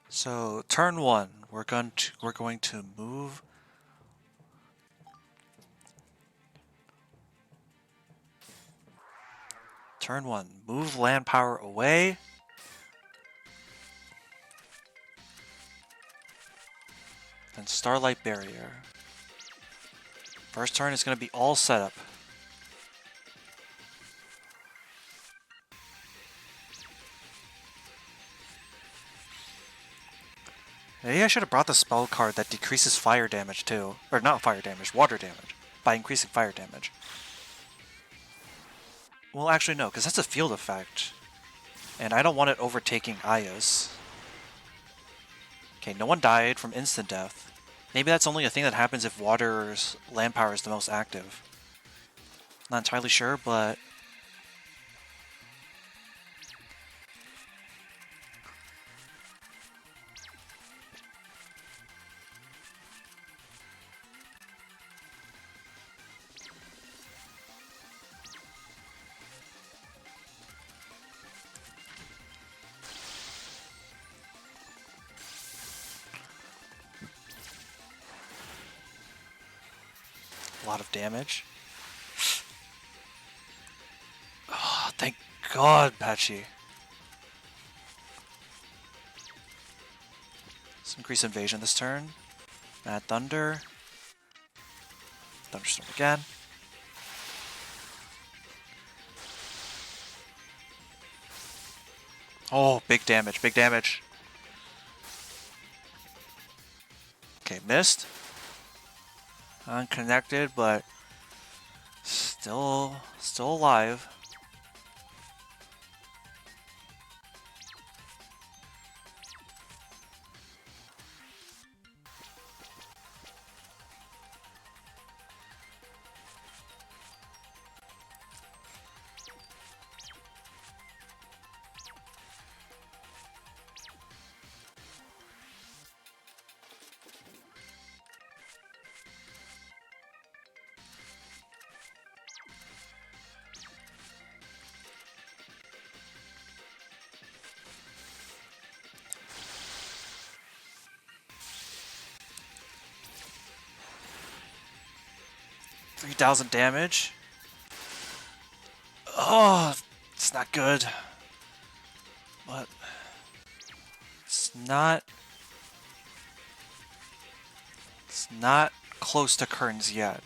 So turn one, we're going to move. Turn one, move land power away. Then Starlight Barrier. First turn is going to be all setup. Maybe I should have brought the spell card that decreases fire damage too. Or not fire damage, water damage. By increasing fire damage. Well, actually no, because that's a field effect. And I don't want it overtaking Aya's. Okay, no one died from instant death. Maybe that's only a thing that happens if water's land power is the most active. Not entirely sure, but... a lot of damage. Oh, thank God, Patchy. Let's increase invasion this turn. Mad Thunder. Thunderstorm again. Oh, big damage, big damage. Okay, missed. Unconnected, but still alive. 3,000 damage. Oh, it's not good. But it's not close to Kern's yet.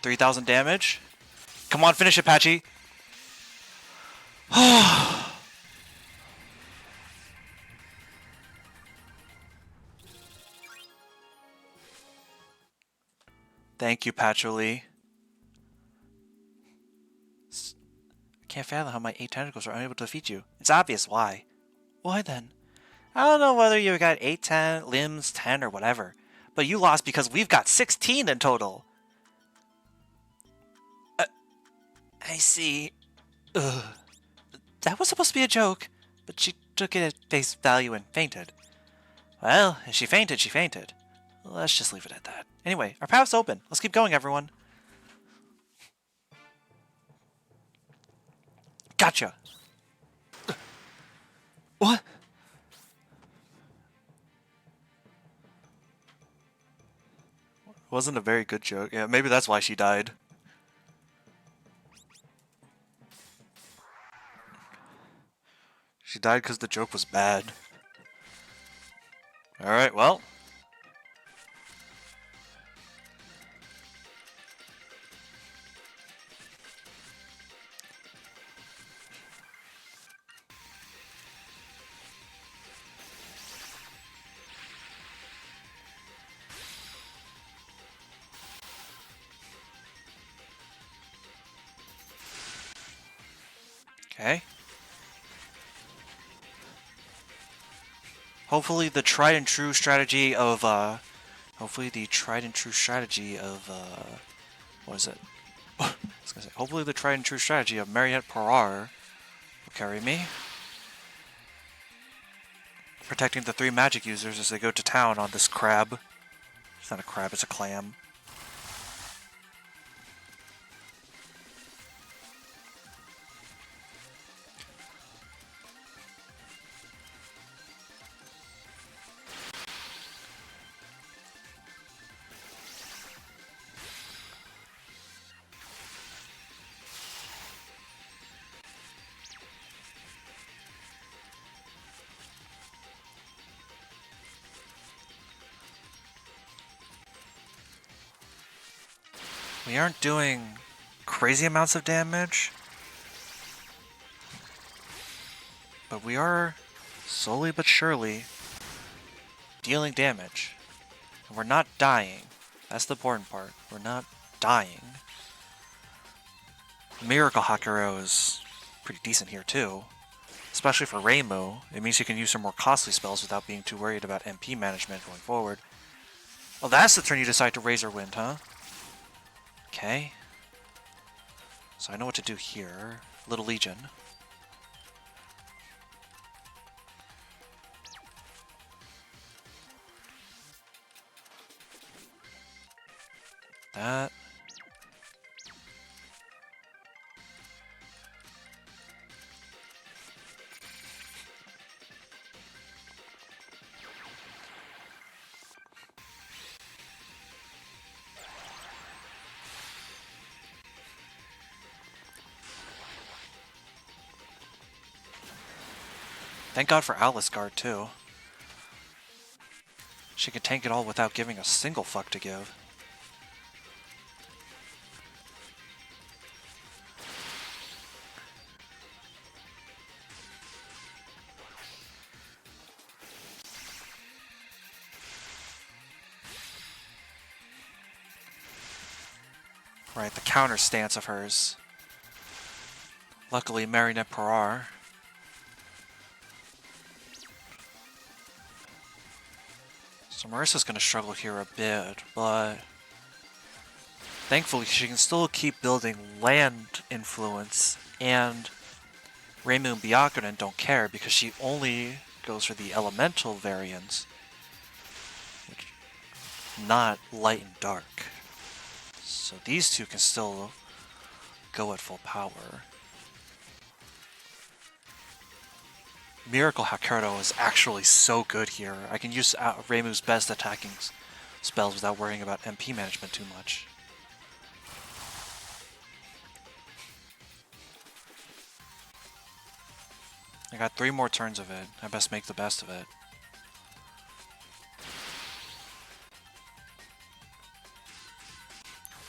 $3,000 damage. Come on, finish it, Patchy. Thank you, Patchouli. I can't fathom how my 8 tentacles are unable to defeat you. It's obvious why. Why then? I don't know whether you got 8, 10, limbs, 10, or whatever. But you lost because we've got 16 in total. I see. Ugh. That was supposed to be a joke, but she took it at face value and fainted. Well, if she fainted, she fainted. Let's just leave it at that. Anyway, our path's open. Let's keep going, everyone. Gotcha. What? Wasn't a very good joke. Yeah, maybe that's why she died. She died because the joke was bad. Alright, well. Okay. Hopefully the tried and true strategy of, what is it? I was gonna say, hopefully the tried and true strategy of Marionette Parar will carry me. Protecting the 3 magic users as they go to town on this crab. It's not a crab, it's a clam. We aren't doing crazy amounts of damage, but we are slowly but surely dealing damage. And we're not dying. That's the important part. We're not dying. Miracle Hakuro is pretty decent here too. Especially for Reimu. It means you can use some more costly spells without being too worried about MP management going forward. Oh, that's the turn you decide to Razor Wind, huh? Okay. So I know what to do here. Little Legion. That. Thank God for Atlas Guard, too. She could tank it all without giving a single fuck to give. Right, the counter stance of hers. Luckily, Marionette Parar. So Marissa's going to struggle here a bit, but thankfully she can still keep building land influence, and Reimu and Byakuren don't care because she only goes for the elemental variants, not light and dark. So these two can still go at full power. Miracle Hakurdo is actually so good here. I can use Reimu's best attacking spells without worrying about MP management too much. I got 3 more turns of it. I best make the best of it.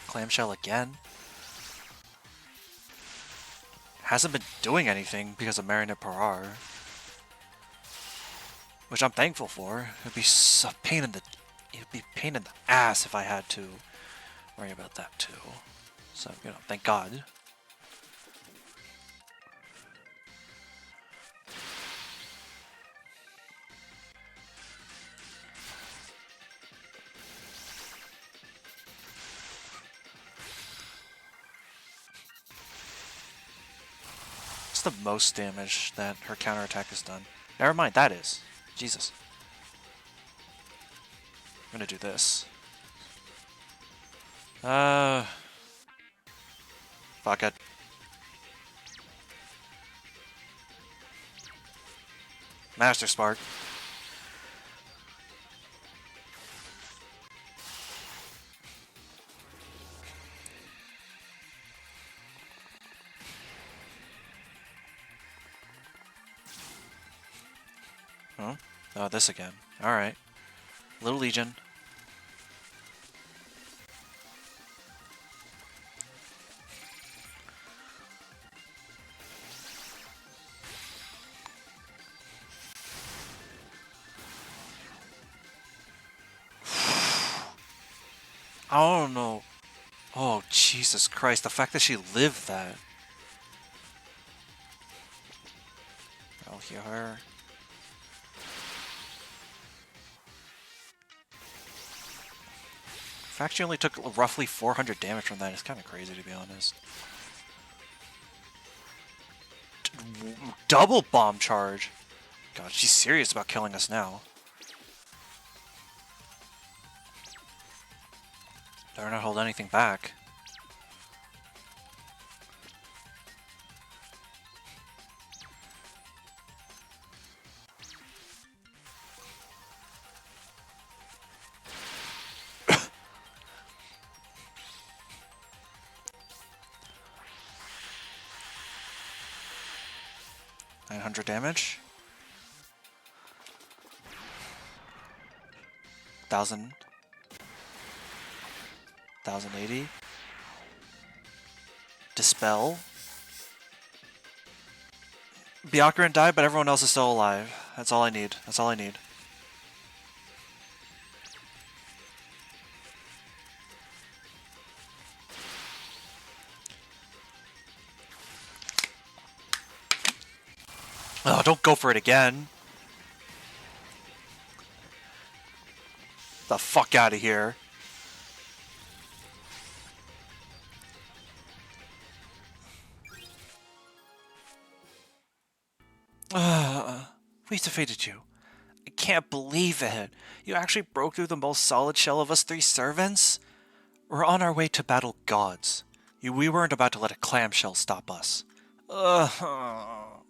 Clamshell again. Hasn't been doing anything because of Marinette Parar. Which I'm thankful for. It'd be a pain in the ass if I had to worry about that too. So, you know, thank God. It's the most damage that her counterattack has done. Never mind, that is. Jesus. I'm gonna do this. Fuck it. Master Spark. Huh? Oh, this again. Alright. Little Legion. I don't know. Oh, Jesus Christ. The fact that she lived that. I'll heal her. The fact she only took roughly 400 damage from that is kind of crazy, to be honest. Double bomb charge. God, she's serious about killing us now. Better not hold anything back. $900 damage. 1,000. 1,080. Dispel. Byakuran died, but everyone else is still alive. That's all I need. That's all I need. Oh, don't go for it again. The fuck out of here. We defeated you. I can't believe it. You actually broke through the most solid shell of us 3 servants? We're on our way to battle gods. We weren't about to let a clamshell stop us. Oh,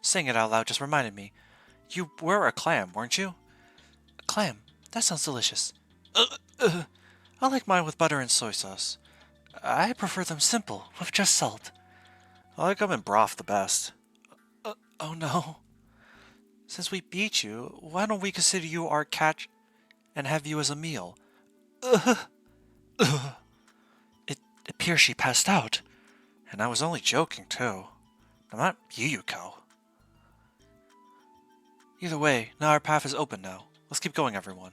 saying it out loud just reminded me. You were a clam, weren't you? A clam? That sounds delicious. I like mine with butter and soy sauce. I prefer them simple, with just salt. I like them in broth the best. Oh no. Since we beat you, why don't we consider you our catch and have you as a meal? It appears she passed out. And I was only joking, too. I'm not Yuyuko. Either way, now our path is open now. Let's keep going, everyone.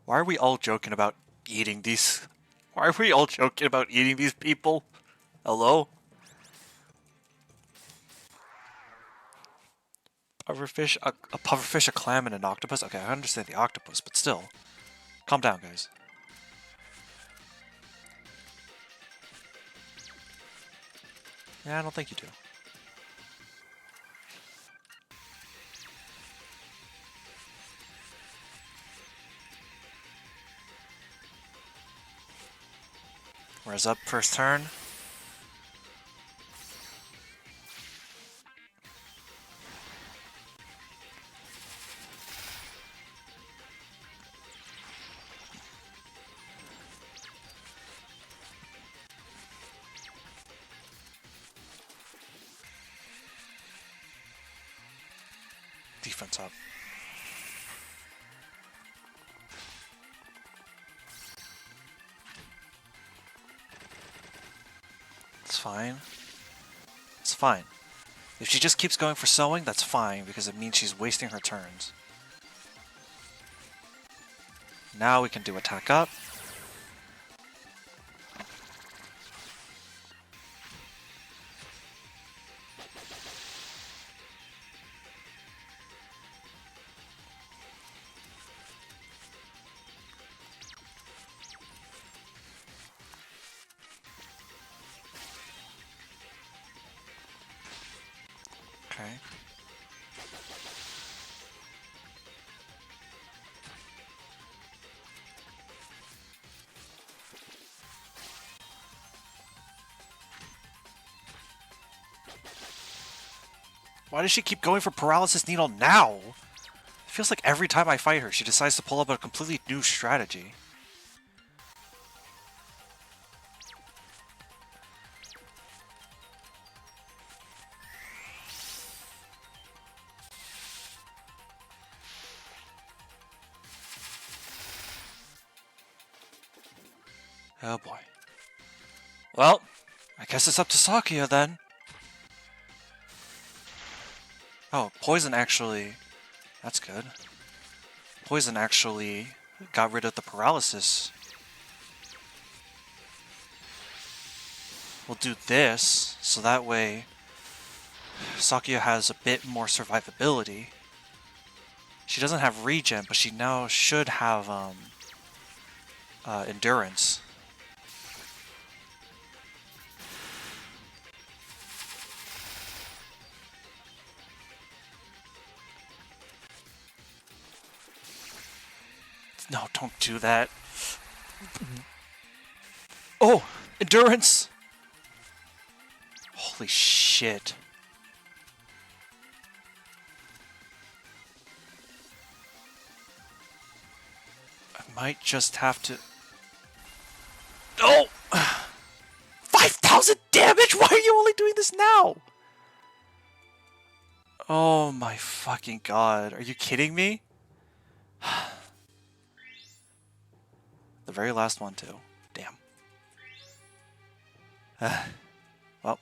Why are we all joking about eating these... Why are we all joking about eating these people? Hello? Pufferfish, a pufferfish, a clam, and an octopus? Okay, I understand the octopus, but still. Calm down, guys. Yeah, I don't think you do. Where's up first turn? defense up. It's fine. It's fine. If she just keeps going for sewing, that's fine, because it means she's wasting her turns. Now we can do attack up. Okay. Why does she keep going for Paralysis Needle now? It feels like every time I fight her, she decides to pull up a completely new strategy. Oh boy. Well, I guess it's up to Sakuya then. Oh, Poison actually... That's good. Poison actually got rid of the paralysis. We'll do this, so that way Sakuya has a bit more survivability. She doesn't have regen, but she now should have endurance. No, don't do that. Oh, endurance! Holy shit. I might just have to... Oh! 5,000 damage? Why are you only doing this now? Oh my fucking god. Are you kidding me? The very last one, too. Damn. Well.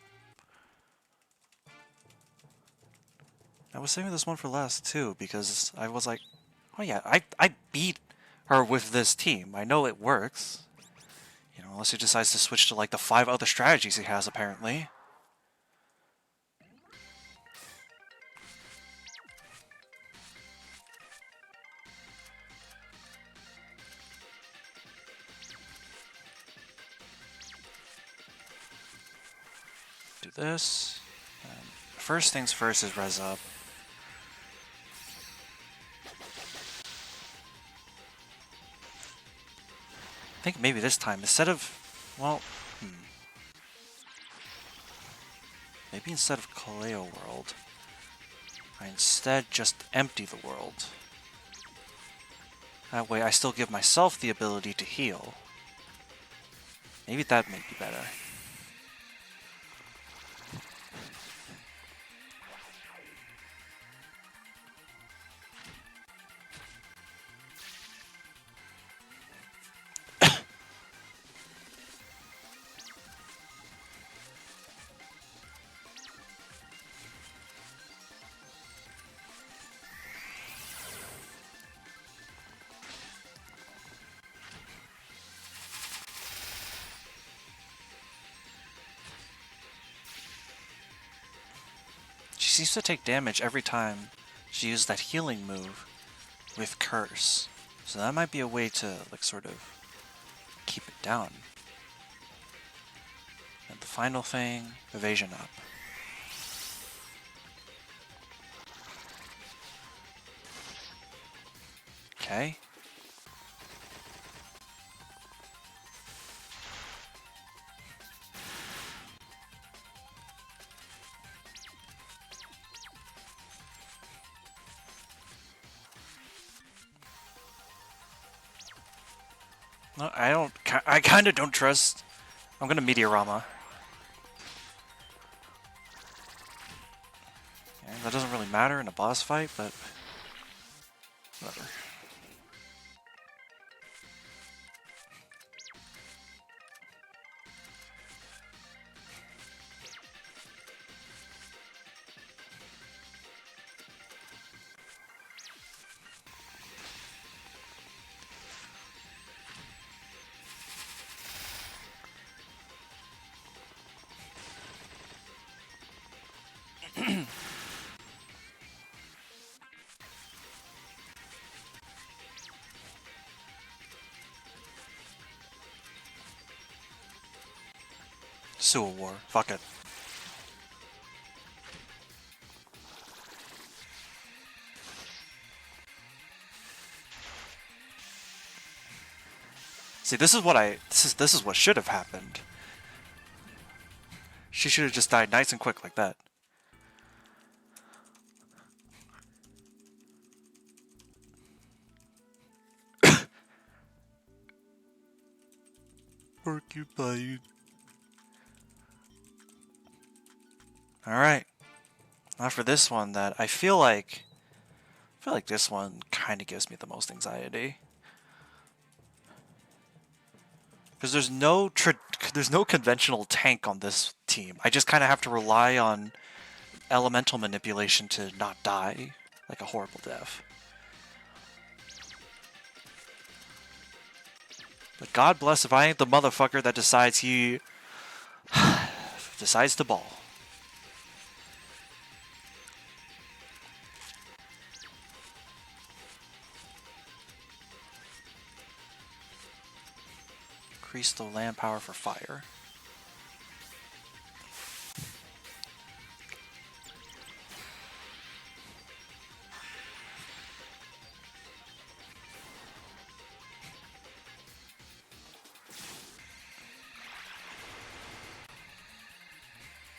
I was saving this one for last, too, because I was like, oh yeah, I beat her with this team. I know it works. You know, unless he decides to switch to, like, the 5 other strategies he has, apparently. Do this. And first things first is res up. I think maybe this time, instead of... Well, maybe instead of Kaleo World, I instead just empty the world. That way I still give myself the ability to heal. Maybe that may be better. She seems to take damage every time she uses that healing move with Curse. So that might be a way to, like, sort of keep it down. And the final thing, evasion up. Okay. No, I kind of don't trust. I'm gonna Meteorama. Yeah, that doesn't really matter in a boss fight, but Whatever. Sewer War. Fuck it. See, this is what should have happened. She should have just died nice and quick like that. Porcupine. Alright. Now for this one that I feel like this one kind of gives me the most anxiety. Because there's no conventional tank on this team. I just kind of have to rely on elemental manipulation to not die like a horrible death. But God bless if I ain't the motherfucker that decides he decides to ball. Increase the land power for fire.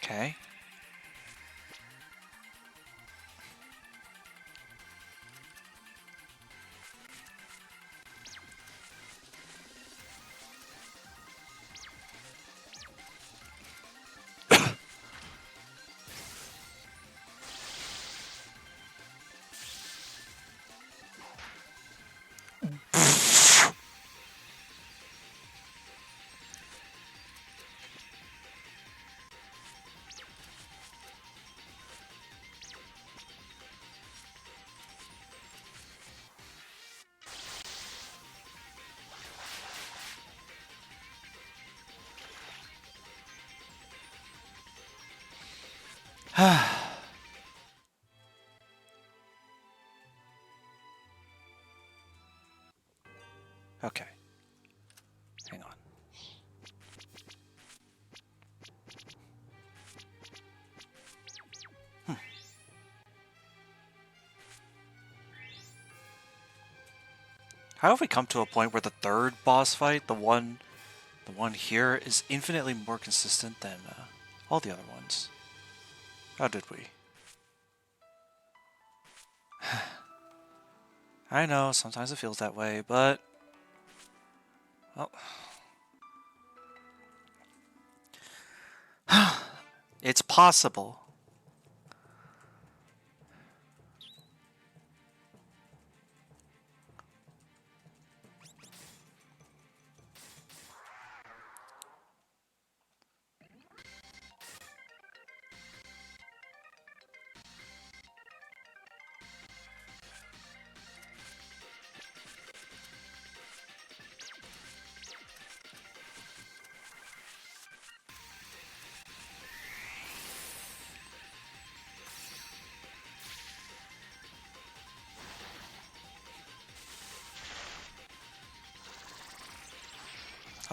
Okay. Okay. Hang on. How have we come to a point where the third boss fight, the one here, is infinitely more consistent than all the other ones? How did we? I know, sometimes it feels that way, but... well... it's possible.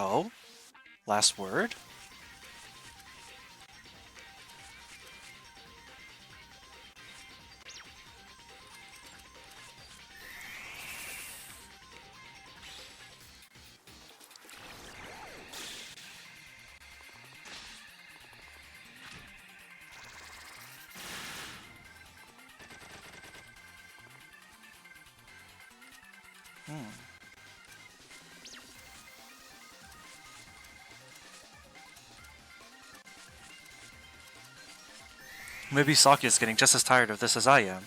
Oh? Last word? Maybe Saki's getting just as tired of this as I am.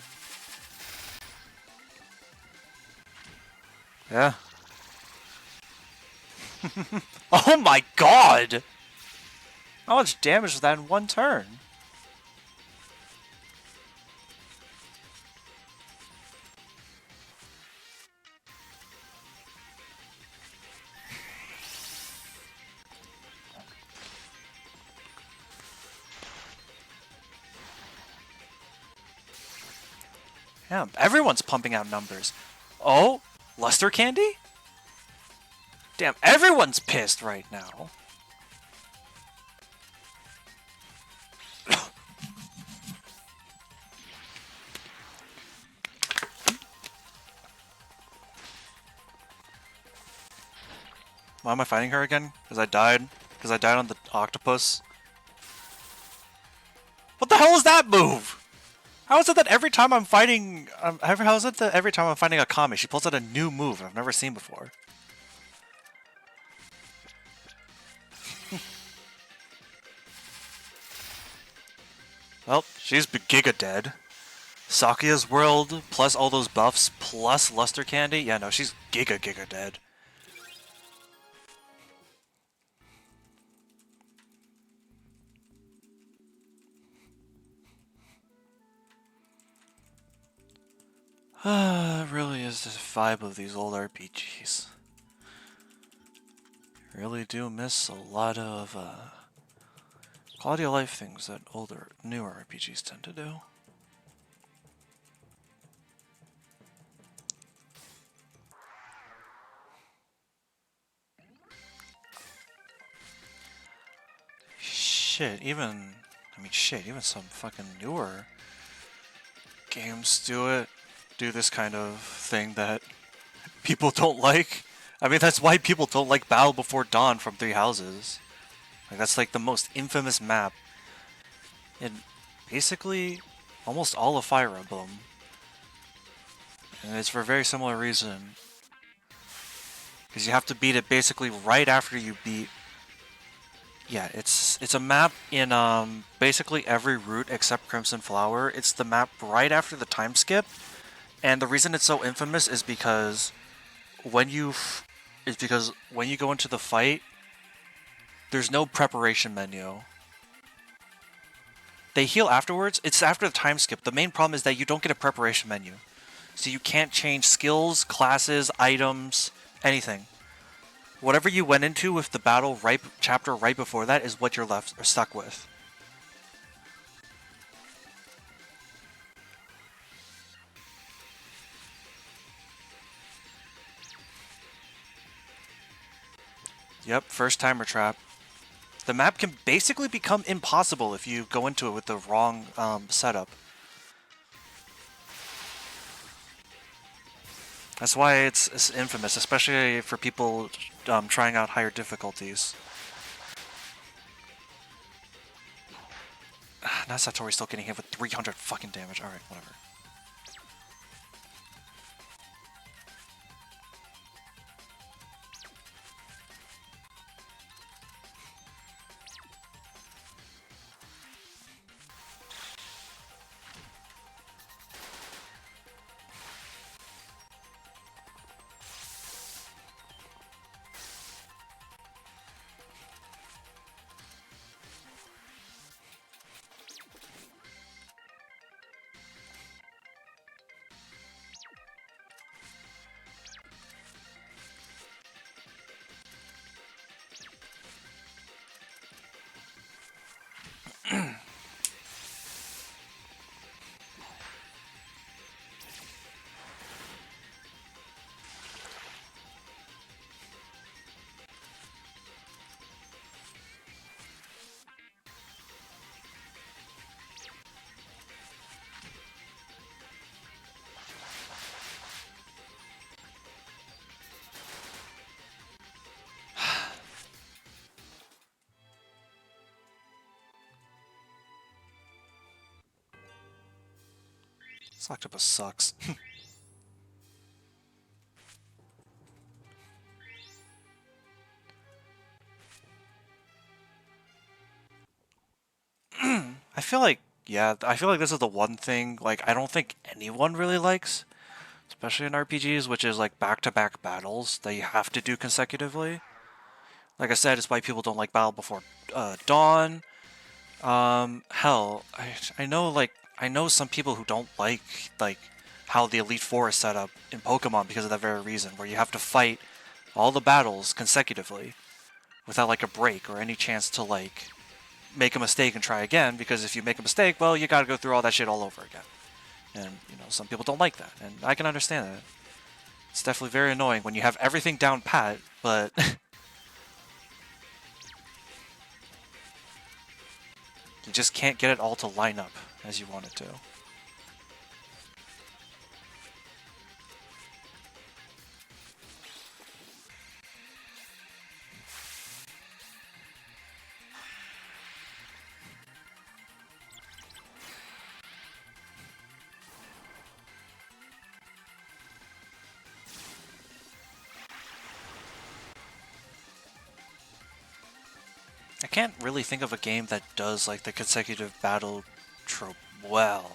Yeah. Oh my god! How much damage was that in one turn? Yeah, everyone's pumping out numbers. Oh, luster candy? Damn, everyone's pissed right now. Why am I fighting her again? Because I died? Because I died on the octopus? What the hell is that move? How is it that every time I'm fighting... how is it that every time I'm fighting a Kami, she pulls out a new move I've never seen before? Well, she's giga dead. Sakuya's world, plus all those buffs, plus luster candy? Yeah, no, she's giga dead. It really is the vibe of these old RPGs. Really do miss a lot of quality of life things that newer RPGs tend to do. Shit, even some fucking newer games do this kind of thing that people don't like. I mean, that's why people don't like Battle Before Dawn from Three Houses. Like, that's like the most infamous map in basically almost all of Fire Emblem. And it's for a very similar reason. Because you have to beat it basically right after you beat... Yeah, it's a map in basically every route except Crimson Flower. It's the map right after the time skip. And the reason it's so infamous is because when you go into the fight, there's no preparation menu. They heal afterwards. It's after the time skip. The main problem is that you don't get a preparation menu. So you can't change skills, classes, items, anything. Whatever you went into with the battle chapter right before that is what you're stuck with. Yep, first timer trap. The map can basically become impossible if you go into it with the wrong setup. That's why it's infamous, especially for people trying out higher difficulties. Now Satori's still getting hit with 300 fucking damage. Alright, whatever. This octopus sucks. I feel like this is the one thing, like, I don't think anyone really likes. especially in RPGs, which is like back-to-back battles that you have to do consecutively. Like I said, it's why people don't like Battle Before Dawn. Hell, I know some people who don't like how the Elite Four is set up in Pokemon because of that very reason, where you have to fight all the battles consecutively without like a break or any chance to like make a mistake and try again, because if you make a mistake, well, you gotta go through all that shit all over again. And, you know, some people don't like that, and I can understand that. It's definitely very annoying when you have everything down pat, but you just can't get it all to line up as you want it to. I can't really think of a game that does like the consecutive battle trope well.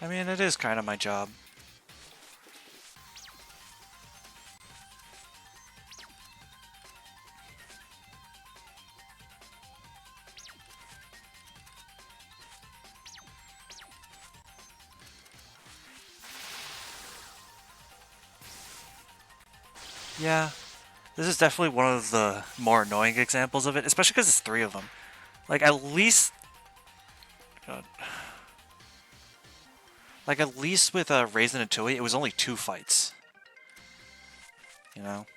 I mean, it is kind of my job. Yeah, this is definitely one of the more annoying examples of it, especially because it's 3 of them. Like, at least... God. Like, at least with Raisin and Touhou, it was only 2 fights. You know?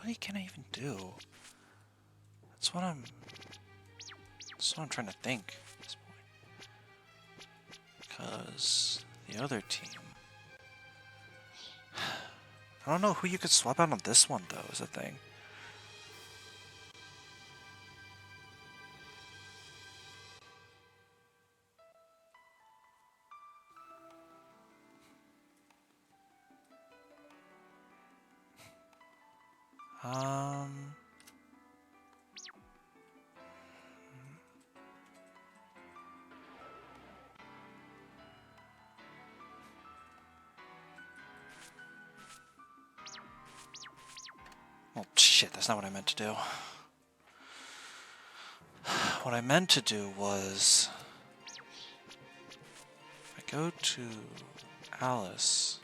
What can I even do? That's what I'm trying to think at this point. Because the other team... I don't know who you could swap out on this one, though, is the thing. Oh, shit, that's not what I meant to do. What I meant to do was... I go to Alice...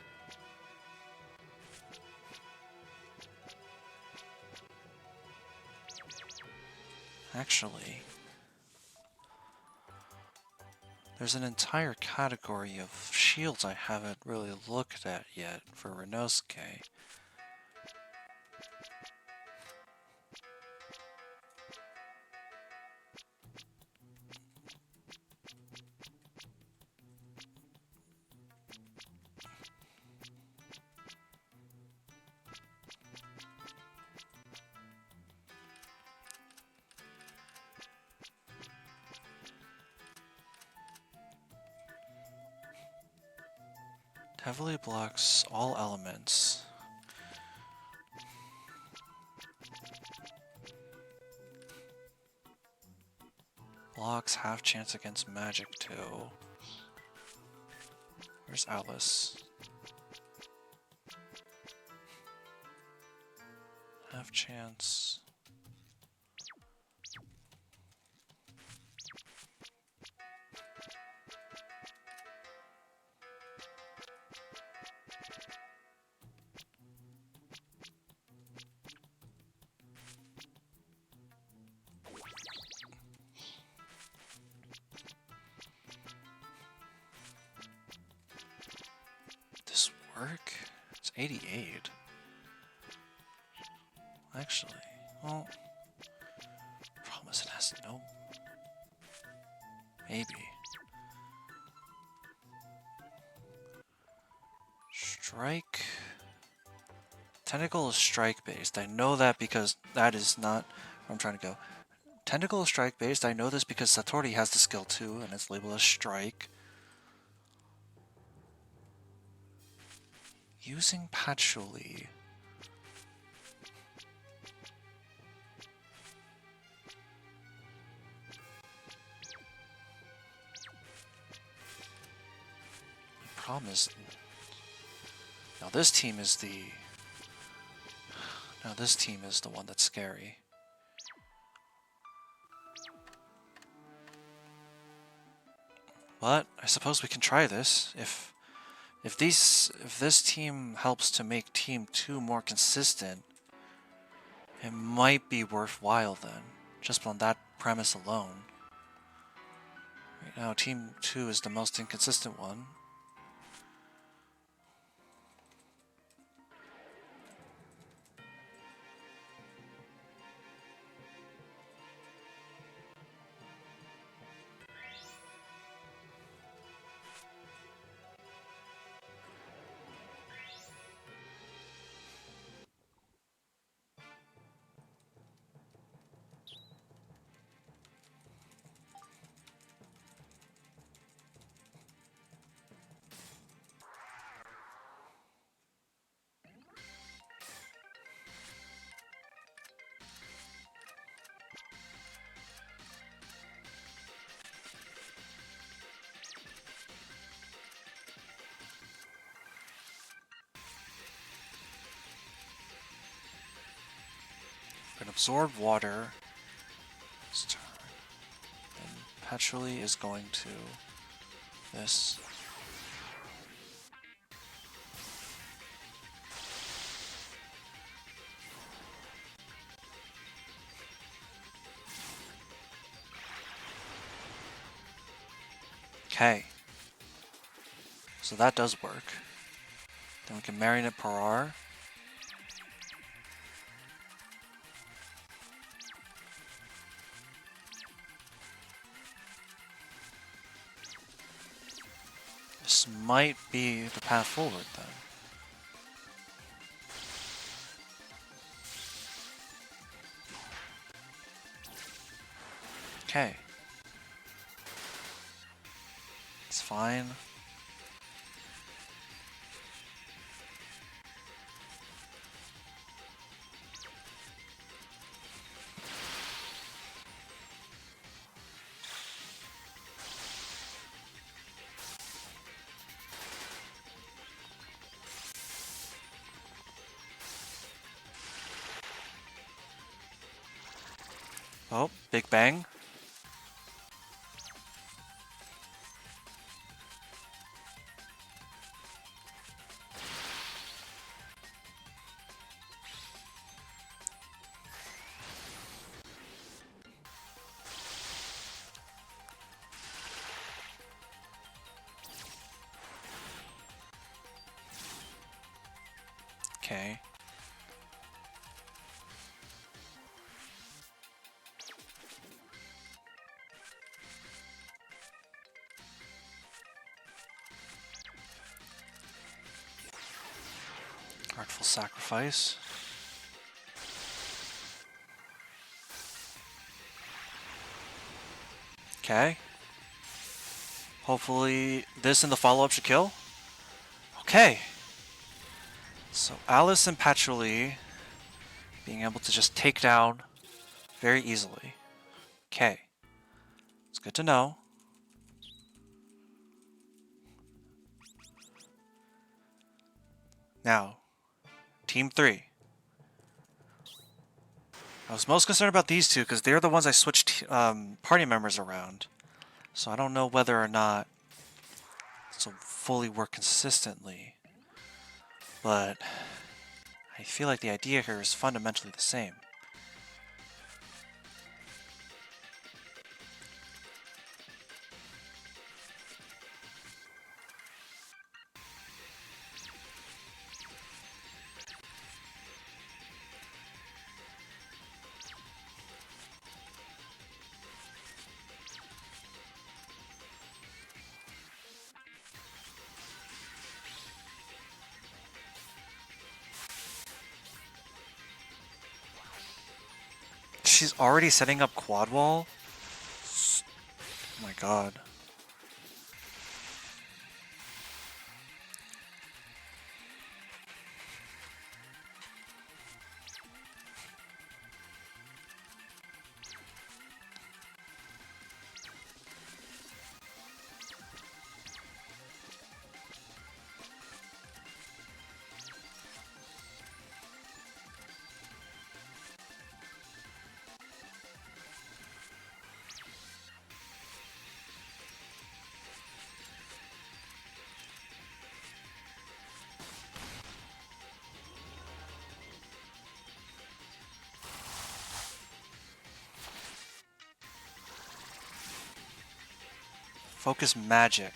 Actually... There's an entire category of shields I haven't really looked at yet for Renosuke. Heavily blocks all elements. Blocks half chance against magic too. Where's Alice? Half chance. This work? It's 88. Actually, well, problem is it has no. Maybe. Strike. Tentacle is strike based. I know that because that is not where I'm trying to go. Tentacle is strike based. I know this because Satori has the skill too, and it's labeled as strike. Using Patchouli. The problem is now this team is the one that's scary. But I suppose we can try this. If this team helps to make Team 2 more consistent, it might be worthwhile then, just on that premise alone. Right now, Team 2 is the most inconsistent one. We're gonna absorb water. This turn. Then Patchouli is going to this. Okay. So that does work. Then we can Marionette Parar. This might be the path forward then. Okay. It's fine. Oh, Big Bang. Okay. Artful Sacrifice. Okay. Hopefully this and the follow-up should kill. Okay. So Alice and Patchouli being able to just take down very easily. Okay. It's good to know. Now, Team 3. I was most concerned about these two because they're the ones I switched party members around. So I don't know whether or not this will fully work consistently. But I feel like the idea here is fundamentally the same. She's already setting up quad wall? Oh my god. Focus magic.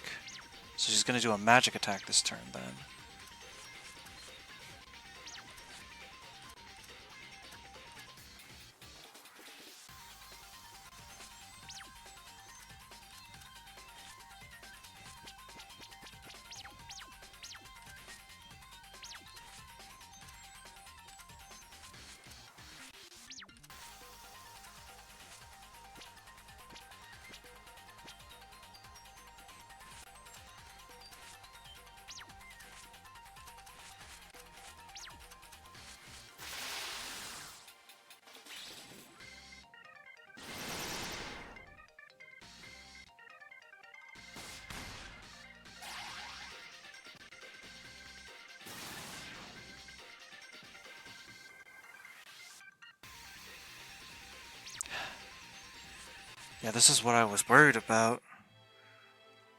So she's gonna do a magic attack this turn then. Yeah, this is what I was worried about.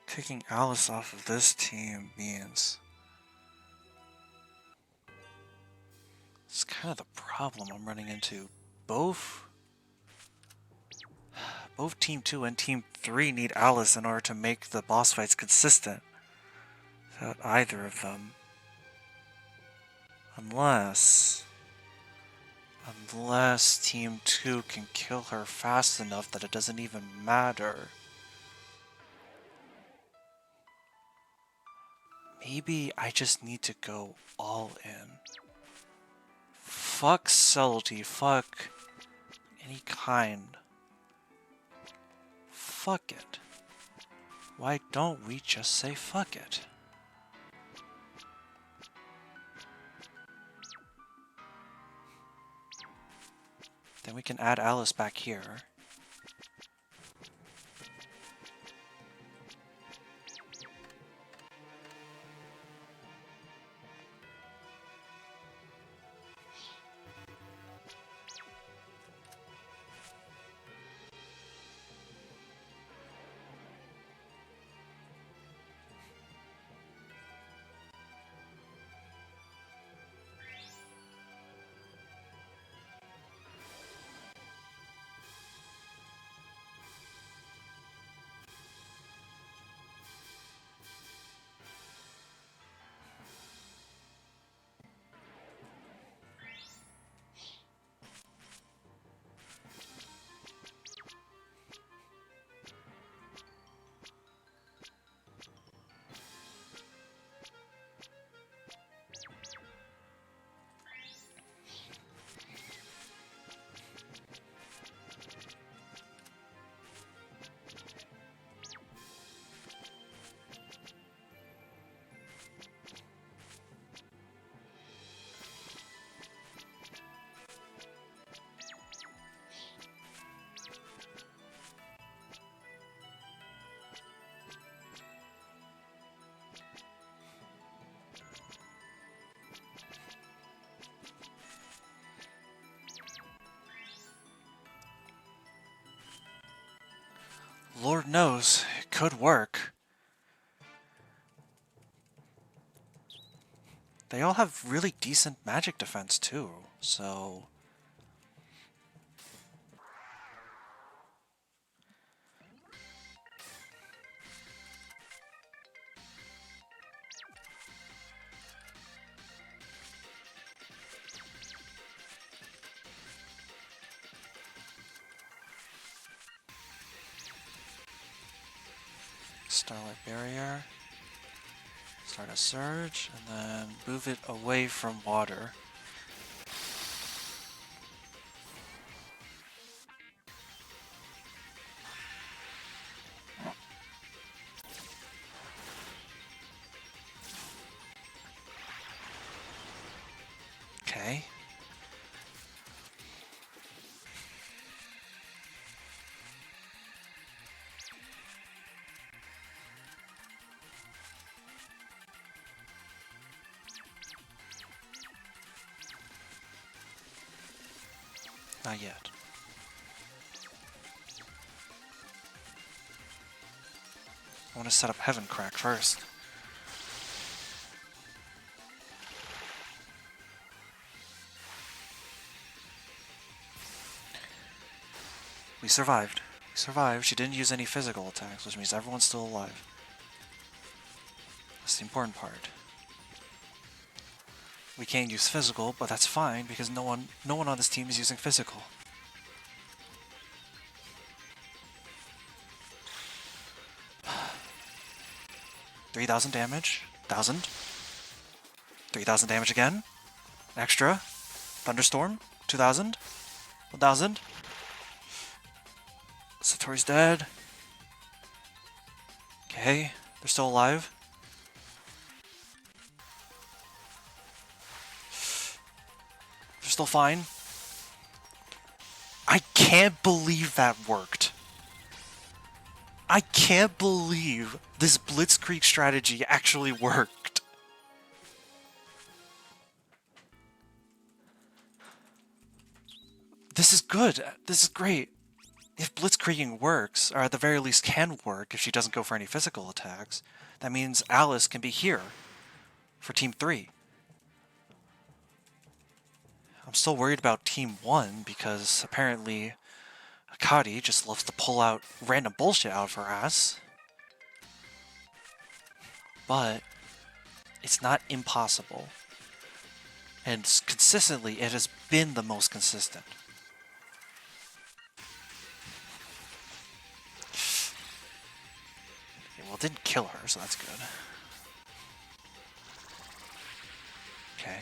Kicking Alice off of this team means... It's kind of the problem I'm running into. Both Team 2 and Team 3 need Alice in order to make the boss fights consistent. Without either of them. Unless Team 2 can kill her fast enough that it doesn't even matter. Maybe I just need to go all in. Fuck subtlety, fuck any kind. Fuck it. Why don't we just say fuck it? Then we can add Alice back here. Lord knows, it could work. They all have really decent magic defense too, so... Starlight Barrier. Start a surge, and then move it away from water. Okay. Not yet. I want to set up Heaven Crack first. We survived. We survived. She didn't use any physical attacks, which means everyone's still alive. That's the important part. We can't use physical, but that's fine because no one on this team is using physical. $3,000 damage. 1,000. 3,000 damage again. Extra. Thunderstorm. 2,000. 1,000. Satori's dead. Okay, they're still alive. They're still fine. I can't believe that worked. I can't believe this Blitzkrieg strategy actually worked. This is good. This is great. If Blitzkrieging works, or at the very least can work if she doesn't go for any physical attacks, that means Alice can be here for Team 3. I'm still worried about Team 1 because apparently Akadi just loves to pull out random bullshit out of her ass. But it's not impossible. And consistently, it has been the most consistent. Okay, well, it didn't kill her, so that's good. Okay.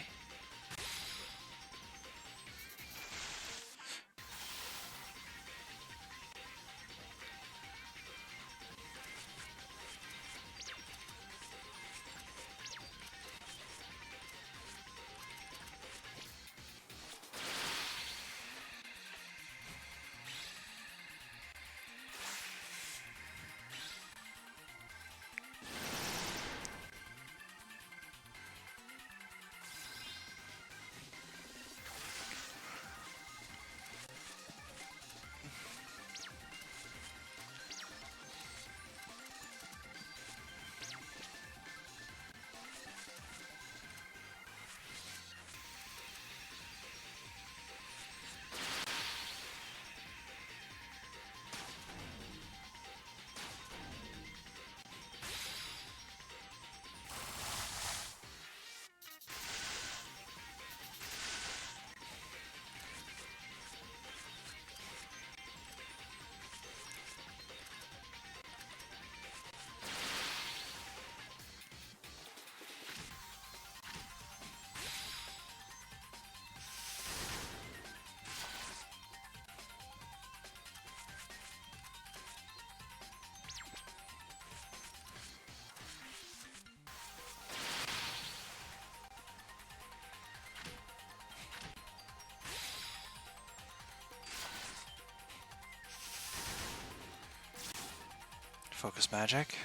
Focus magic.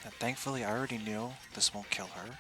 And thankfully, I already knew this won't kill her.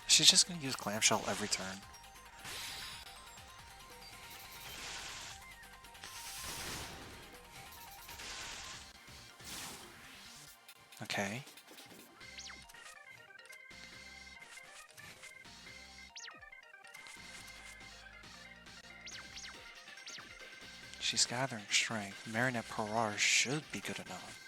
She's just gonna use clamshell every turn. Okay. She's gathering strength. Marinette Parar should be good enough.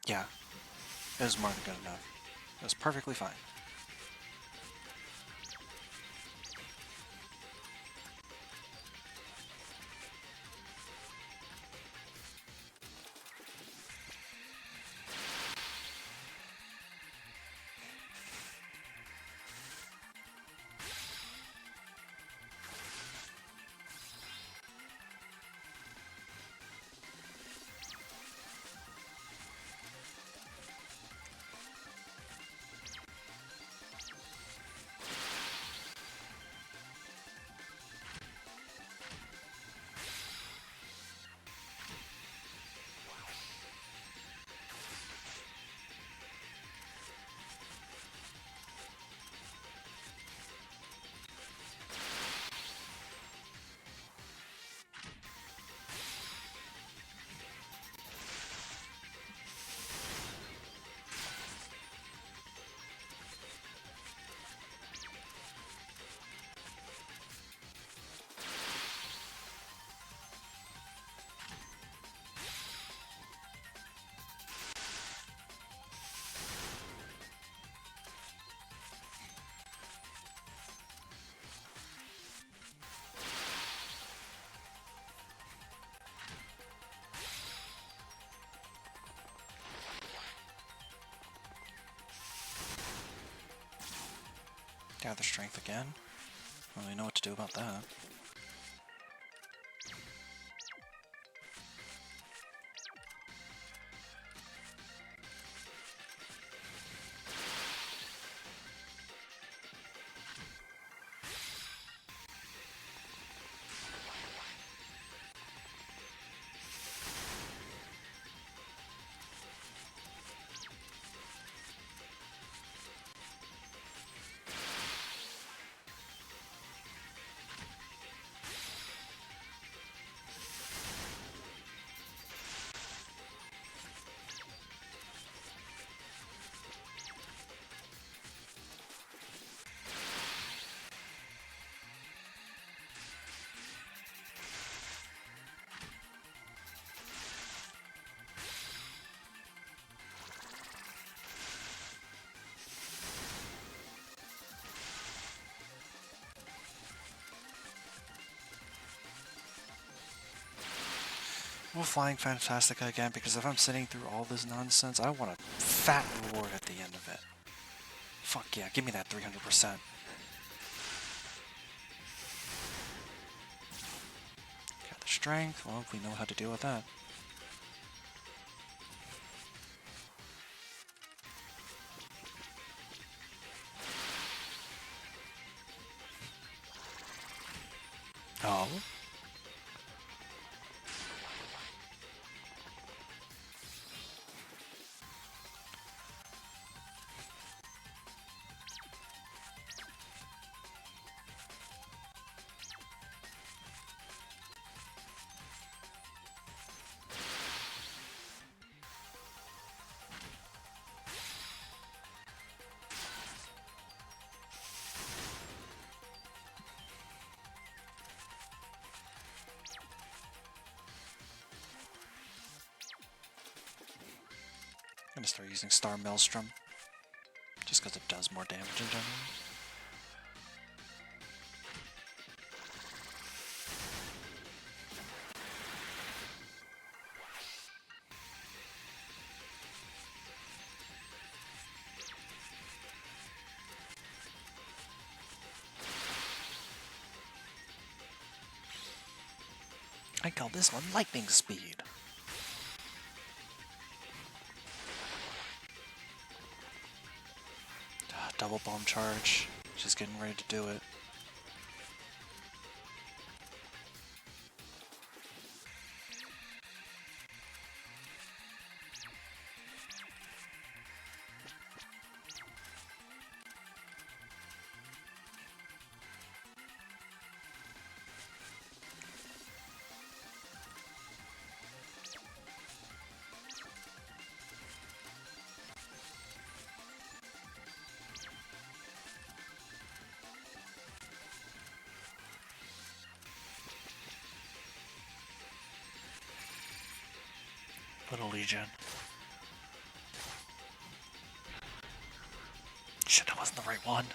Yeah, it was more than good enough. It was perfectly fine. Gather strength again. I don't really know what to do about that. Well, Flying Fantastica again, because if I'm sitting through all this nonsense, I want a fat reward at the end of it. Fuck yeah, give me that 300%. Got the strength. Well, we know how to deal with that. Oh. I'm gonna start using Star Maelstrom, just because it does more damage in general. I call this one lightning speed. Double bomb charge. Just getting ready to do it. Little Legion. Shit, that wasn't the right one.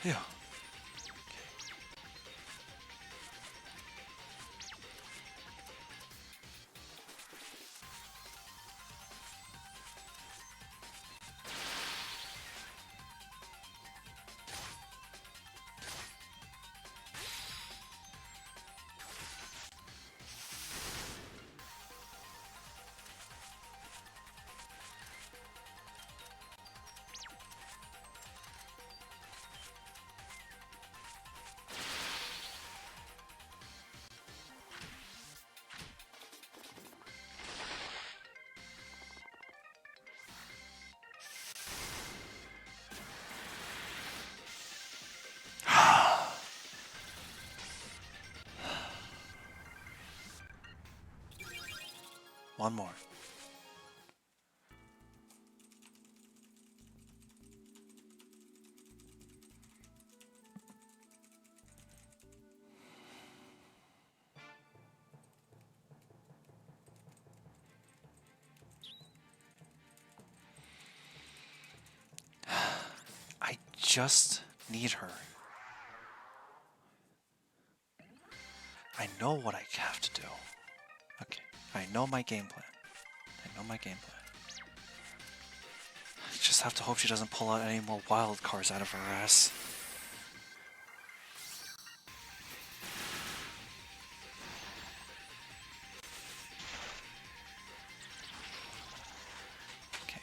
Yeah. One more. I just need her. I know what I have to do. Okay, I know my game plan. I just have to hope she doesn't pull out any more wild cards out of her ass. Okay,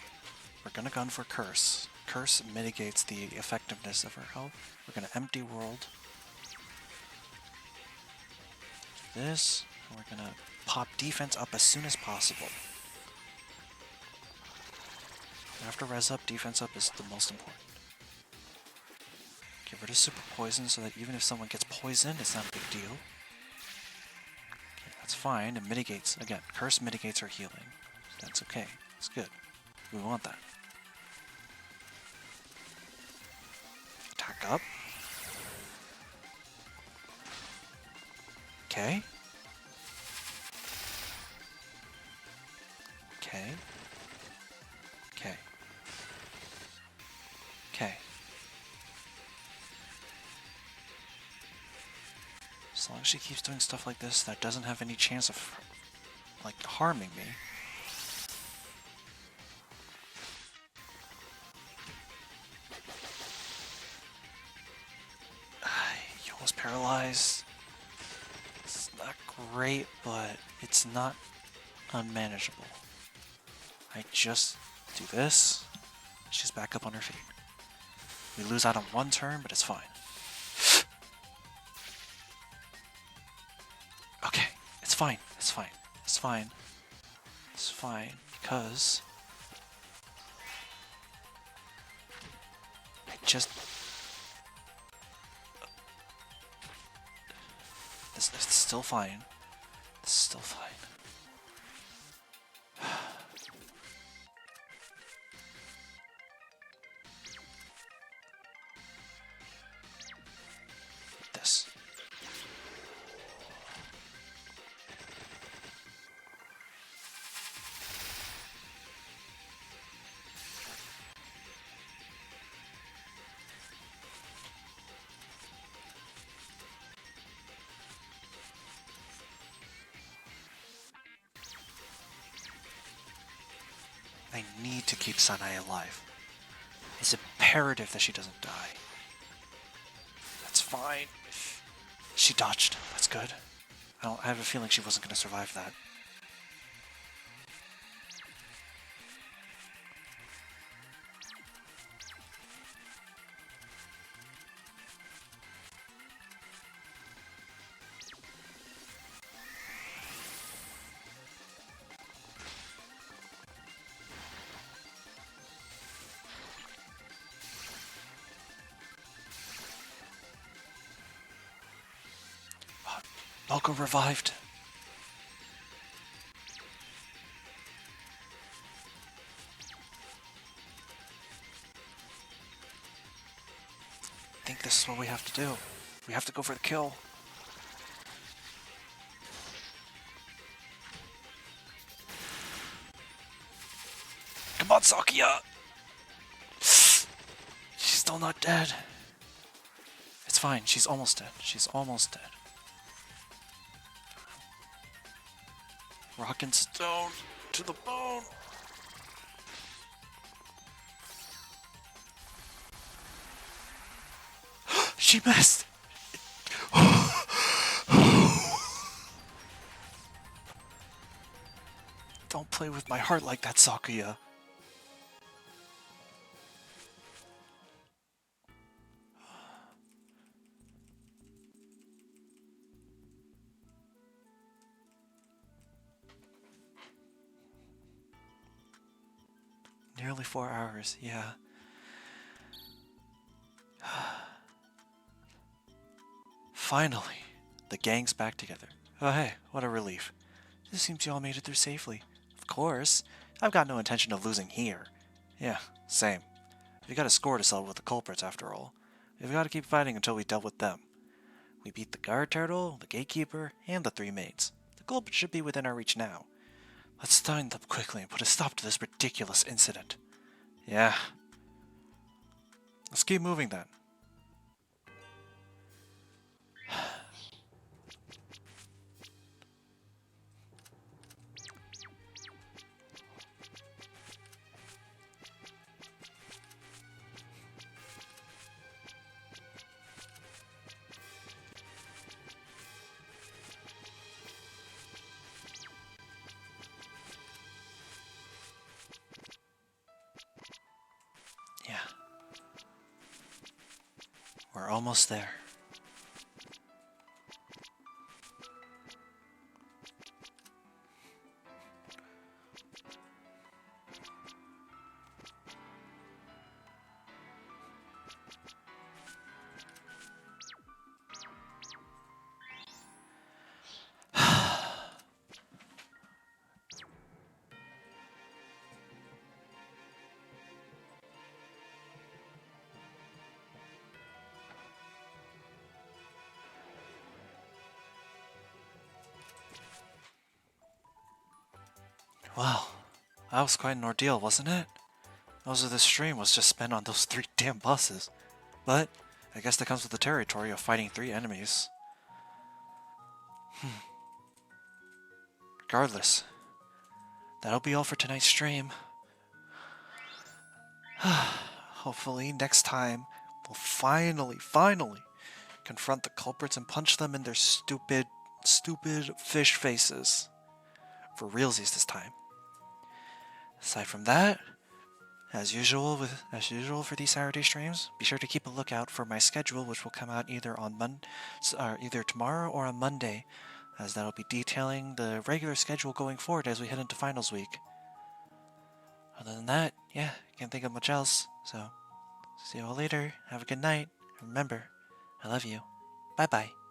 we're gonna gun for Curse. Curse mitigates the effectiveness of her health. We're gonna Empty World. Do this, and we're gonna pop defense up as soon as possible. After res up, defense up is the most important. Get rid of super poison so that even if someone gets poisoned, it's not a big deal. Okay, that's fine. It mitigates, again, Curse mitigates her healing. That's okay. It's good. We want that. Attack up. Okay. Okay. Okay. Okay. As long as she keeps doing stuff like this, that doesn't have any chance of, like, harming me. paralyzed. It's not great, but it's not unmanageable. I just do this. She's back up on her feet. We lose out on one turn, but it's fine. Okay, it's fine. It's fine. It's fine. It's fine because I just this it's still fine. It's still fine. This. I need to keep Sanae alive. It's imperative that she doesn't die. That's fine. She dodged. That's good. I have a feeling she wasn't going to survive that. Malco revived. I think this is what we have to do. We have to go for the kill. Come on, Sakuya! She's still not dead. It's fine. She's almost dead. She's almost dead. Rock and stone to the bone. She missed. Don't play with my heart like that, Sakuya. Nearly 4 hours, yeah. Finally, the gang's back together. Oh hey, what a relief. It seems you all made it through safely. Of course. I've got no intention of losing here. Yeah, same. We got a score to settle with the culprits after all. We've got to keep fighting until we dealt with them. We beat the guard turtle, the gatekeeper, and the 3 maids. The culprits should be within our reach now. Let's find them quickly and put a stop to this ridiculous incident. Yeah. Let's keep moving then. Yeah. We're almost there. Wow, that was quite an ordeal, wasn't it? Most of this stream was just spent on those 3 damn bosses. But I guess that comes with the territory of fighting 3 enemies. Regardless, that'll be all for tonight's stream. Hopefully next time we'll finally confront the culprits and punch them in their stupid fish faces. For realsies this time. Aside from that, as usual for these Saturday streams, be sure to keep a lookout for my schedule, which will come out either on either tomorrow or on Monday, as that'll be detailing the regular schedule going forward as we head into finals week. Other than that, yeah, can't think of much else. So, see you all later. Have a good night. And remember, I love you. Bye bye.